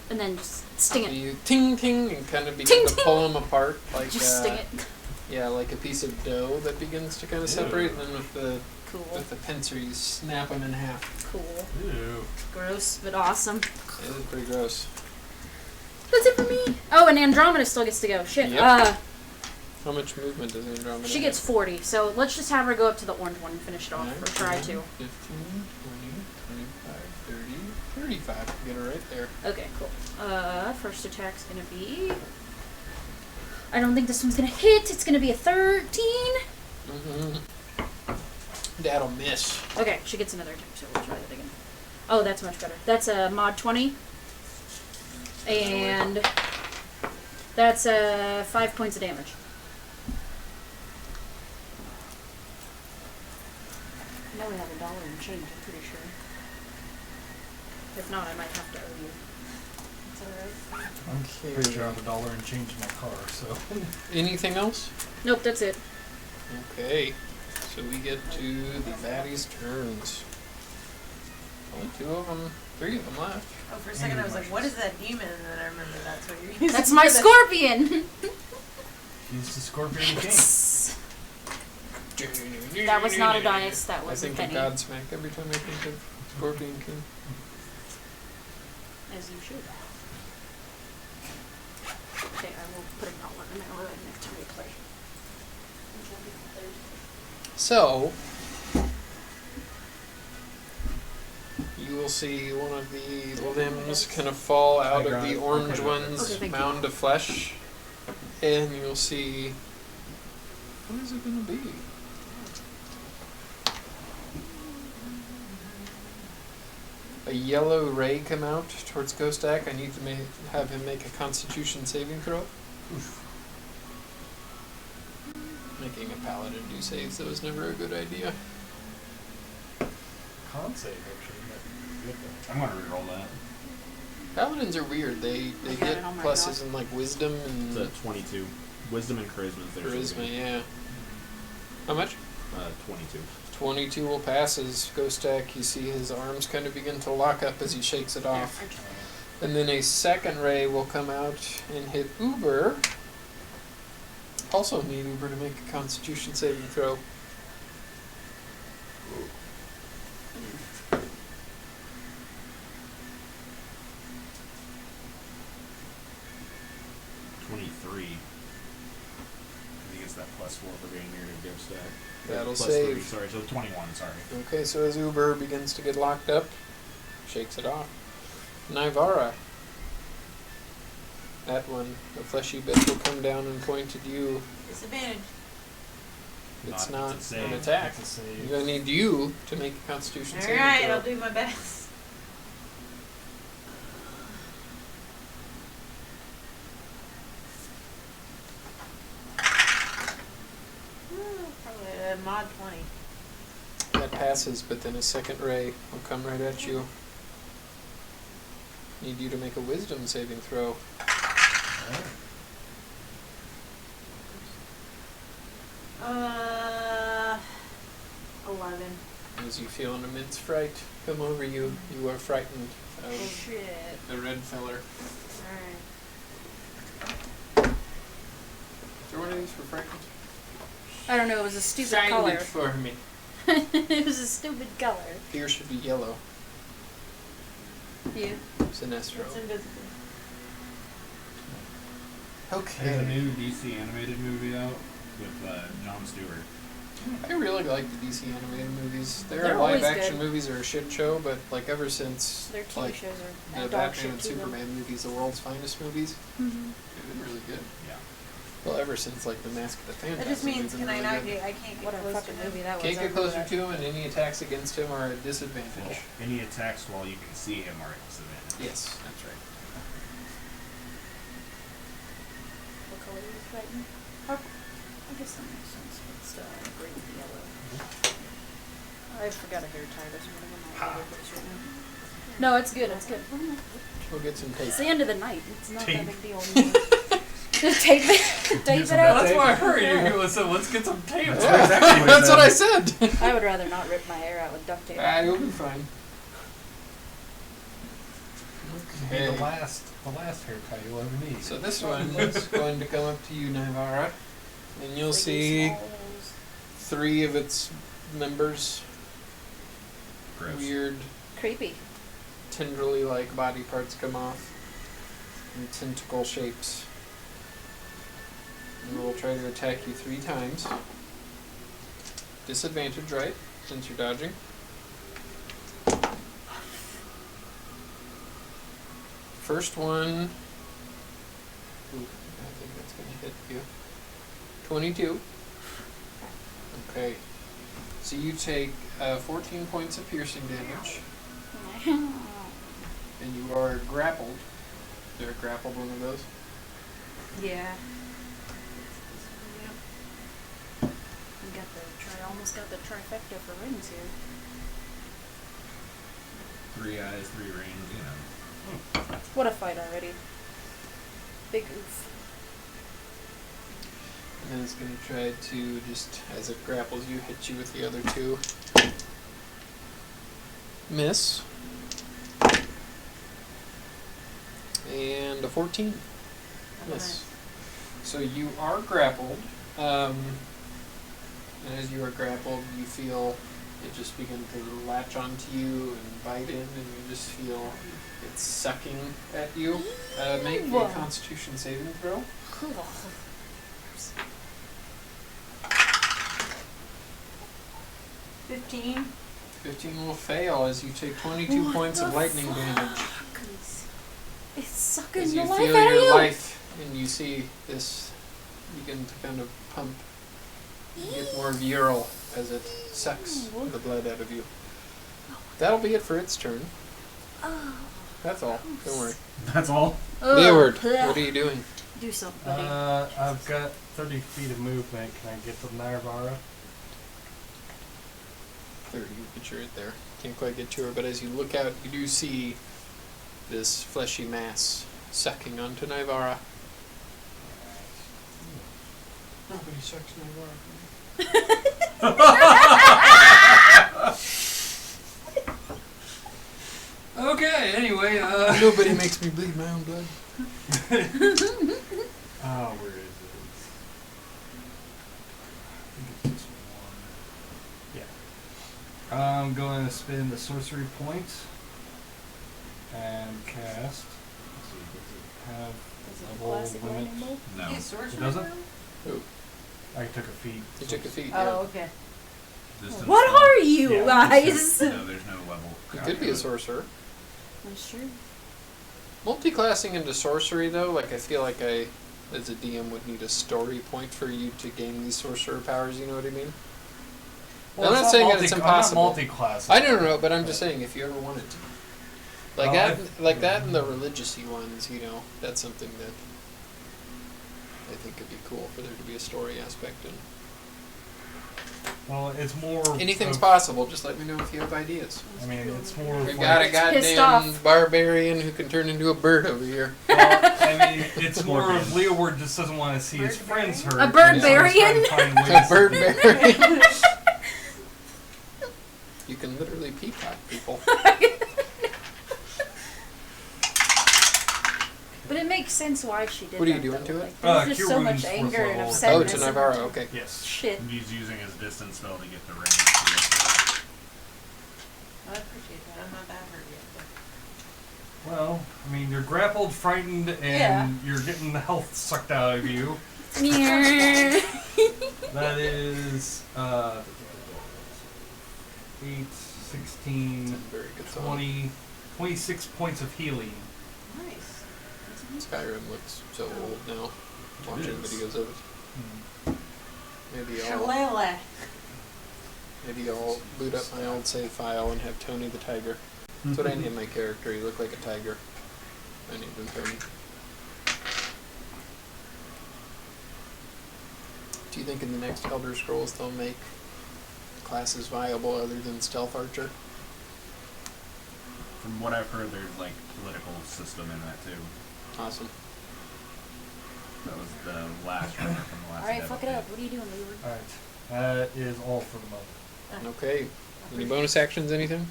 And then just sting Do it. you ting ting and kind of begin Ting, to ting. pull them apart like Just sting it. Yeah, like a piece of dough that begins to kind of separate, and then Cool. with the pincer you snap them in half. Cool. Ew. Gross, but awesome. It is pretty gross. But was it for me? Oh, and Andromeda still gets to go. Shit. Yep. How much movement does Andromeda She gets 40, so let's just have her go up to the orange one and finish it off, have? or try 10, to. 15, 20, 25, 30, 35. Get her right there. Okay, cool. First attack's gonna be... I don't think this one's gonna hit. It's gonna be a 13. Mm-hmm. That'll miss. Okay, she gets another attack, so we'll try that again. Oh, that's much better. That's a mod 20. And that's 5 points of damage. I know we have $1 and change, I'm pretty sure. If not, I might have to owe you. Is that alright? I'm pretty sure I have $1 and change in my car, so. Anything else? Nope, that's it. Okay. So we get to the baddies' turns. Only 2 of them, 3 of them left. Oh, for a second I was like, what is that demon? And then I remember that's what you're using. That's my for the- scorpion! He's the Scorpion King. That was not a dice, that I was a think penny. of Godsmack every time I think of Scorpion King. As you should. Okay, I will put a dollar in there next time we play. So, you will see one of the limbs kind of fall out of the orange one's Okay, thank you. mound of flesh, and you'll see. What is it going to be? A yellow ray come out towards Ghostak. I need to have him make a Constitution saving throw. Making a paladin do saves, that was never a good idea. Con save, actually. Good though. I'm gonna reroll that. Paladins are weird. They got get it on my pluses in like wisdom It's and a 22. Wisdom and charisma is there. charisma. Yeah. How much? 22. 22 will pass as Ghostak. You see his arms kind of begin to lock up as he shakes it off. And then a second ray will come out and hit Uber. Also need Uber to make a Constitution saving throw. He gets that +4 for being near to give stack. That'll Plus save. 3, sorry, so 21, sorry. Okay, so as Uber begins to get locked up, shakes it off. Naivara. That one, the fleshy bit will come down and point at you. Disadvantage. It's Not- not it's a an save. attack. It's a save. I'm gonna need you to make a Constitution saving Alright, throw. I'll do my best. Probably a mod 20. That passes, but then a second ray will come right at you. Need you to make a Wisdom saving throw. Uh, 11. As you feel an immense fright come over you, you are frightened Oh of shit. the red feller. Alright. Is there one of these for frightened? I don't know, it was a stupid Sign color. it for me. It was a stupid color. Fear should be yellow. You. Sinestro. It's invisible. There's a new DC animated movie out with Jon Stewart. I really like the DC animated movies. Their They're always live action good. movies are a shit show, but like ever since Their TV like shows are the dog Batman shit and to them. Superman movies, the world's finest movies, Mhm. they've been really good. Yeah. Well, ever since like the Mask of the That Phantasm. just means they've been can I really not good. get, I can't get What a close fucking to movie him. that was. Can't I get remember closer that. to him, and any attacks against him are at disadvantage. Any attacks while you can see him are at disadvantage. Yes, that's right. What color is frightened? Purple. I guess that makes sense, but still I agree with the yellow. I forgot a hair tie this morning. I'm all over the place right now. No, it's good, it's good. We'll get some tape. It's the end of the night. It's not Tape. that big deal anymore. Just tape it. Tape it out. That's why I heard you. Let's get some tape. That's exactly what That's it what I said. said. I would rather not rip my hair out with duct tape. You'll be fine. Be Okay. the last haircut you'll ever need. So this one is going to come up to you, Naivara, and you'll see 3 of its members. Gross. Weird, Creepy. tendrily-like body parts come off. in tentacle shapes. And will try to attack you 3 times. Disadvantage, right? Since you're dodging. First one. Ooh, I think that's going to hit you. 22. Okay. So you take 14 points of piercing damage. And you are grappled. They're grappled, one of those. Yeah. We got the almost got the trifecta for rings here. 3 eyes, 3 rings, you know. What a fight already. Big oof. And then it's going to try to just, as it grapples you, hit you with the other 2. Miss. And a 14. Miss. So you are grappled. And as you are grappled, you feel it just begin to latch onto you and bite in, and you just feel it sucking at you. Make a Constitution saving throw. 15. 15 will fail as you take 22 points of lightning damage. It's sucking As the you life feel out of your you. life, and you see this begin to kind of pump, and get more virile as it sucks the blood out of you. That'll be it for its turn. That's all. Don't worry. That's all? Leeward, what are you doing? Do something. I've got 30 feet of movement. Can I get to Narvara? 30, you get your it there. Can't quite get to her, but as you look out, you do see this fleshy mass sucking onto Naivara. Nobody sucks Naivara. Okay, anyway, nobody makes me bleed my own blood. Oh, where is it? I think it's this one. Yeah. I'm going to spend the sorcery point and cast. Let's see, does it have Is it the level classic limit? lightning bolt? No. It doesn't? Who? I took a feat. You took a feat, Oh, yeah. okay. Distance What from- are you Yeah, guys? No, there's no level. You could be a sorcerer. That's true. Multi-classing into sorcery, though, like I feel like I, as a DM, would need a story point for you to gain these sorcerer powers. You know what I mean? Well, I'm not saying that it's impossible. I'm not multi-class. I don't know, but I'm just saying if you ever wanted to, like Oh, that, like that, and the religious-y ones. You know, that's something that I think could be cool for there to be a story aspect in. Well, it's more. Anything's of- possible. Just let me know if you have ideas. I mean, it's more. of We've like- got a Pissed goddamn off. barbarian who can turn into a bird over here. Well, I mean, it's more of Leeward just doesn't want to see his friends hurt. A and so he's trying birdbarian? to find ways A to- barbarian. You can literally peacock people. But it makes sense why she did What are you that, doing though. to it? Like, there's just Cure so wounds much fourth anger and level. Oh, upsetness. to and Navarro. Okay. Yes. Shit. He's using his distance spell to get the ring. I appreciate that. I'm not that hurt yet. Well, I mean, you're grappled, frightened, and Yeah. you're getting the health sucked out of you. Yeah. That is 8, 16, Very good song. 20, 26 points of healing. Nice. Skyrim looks so old now. Watching is. videos of it. Maybe I'll Shalala. boot up my old save file and have Tony the Tiger. That's what I named my character. He looked like a tiger. I named him Tony. Do you think in the next Elder Scrolls they'll make classes viable other than Stealth Archer? From what I've heard, there's like political system in that too. Awesome. That was the last one from the last. Alright, dev fuck it update. up. What are you doing, Leeward? Alright. That is all for the moment. Okay. Any bonus actions? Anything?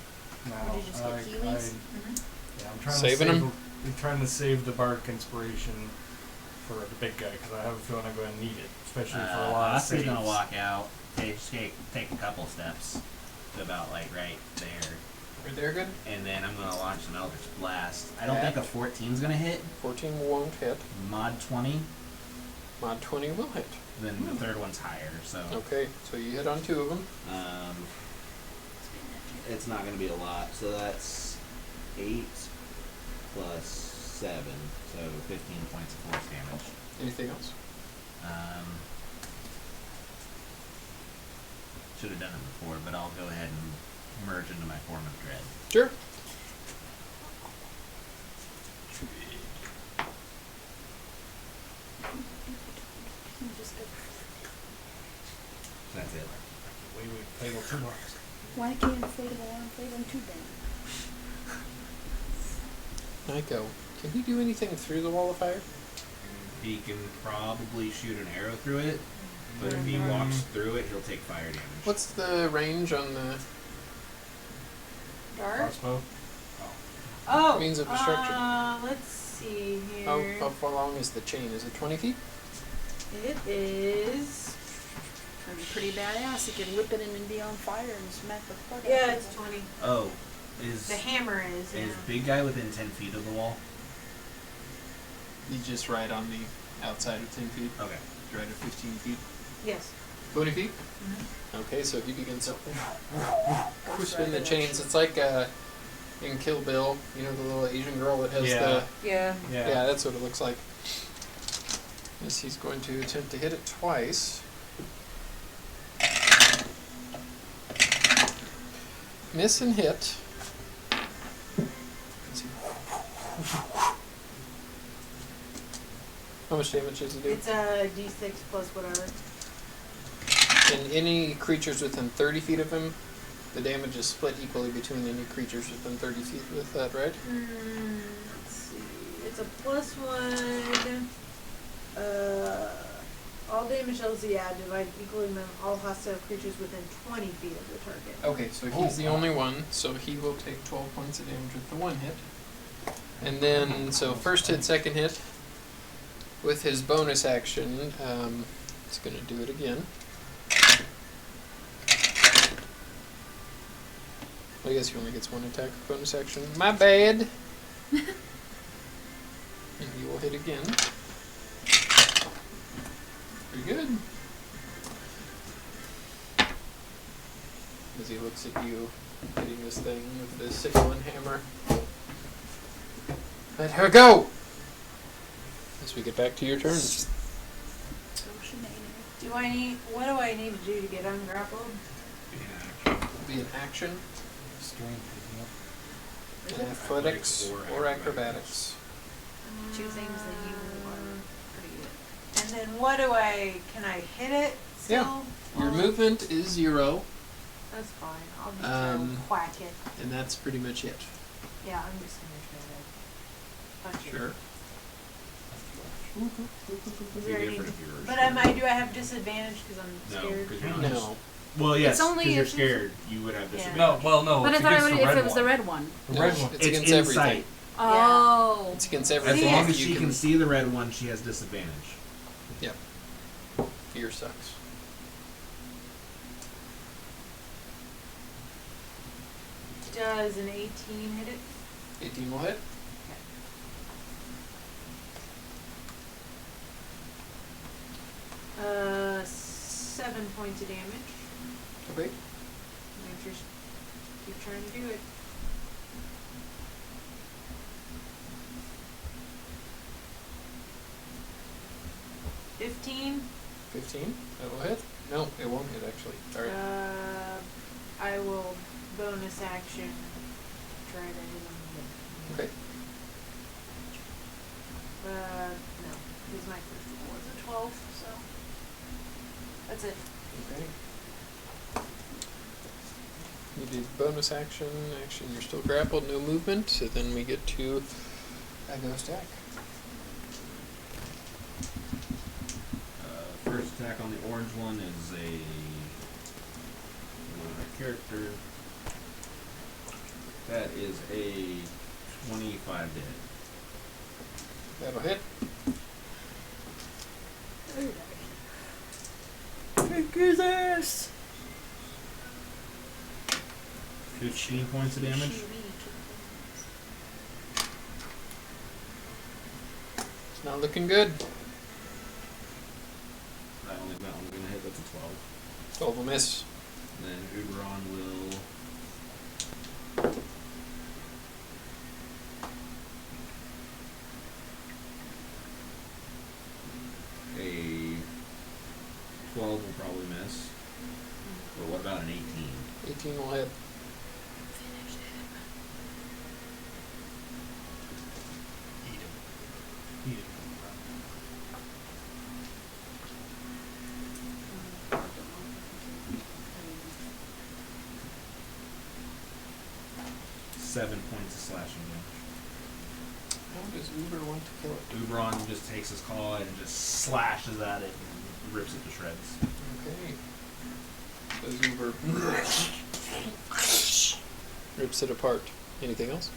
Now, What did you just get, Heelys? yeah, I'm trying Saving to save 'em? I'm trying to save the Bardic Inspiration for the big guy, because I have a feeling I'm going to need it, especially for a lot of Huski's saves. gonna walk out, take a couple steps to about like right there, Right there, good. and then I'm gonna launch an Eldritch Blast. I don't Okay. think a 14's gonna hit. 14 won't hit. Mod 20, Mod 20 will hit. then the third one's higher. So Okay, so you hit on 2 of them. it's not gonna be a lot. So that's 8 plus 7, so 15 points of force damage. Anything else? Should have done it before, but I'll go ahead and merge into my form of dread. Sure. So that's it. We would play with 2 more. Why can't inflatable arm play them too bad? Nyko, can he do anything through the wall of fire? He can probably shoot an arrow through it, but if he walks through it, he'll take fire damage. What's the range on the Dart? Crossbow. Oh, means of destruction? Let's see here. How far long is the chain? Is it 20 feet? It is. That'd be pretty badass. You could whip it in and be on fire and smack the fuck out Yeah, of it's people. 20. Oh, is The hammer is. Yeah. big guy within 10 feet of the wall? He's just right on the outside of 10 feet. Okay. Right at 15 feet. Yes. 20 feet? Mm-hmm. Okay, so he begins to spin the chains. It's like in Kill Bill, you know, the little Asian girl that has the... Yeah. Yeah, that's what it looks like. Yes, he's going to attempt to hit it twice. Miss and hit. Let's see. How much damage does it do? It's a d6 plus whatever. And any creatures within 30 feet of him, the damage is split equally between any creatures within 30 feet with that, right? Let's see. It's a +1. All damage levels, divide equally among all hostile creatures within 20 feet of the target. Okay, so he's the only one, so he will take 12 points of damage with the one hit. And then, so first hit, second hit. With his bonus action, he's going to do it again. I guess he only gets one attack with bonus action. My bad! And he will hit again. Pretty good. As he looks at you, hitting this thing with the sickle and hammer. Let her go! As we get back to your turns. What do I need to do to get ungrappled? Be an action, Strength, isn't athletics, or acrobatics. 2 things that you are pretty good. And then can I hit it still? Your Or- movement is 0, That's fine. I'll just try to whack it. and that's pretty much it. Yeah, I'm just gonna try to punch it. Sure. Is there Be any, different if you were but scared. do I have disadvantage because I'm No, scared? because you're not. No. Well, yes, It's only because you're if scared, you would have Yeah. disadvantage. No, well, no. But I it's thought against the if red it was the one. red one. The No, red one. it's against in everything. sight. Oh. It's against As everything. long as You she can see the red one, she has disadvantage. Fear sucks. Does an 18 hit it? 18 will hit. 7 points of damage. Okay. Just keep trying to do it. $15. 15. That will hit. No, it won't hit actually. Sorry. I will bonus action try to hit him. Okay. No, because my first roll was a 12, so that's it. Okay. You did bonus action. You're still grappled, no movement. So then we get to a ghost attack. First attack on the orange one is a character. That is a 25 to hit. That'll hit. Kick his ass! 15 points of damage. It's not looking good. I don't think that one's gonna hit. That's a 12. 12 will miss. And then Uberon will. A 12 will probably miss. But what about an 18? 18 will hit. Eat him. Eat him. 7 points of slashing damage. How does Uber want to kill it? Uberon just takes his claw and just slashes at it and rips it to shreds. Okay. Does Uber rips it apart. Anything else?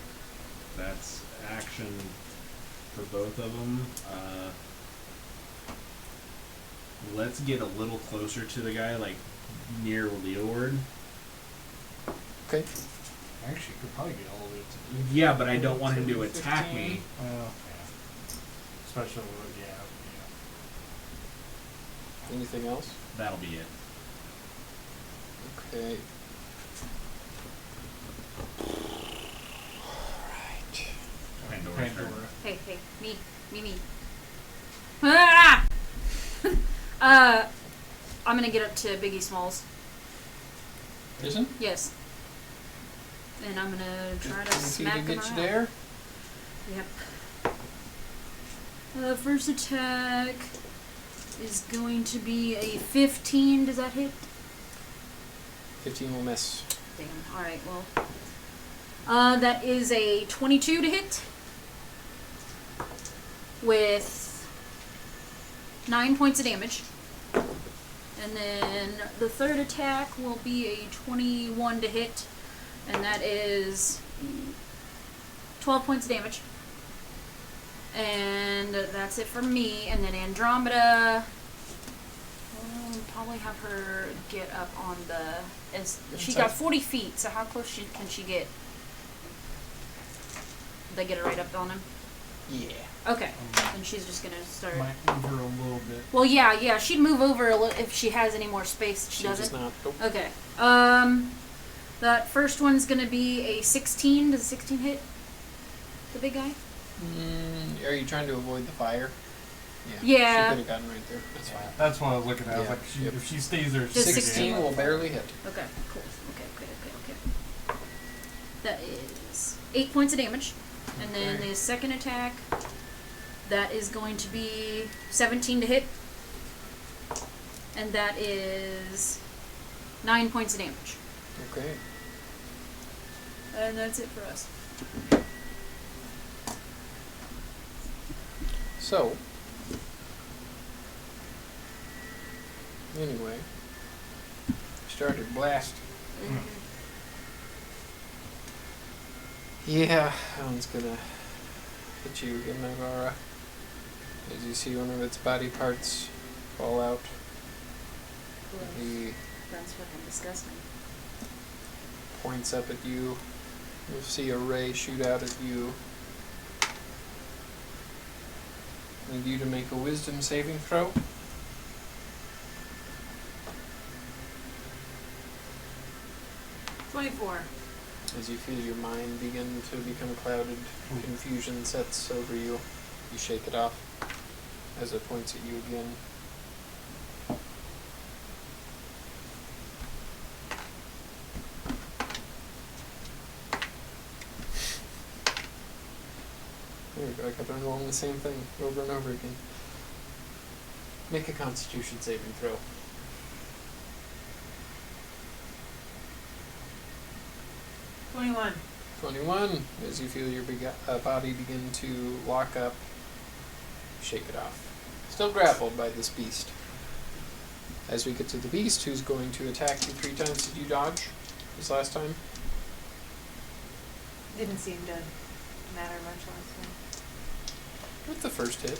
That's action for both of them. Let's get a little closer to the guy, like near Leeward. Okay. Actually, you could probably get all the way to the. Yeah, but I don't want him to attack me. Well, yeah. Especially with, yeah. Anything else? That'll be it. Okay. Alright. Pandora's turn. Pandora. Hey, me. Ah! I'm gonna get up to Biggie Smalls. Isn't? Yes. And I'm gonna try to Just smack him get you around. there. Yep. First attack is going to be a 15. Does that hit? 15 will miss. Damn. Alright, well. That is a 22 to hit. With 9 points of damage. And then the third attack will be a 21 to hit. And that is 12 points of damage. And that's it for me. And then Andromeda, I'll probably have her get up on the... She got 40 feet, so how close can she get? Did they get it right up on him? Yeah. Okay. Then she's just gonna start... Might move her a little bit. Well, yeah, she'd move over a little if she has any more space. She does doesn't? not. Nope. Okay. That first one's gonna be a 16. Does a 16 hit the big guy? Are you trying to avoid the fire? Yeah. She could have gotten right there. That's fine. That's what I was looking at. I was Yeah. like, Yep. if she stays there, Just 16 will barely hit. Okay, cool. Okay. That is 8 points of damage. And then Okay. the second attack, that is going to be 17 to hit. And that is 9 points of damage. Okay. And that's it for us. So, anyway, started blast. Yeah, that one's gonna hit you again, Nagara. As you see one of its body parts fall out. He That's fucking disgusting. points up at you. You'll see a ray shoot out at you. Need you to make a wisdom saving throw. As you feel your mind begin to become clouded, confusion sets over you. You shake it off as it points at you again. There you go, I kept on rolling the same thing over and over again. Make a constitution saving throw. 21. As you feel your body begin to lock up, shake it off. Still grappled by this beast. As we get to the beast, who's going to attack you 3 times. Did you dodge this last time? Didn't seem to matter much last time. With the first hit.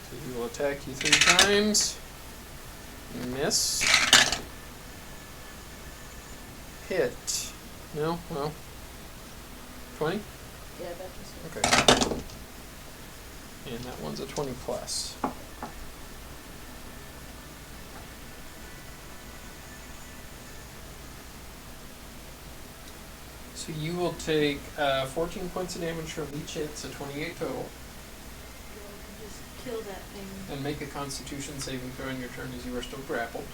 So he will attack you 3 times. Miss. hit. No? Well. 20? Yeah, that just hit. Okay. And that one's a 20 plus. So you will take 14 points of damage from each hit, so 28 total. Girl can just kill that thing. And make a constitution saving throw in your turn as you are still grappled.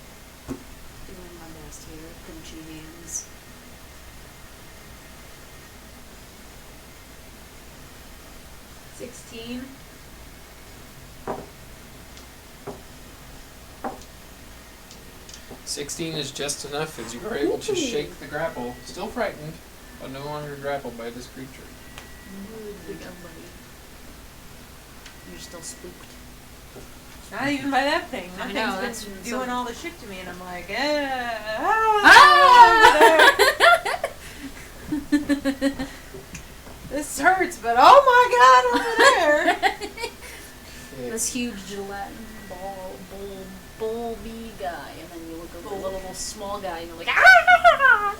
Doing my best here. Pinchy hands. $16. 16 is just enough as you are able to shake the grapple, still frightened, but no longer grappled by this creature. Good job, buddy. You're still spooked. Not even by that thing. I That know, thing's that's been so- doing all the shit to me, and I'm like, this hurts, but oh my god, over there! This huge gelatin bulby guy, and then you look over the little small guy, and you're like, ah!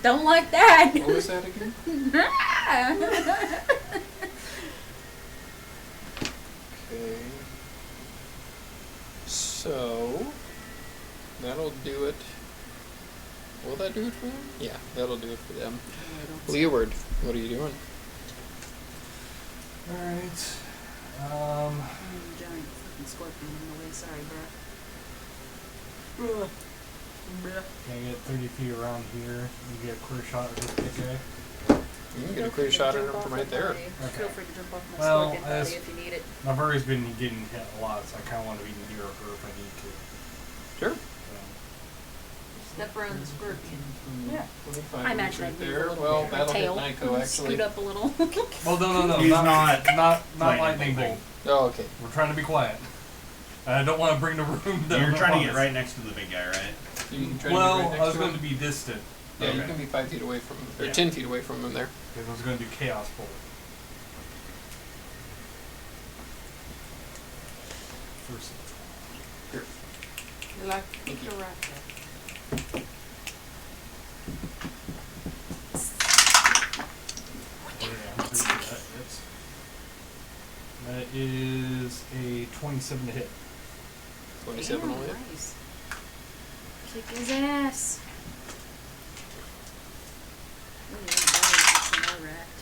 Don't like that. What was that again? Okay. So, that'll do it. Will that do it for them? Yeah, that'll do it for them. Leeward, what are you doing? Alright. Giant fucking scorpion in the way. Sorry, bro. Can I get 30 feet around here? You get a clear shot at this big guy? You can get a clear shot at him from right there. Feel free to jump off my Well, scorpion body if you need it. My bird's been getting hit a lot, so I kind of want to be near her if I need to. Sure. Step around the scorpion. Yeah. 25 I imagine right I'd move a there. little Well, bit. that'll hit Tail. Nyko actually. Scoot up a little. Well, no. He's not not lightning lightning bolt. Oh, okay. We're trying to be quiet. I don't want to bring the room down. You're trying to get upon us. right next to the big guy, right? You can try to Well, get right next I was to going him. to be distant. Yeah, you Okay. can be 5 feet away from him, or Yeah. 10 feet away from him there. Because I was going to do chaos bolt. First. Here. You're like, Thank you. you're right there. That is a 27 to hit. 27 will hit. Nice. Kick his ass. Ooh, that body is so wrecked.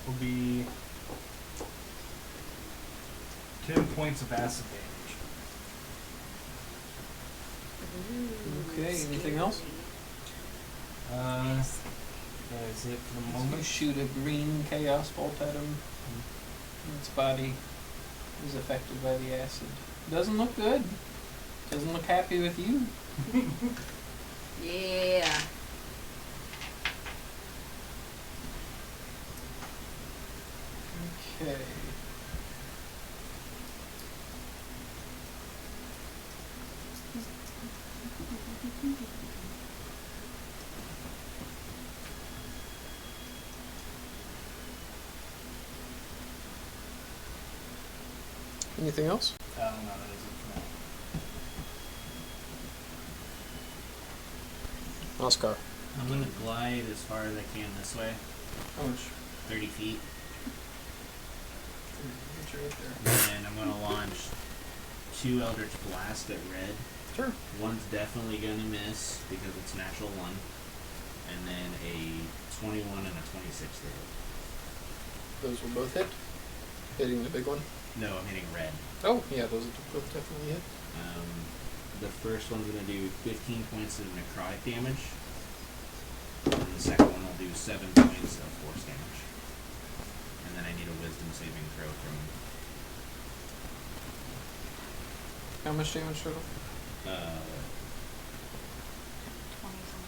Will be 10 points of acid damage. Okay, anything else? That is it for the You moment. shoot a green chaos bolt at him. Its body is affected by the acid. Doesn't look good. Doesn't look happy with you. Yeah. Okay. Anything else? No, that is it for now. Oscar. I'm gonna glide as far as I can this way, How much? 30 feet, It's right there. and I'm gonna launch 2 Eldritch Blast at red. Sure. One's definitely gonna miss because it's natural 1, and then a 21 and a 26 to hit. Those will both hit. Hitting the big one. No, I'm hitting red. Oh, yeah, those will both definitely hit. The first one's gonna do 15 points of necrotic damage, and the second one will do 7 points of force damage. And then I need a wisdom saving throw from How much damage total?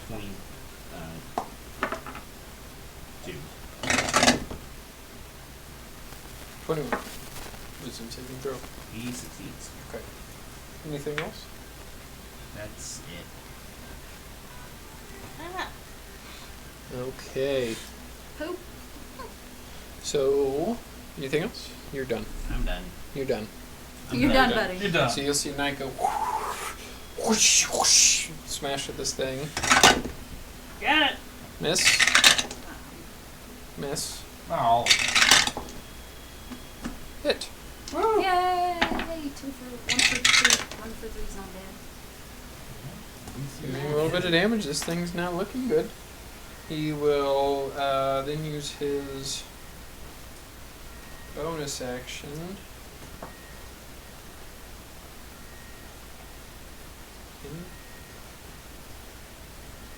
20, 2. 21. Wisdom saving throw. He succeeds. Okay. Anything else? That's it. Ah. Okay. Poop. So, anything else? You're done. I'm done. You're done. You're done, buddy. You're done. So you'll see Knight go whoosh, whoosh, smash at this thing. Got it. Miss. Miss. Oh. Hit. Yay! 2 for 1 for 3. 1 for 3's not bad. Doing a little bit of damage. This thing's not looking good. He will then use his bonus action.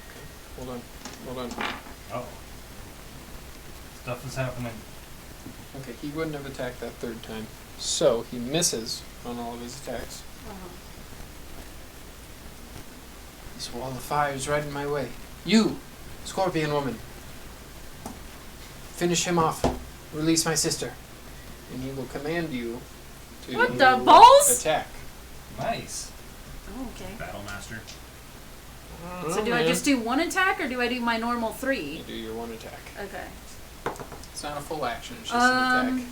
Okay, hold on. Oh. Stuff is happening. Okay, he wouldn't have attacked that third time. So he misses on all of his attacks. This wall of fire is right in my way. You, Scorpion Woman. Finish him off. Release my sister. And he will command you to What the balls? attack. Nice. Oh, okay. Battle Master. So do I just do 1 attack or do I do my normal 3? You do your 1 attack. Okay. It's not a full action, it's just an attack.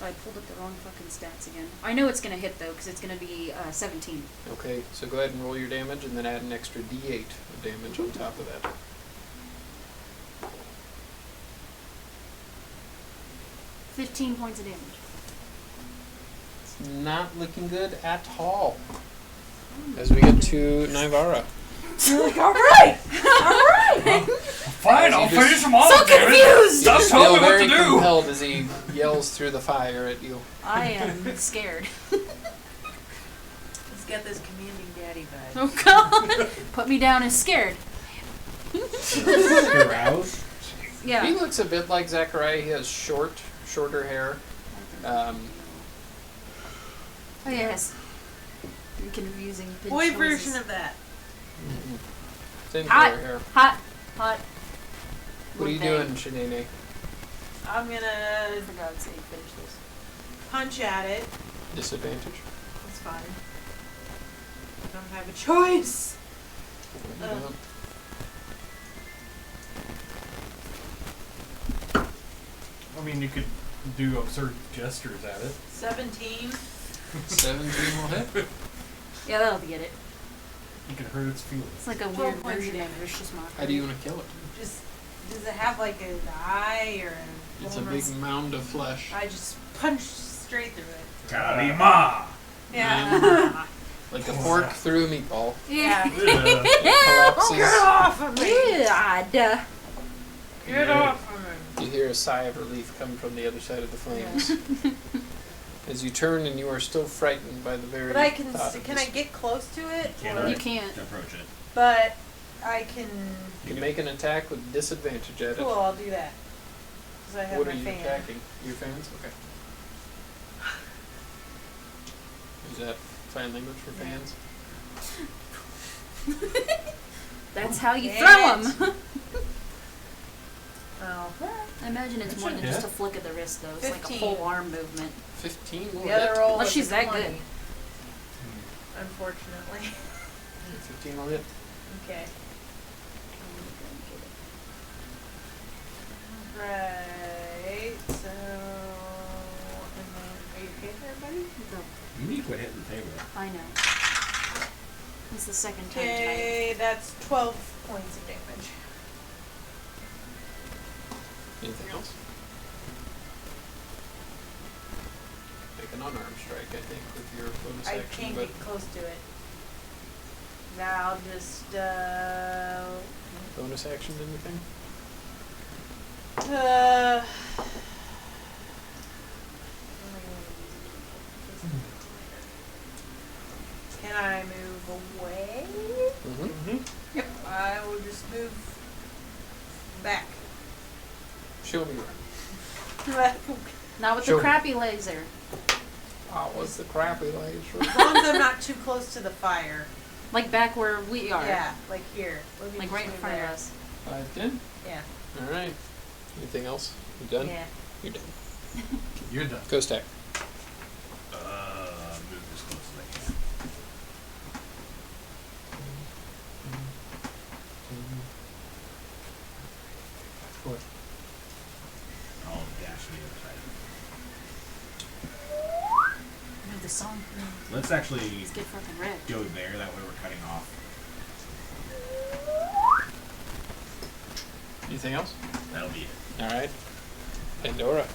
I pulled up the wrong fucking stats again. I know it's gonna hit though, because it's gonna be 17. Okay, so go ahead and roll your damage and then add an extra d8 of damage on top of that. 15 points of damage. It's not looking good at all. As we get to Nivara. You're like, alright! Alright! Fine, I'll finish him off. So confused! Stop You telling feel me what very to do. compelled as he yells through the fire at you. I am scared. He's got this commanding daddy vibe. Oh god! Put me down as scared. Carouse. Yeah. He looks a bit like Zachariah. He has shorter hair. Oh yes. You're confusing the Boy choices. version of that. Same Hot. color hair. Hot. What are you Would doing, Shanae? I'm gonna For God's sake, finish this. punch at it. Disadvantage. That's fine. I don't have a choice. I mean, you could do absurd gestures at it. 17. 17 will hit. Yeah, that'll get it. You could hurt its feelings. It's like a 12 weird points version of of vicious mockery. How do you want to kill it? Just does it have like an eye or a It's a big mound of flesh. I just punch straight through it. Kalima! Yeah. Like a fork through a meatball. Yeah. It collapses. Get off of me! God. Get off of me! You hear a sigh of relief come from the other side of the flames. As you turn and you are still frightened by the very But I can thought of can this. I get close to it? Can't You can't. approach it. But I can. You can make an attack with disadvantage at it. Cool, I'll do that. Because I have What my are you fan. attacking? Your fans? Okay. Is that sign language for fans? That's how you Damn throw it. them. Oh. I imagine it's more than just a flick of the wrist, though. It's like a 15. whole arm movement. 15 will The other hit. roll Unless was she's a that 20, good. Unfortunately. 15 will hit. Okay. Right. So. And then, are you okay there, buddy? You need to quit hitting the table. I know. It's the second time tonight. Okay, that's 12 points of damage. Anything else? Make an unarmed strike, I think, with your bonus I action, can't but get close to it. Now I'll just, bonus action, anything? Can I move away? Mm-hmm. Yep. I will just move back. Show me where. Not with Sure. the crappy laser. Oh, what's the crappy laser? As long as I'm not too close to the fire. Like back where we are. Yeah, like here. Let me Like just right in move front there. of us. 5, 10? Yeah. Alright. Anything else? You done? Yeah. You're done. You're done. Go stack. Foot. I'll dash to the other side. No, the song. Let's actually Let's get fucking red. go there. That way we're cutting off. Anything else? That'll be it. All right. Pandora.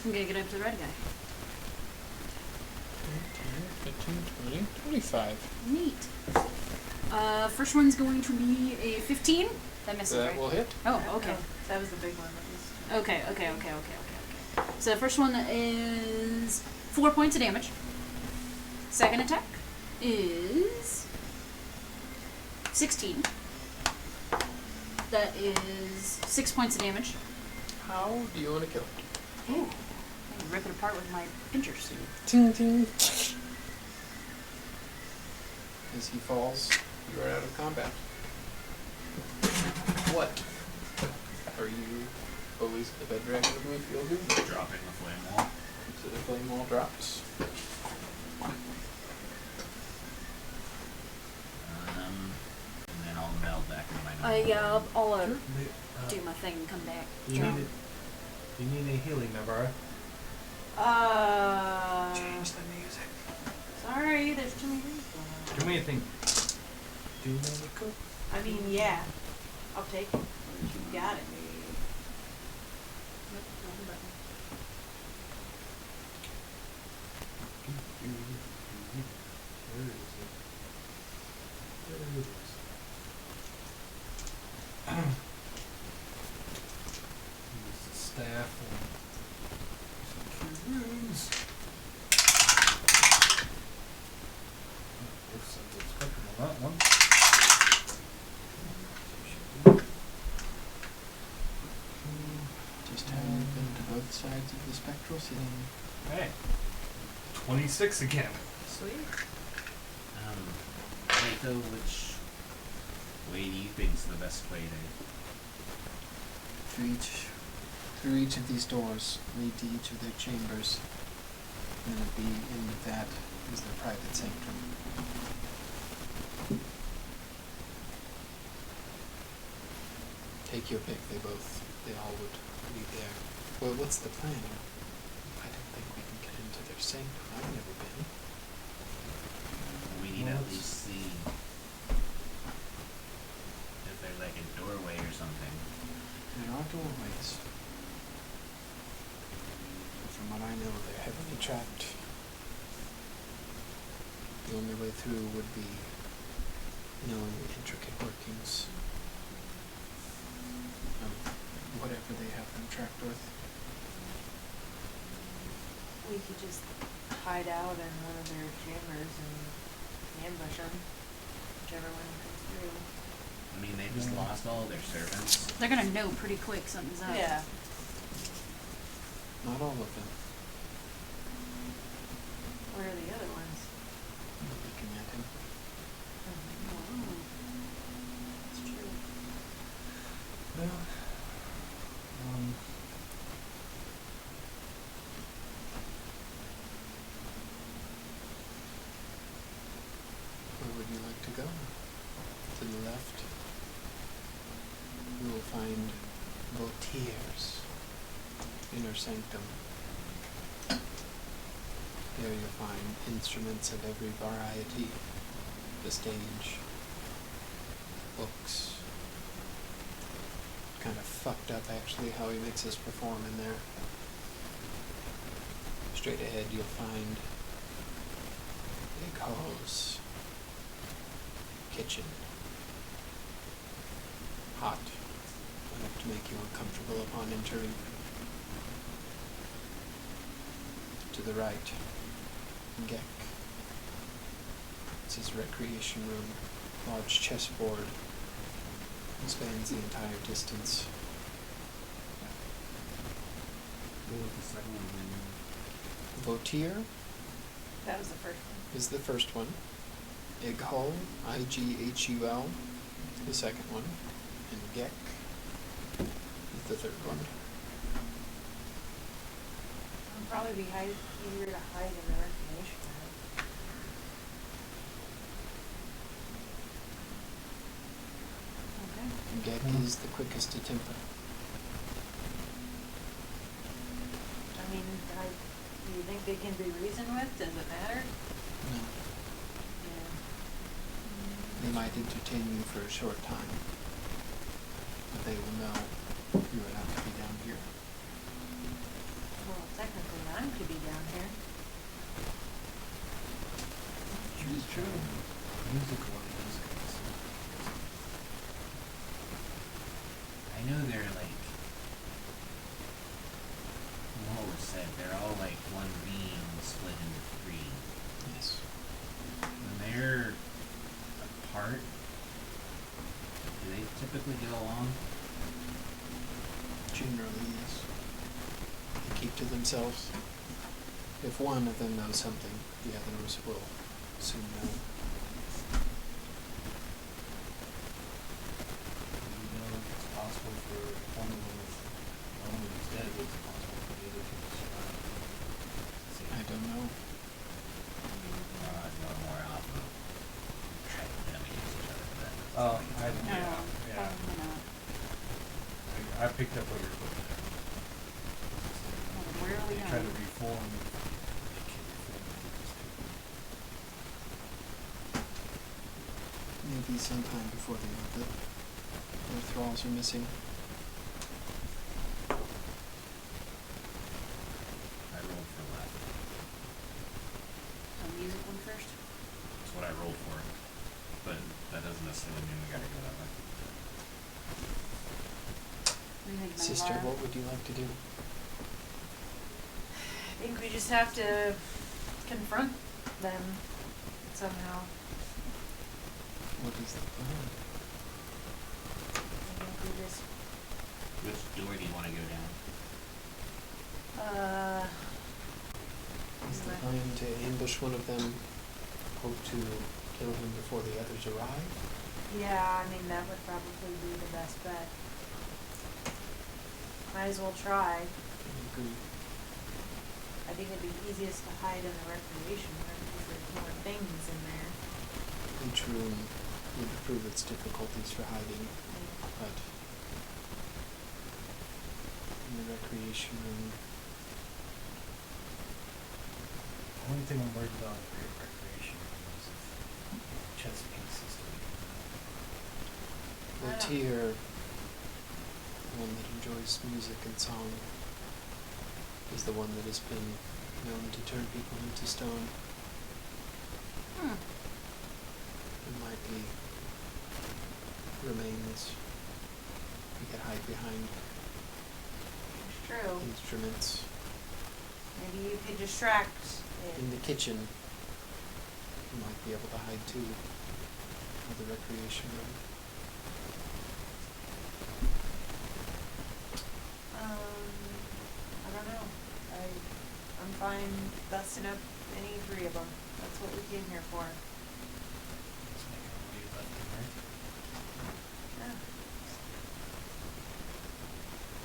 I'm gonna get up to the red guy. 10, 15, 20, 25. Neat. First one's going to be a 15. That misses, That right? will hit. Oh, okay. Oh, that was the big one. That was Okay. So the first one is 4 points of damage. Second attack is 16. That is 6 points of damage. How do you want to kill it? Ooh. I can rip it apart with my pinchers. Ting, ting. As he falls, you are out of combat. What are you, Bullies, the bed dragon of Bluefield, doing? Dropping the flame wall. So the flame wall drops. And then I'll meld back into my normal Yeah, I'll Sure. do my thing and come back. Do you need it? Do you need any healing, Navarra? Change the music. Sorry, there's too many things going on. Do me a thing. Do you know the cook? I mean, yeah. I'll take it. You got it. Where is it? There it is. Use the staff and some key runes. Both sides of the spectrum on that one. Just how you've been to both sides of the spectral scene. Hey. 26 again. Sweet. Plato, which way do you think's the best way to... Through each of these doors lead to each of their chambers. And at the end of that is their private sanctum. Take your pick, they all would lead there. Well, what's the plan? I don't think we can get into their sanctum. I've never been. We need to at least see if there's like a doorway or something. There are doorways. But from what I know, they're heavily trapped. The only way through would be knowing the intricate workings of whatever they have them trapped with. We could just hide out in one of their chambers and ambush them. Whichever one comes through. I mean, they just lost all of their servants. They're gonna know pretty quick something's up. Yeah. Not all of them. Where are the other ones? Looking at him. Oh, That's true. Well, Where would you like to go? To the left, you will find Vaultier's inner sanctum. There you'll find instruments of every variety. The stage, books. Kind of fucked up actually how he makes us perform in there. Straight ahead you'll find big halls, kitchen, hot, enough to make you uncomfortable upon entering. To the right, Gek. It's his recreation room, large chessboard, spans the entire distance. What was the second one? Vautier That was the first one. is the first one. Ighul, Ighul, the second one. And Gek is the third one. It'd probably be easier to hide in the recreation room. okay. deck is the quickest to temper. I mean, do you think they can be reasoned with? Does it matter? No. Yeah. They might entertain you for a short time, but they will know you are not to be down here. Well, technically, I'm to be down here. It's true. Musical in those guys. I know they're like, what was said, they're all like one being split into three. Yes. When they're apart, do they typically get along? Generally, yes. They keep to themselves. If one of them knows something, the others will soon know. You know, it's possible for one of them, if one of them is dead, it's possible for the other two to survive. I don't know. No more often. Try to them against each other for that. Oh, No, yeah. probably not. I picked up what you're putting there. Well, where are we They try to going? reform. They can't reform into these people. Maybe sometime before they know that their thralls are missing. I rolled for left. So music one first? That's what I rolled for. But that doesn't necessarily mean we gotta go that way. What do you think, Sister, Malara? what would you like to do? I think we just have to confront them somehow. What is the plan? I think we just, Which door do you want to go down? Is the plan to ambush one of them, hope to kill him before the others arrive? yeah, I mean, that would probably be the best bet. Might as well try. I agree. I think it'd be easiest to hide in the recreation room because there's more things in there. Each room would prove its difficulties for hiding, but in the recreation room, The only thing I'm worried about for your recreation is if chess pieces to be. the I don't- tier, the one that enjoys music and song, is the one that has been known to turn people into stone. Hmm. It might be remains we could hide behind It's true. instruments. Maybe you could distract it. In the kitchen, you might be able to hide too, or the recreation room. I don't know. I'm fine busting up any three of them. That's what we came here for. Just making our way left and right. Yeah.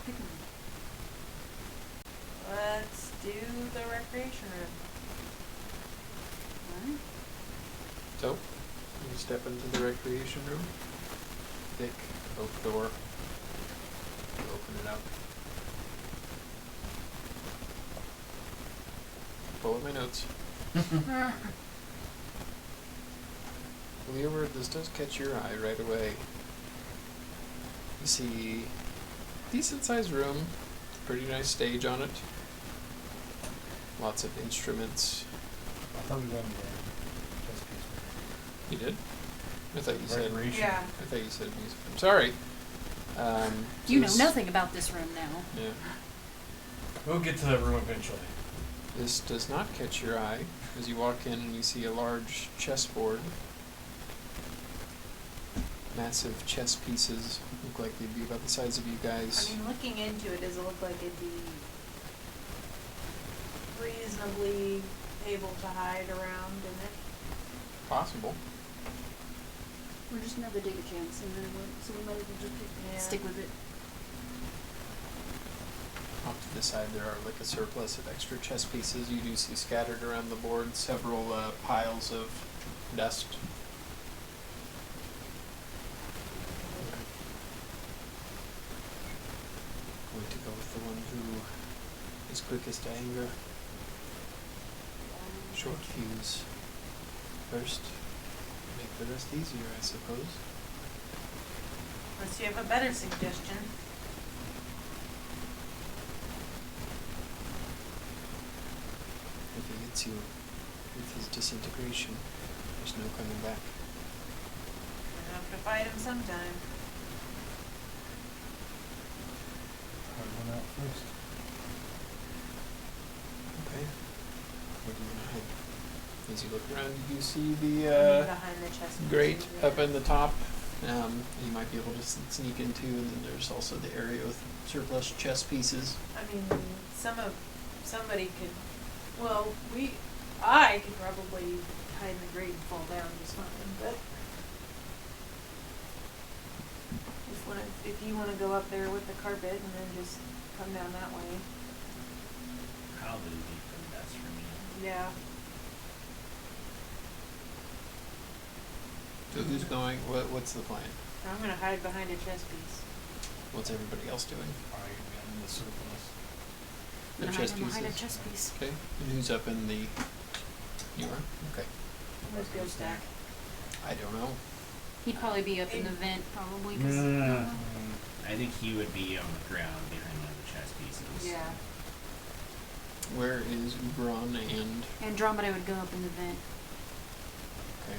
Pick 'em. Let's do the recreation room. Alright. So, you step into the recreation room. Thick oak door. You open it up. Pull up my notes. Leeward, this does catch your eye right away. You see decent sized room, pretty nice stage on it. Lots of instruments. I thought we went to chess piece. You did? I thought you said Recreation. Yeah. I thought you said music. I'm sorry. You know this- nothing about this room now. Yeah. We'll get to that room eventually. This does not catch your eye as you walk in and you see a large chessboard. Massive chess pieces look like they'd be about the size of you guys. I mean, looking into it, does it look like it'd be reasonably able to hide around in it? Possible. We're just gonna have to take a chance, and then so we might as well just Yeah. stick with it. Off to the side there are like a surplus of extra chess pieces. You do see scattered around the board several piles of dust. is quickest to anger. Short fuse. First, make the rest easier, I suppose. Unless you have a better suggestion. If he hits you with his disintegration, there's no coming back. We'll have to fight him sometime. Hard one out first. Okay. Where do you want to head? As you look around, you see I mean, the behind the chest. grate up in the top. You might be able to sneak into, and then there's also the area with surplus chess pieces. I mean, somebody could. Well, I could probably hide in the grate and fall down just fine. But if you want to go up there with the carpet and then just come down that way. Probably be the best for me. Yeah. So who's going? What's the plan? I'm gonna hide behind a chest piece. What's everybody else doing? Alright, in the surplus. The I'm chess hiding behind a pieces. chess piece. Okay. And who's up in the? You are. Okay. Let's go stack. I don't know. He'd probably be up in the vent, probably. 'Cause, I think he would be on the ground behind one of the chess pieces. Yeah. Where is Ubron and? Andromeda would go up in the vent. Okay.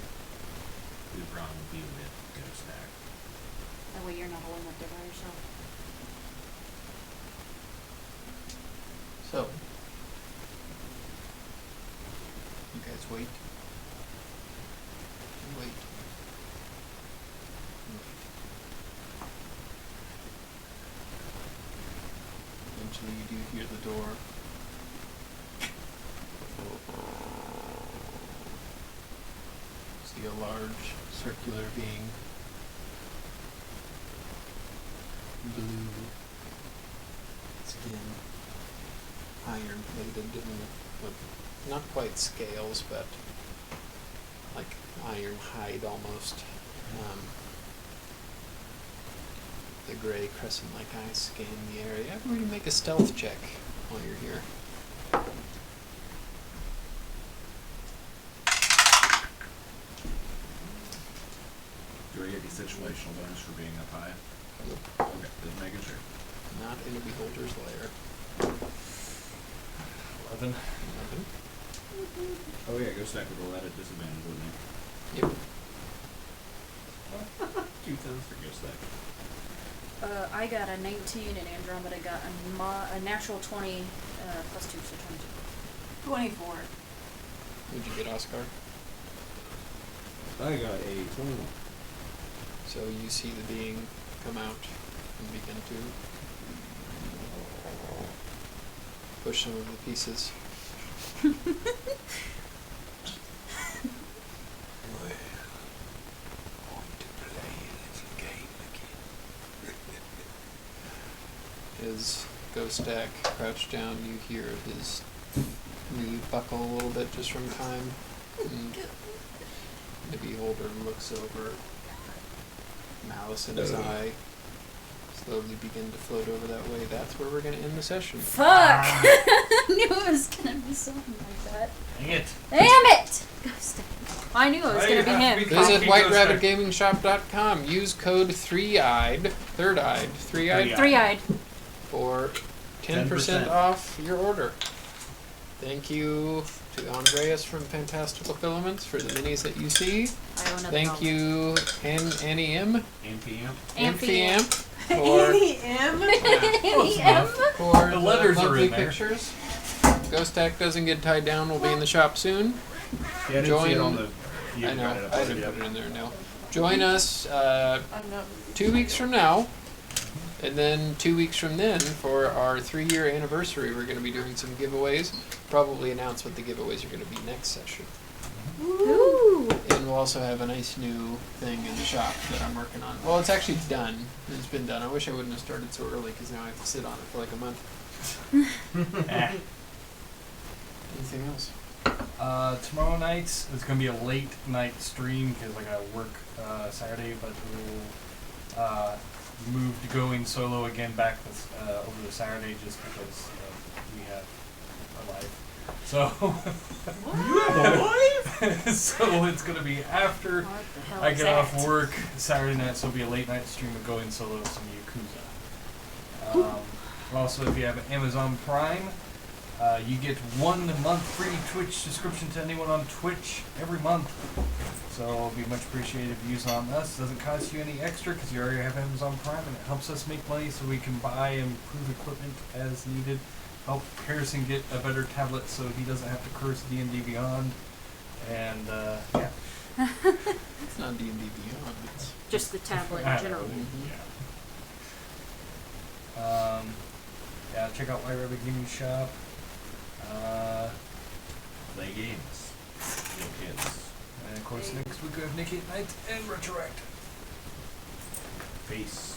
Ubron would be with Ghost Stack. That way you're not alone up there by yourself. So. You guys wait. Wait. Eventually you do hear the door. See a large circular being. Blue skin. Iron plated and with not quite scales, but like iron hide almost. The gray crescent-like eyes scan the area. Everybody make a stealth check while you're here. Do I get any situational bonus for being up high? Okay, just making sure. Not in a beholder's lair. 11. 11. Oh yeah, Ghost Stack would roll that at disadvantage, wouldn't he? Yep. 2 tens for Ghost Stack. I got a 19 and Andromeda got a natural 20 plus 2, so 22. 24. What'd you get, Oscar? I got a 21. So you see the being come out and begin to push some of the pieces. We're going to play a little game again. As Ghost Stack crouched down, you hear his knee buckle a little bit just from time. And the beholder looks over, malice in his eye, slowly begin to float over that way. That's where we're going to end the session. Fuck! I knew it was gonna be something like that. Dang it. Damn it! Ghost. I knew it was Why gonna you be have to him. be Visit Coffee Ghost whiterabbitgamingshop.com. Use code 3-eyed, third-eyed, three-eyed, Three-eyed. for 10% 10% off your order. Thank you to Andreas from Fantastical Filaments for the minis that you see. I owe another Thank dollar. you, Annie M. NPM. Amphiamp for M. M. for The letters are lovely in there. pictures. Ghost Stack doesn't get tied down. We'll be in the shop soon. Yeah, I didn't see it on Join- the. You I know. got it up I on didn't the- put it in there. No. Join us I'm not. 2 weeks from now, and then 2 weeks from then for our 3-year anniversary. We're going to be doing some giveaways. Probably announce what the giveaways are going to be next session. Ooh. And we'll also have a nice new thing in the shop that I'm working on. Well, it's actually done. It's been done. I wish I wouldn't have started so early because now I have to sit on it for like a month. Ah. Anything else? Tomorrow night is going to be a late night stream because I got to work Saturday, but we'll move to going solo again back this, over the Saturday just because we have a life. So You have a life? so it's gonna be after What the hell I is get that? off work Saturday night, so it'll be a late night stream of going solo some Yakuza. Also, if you have Amazon Prime, you get 1 month free Twitch subscription to anyone on Twitch every month. So it'll be much appreciated if you use it on us. It doesn't cost you any extra because you already have Amazon Prime, and it helps us make money so we can buy and improve equipment as needed. Help Harrison get a better tablet so he doesn't have to curse D&D Beyond. And yeah. It's not D&D Beyond. It's Just the tablet I in don't know, general. Yeah. Yeah, check out White Rabbit Gaming Shop. Play games. Kill kids. And of course, next week we have Nikki at Night and Retroactive. Peace.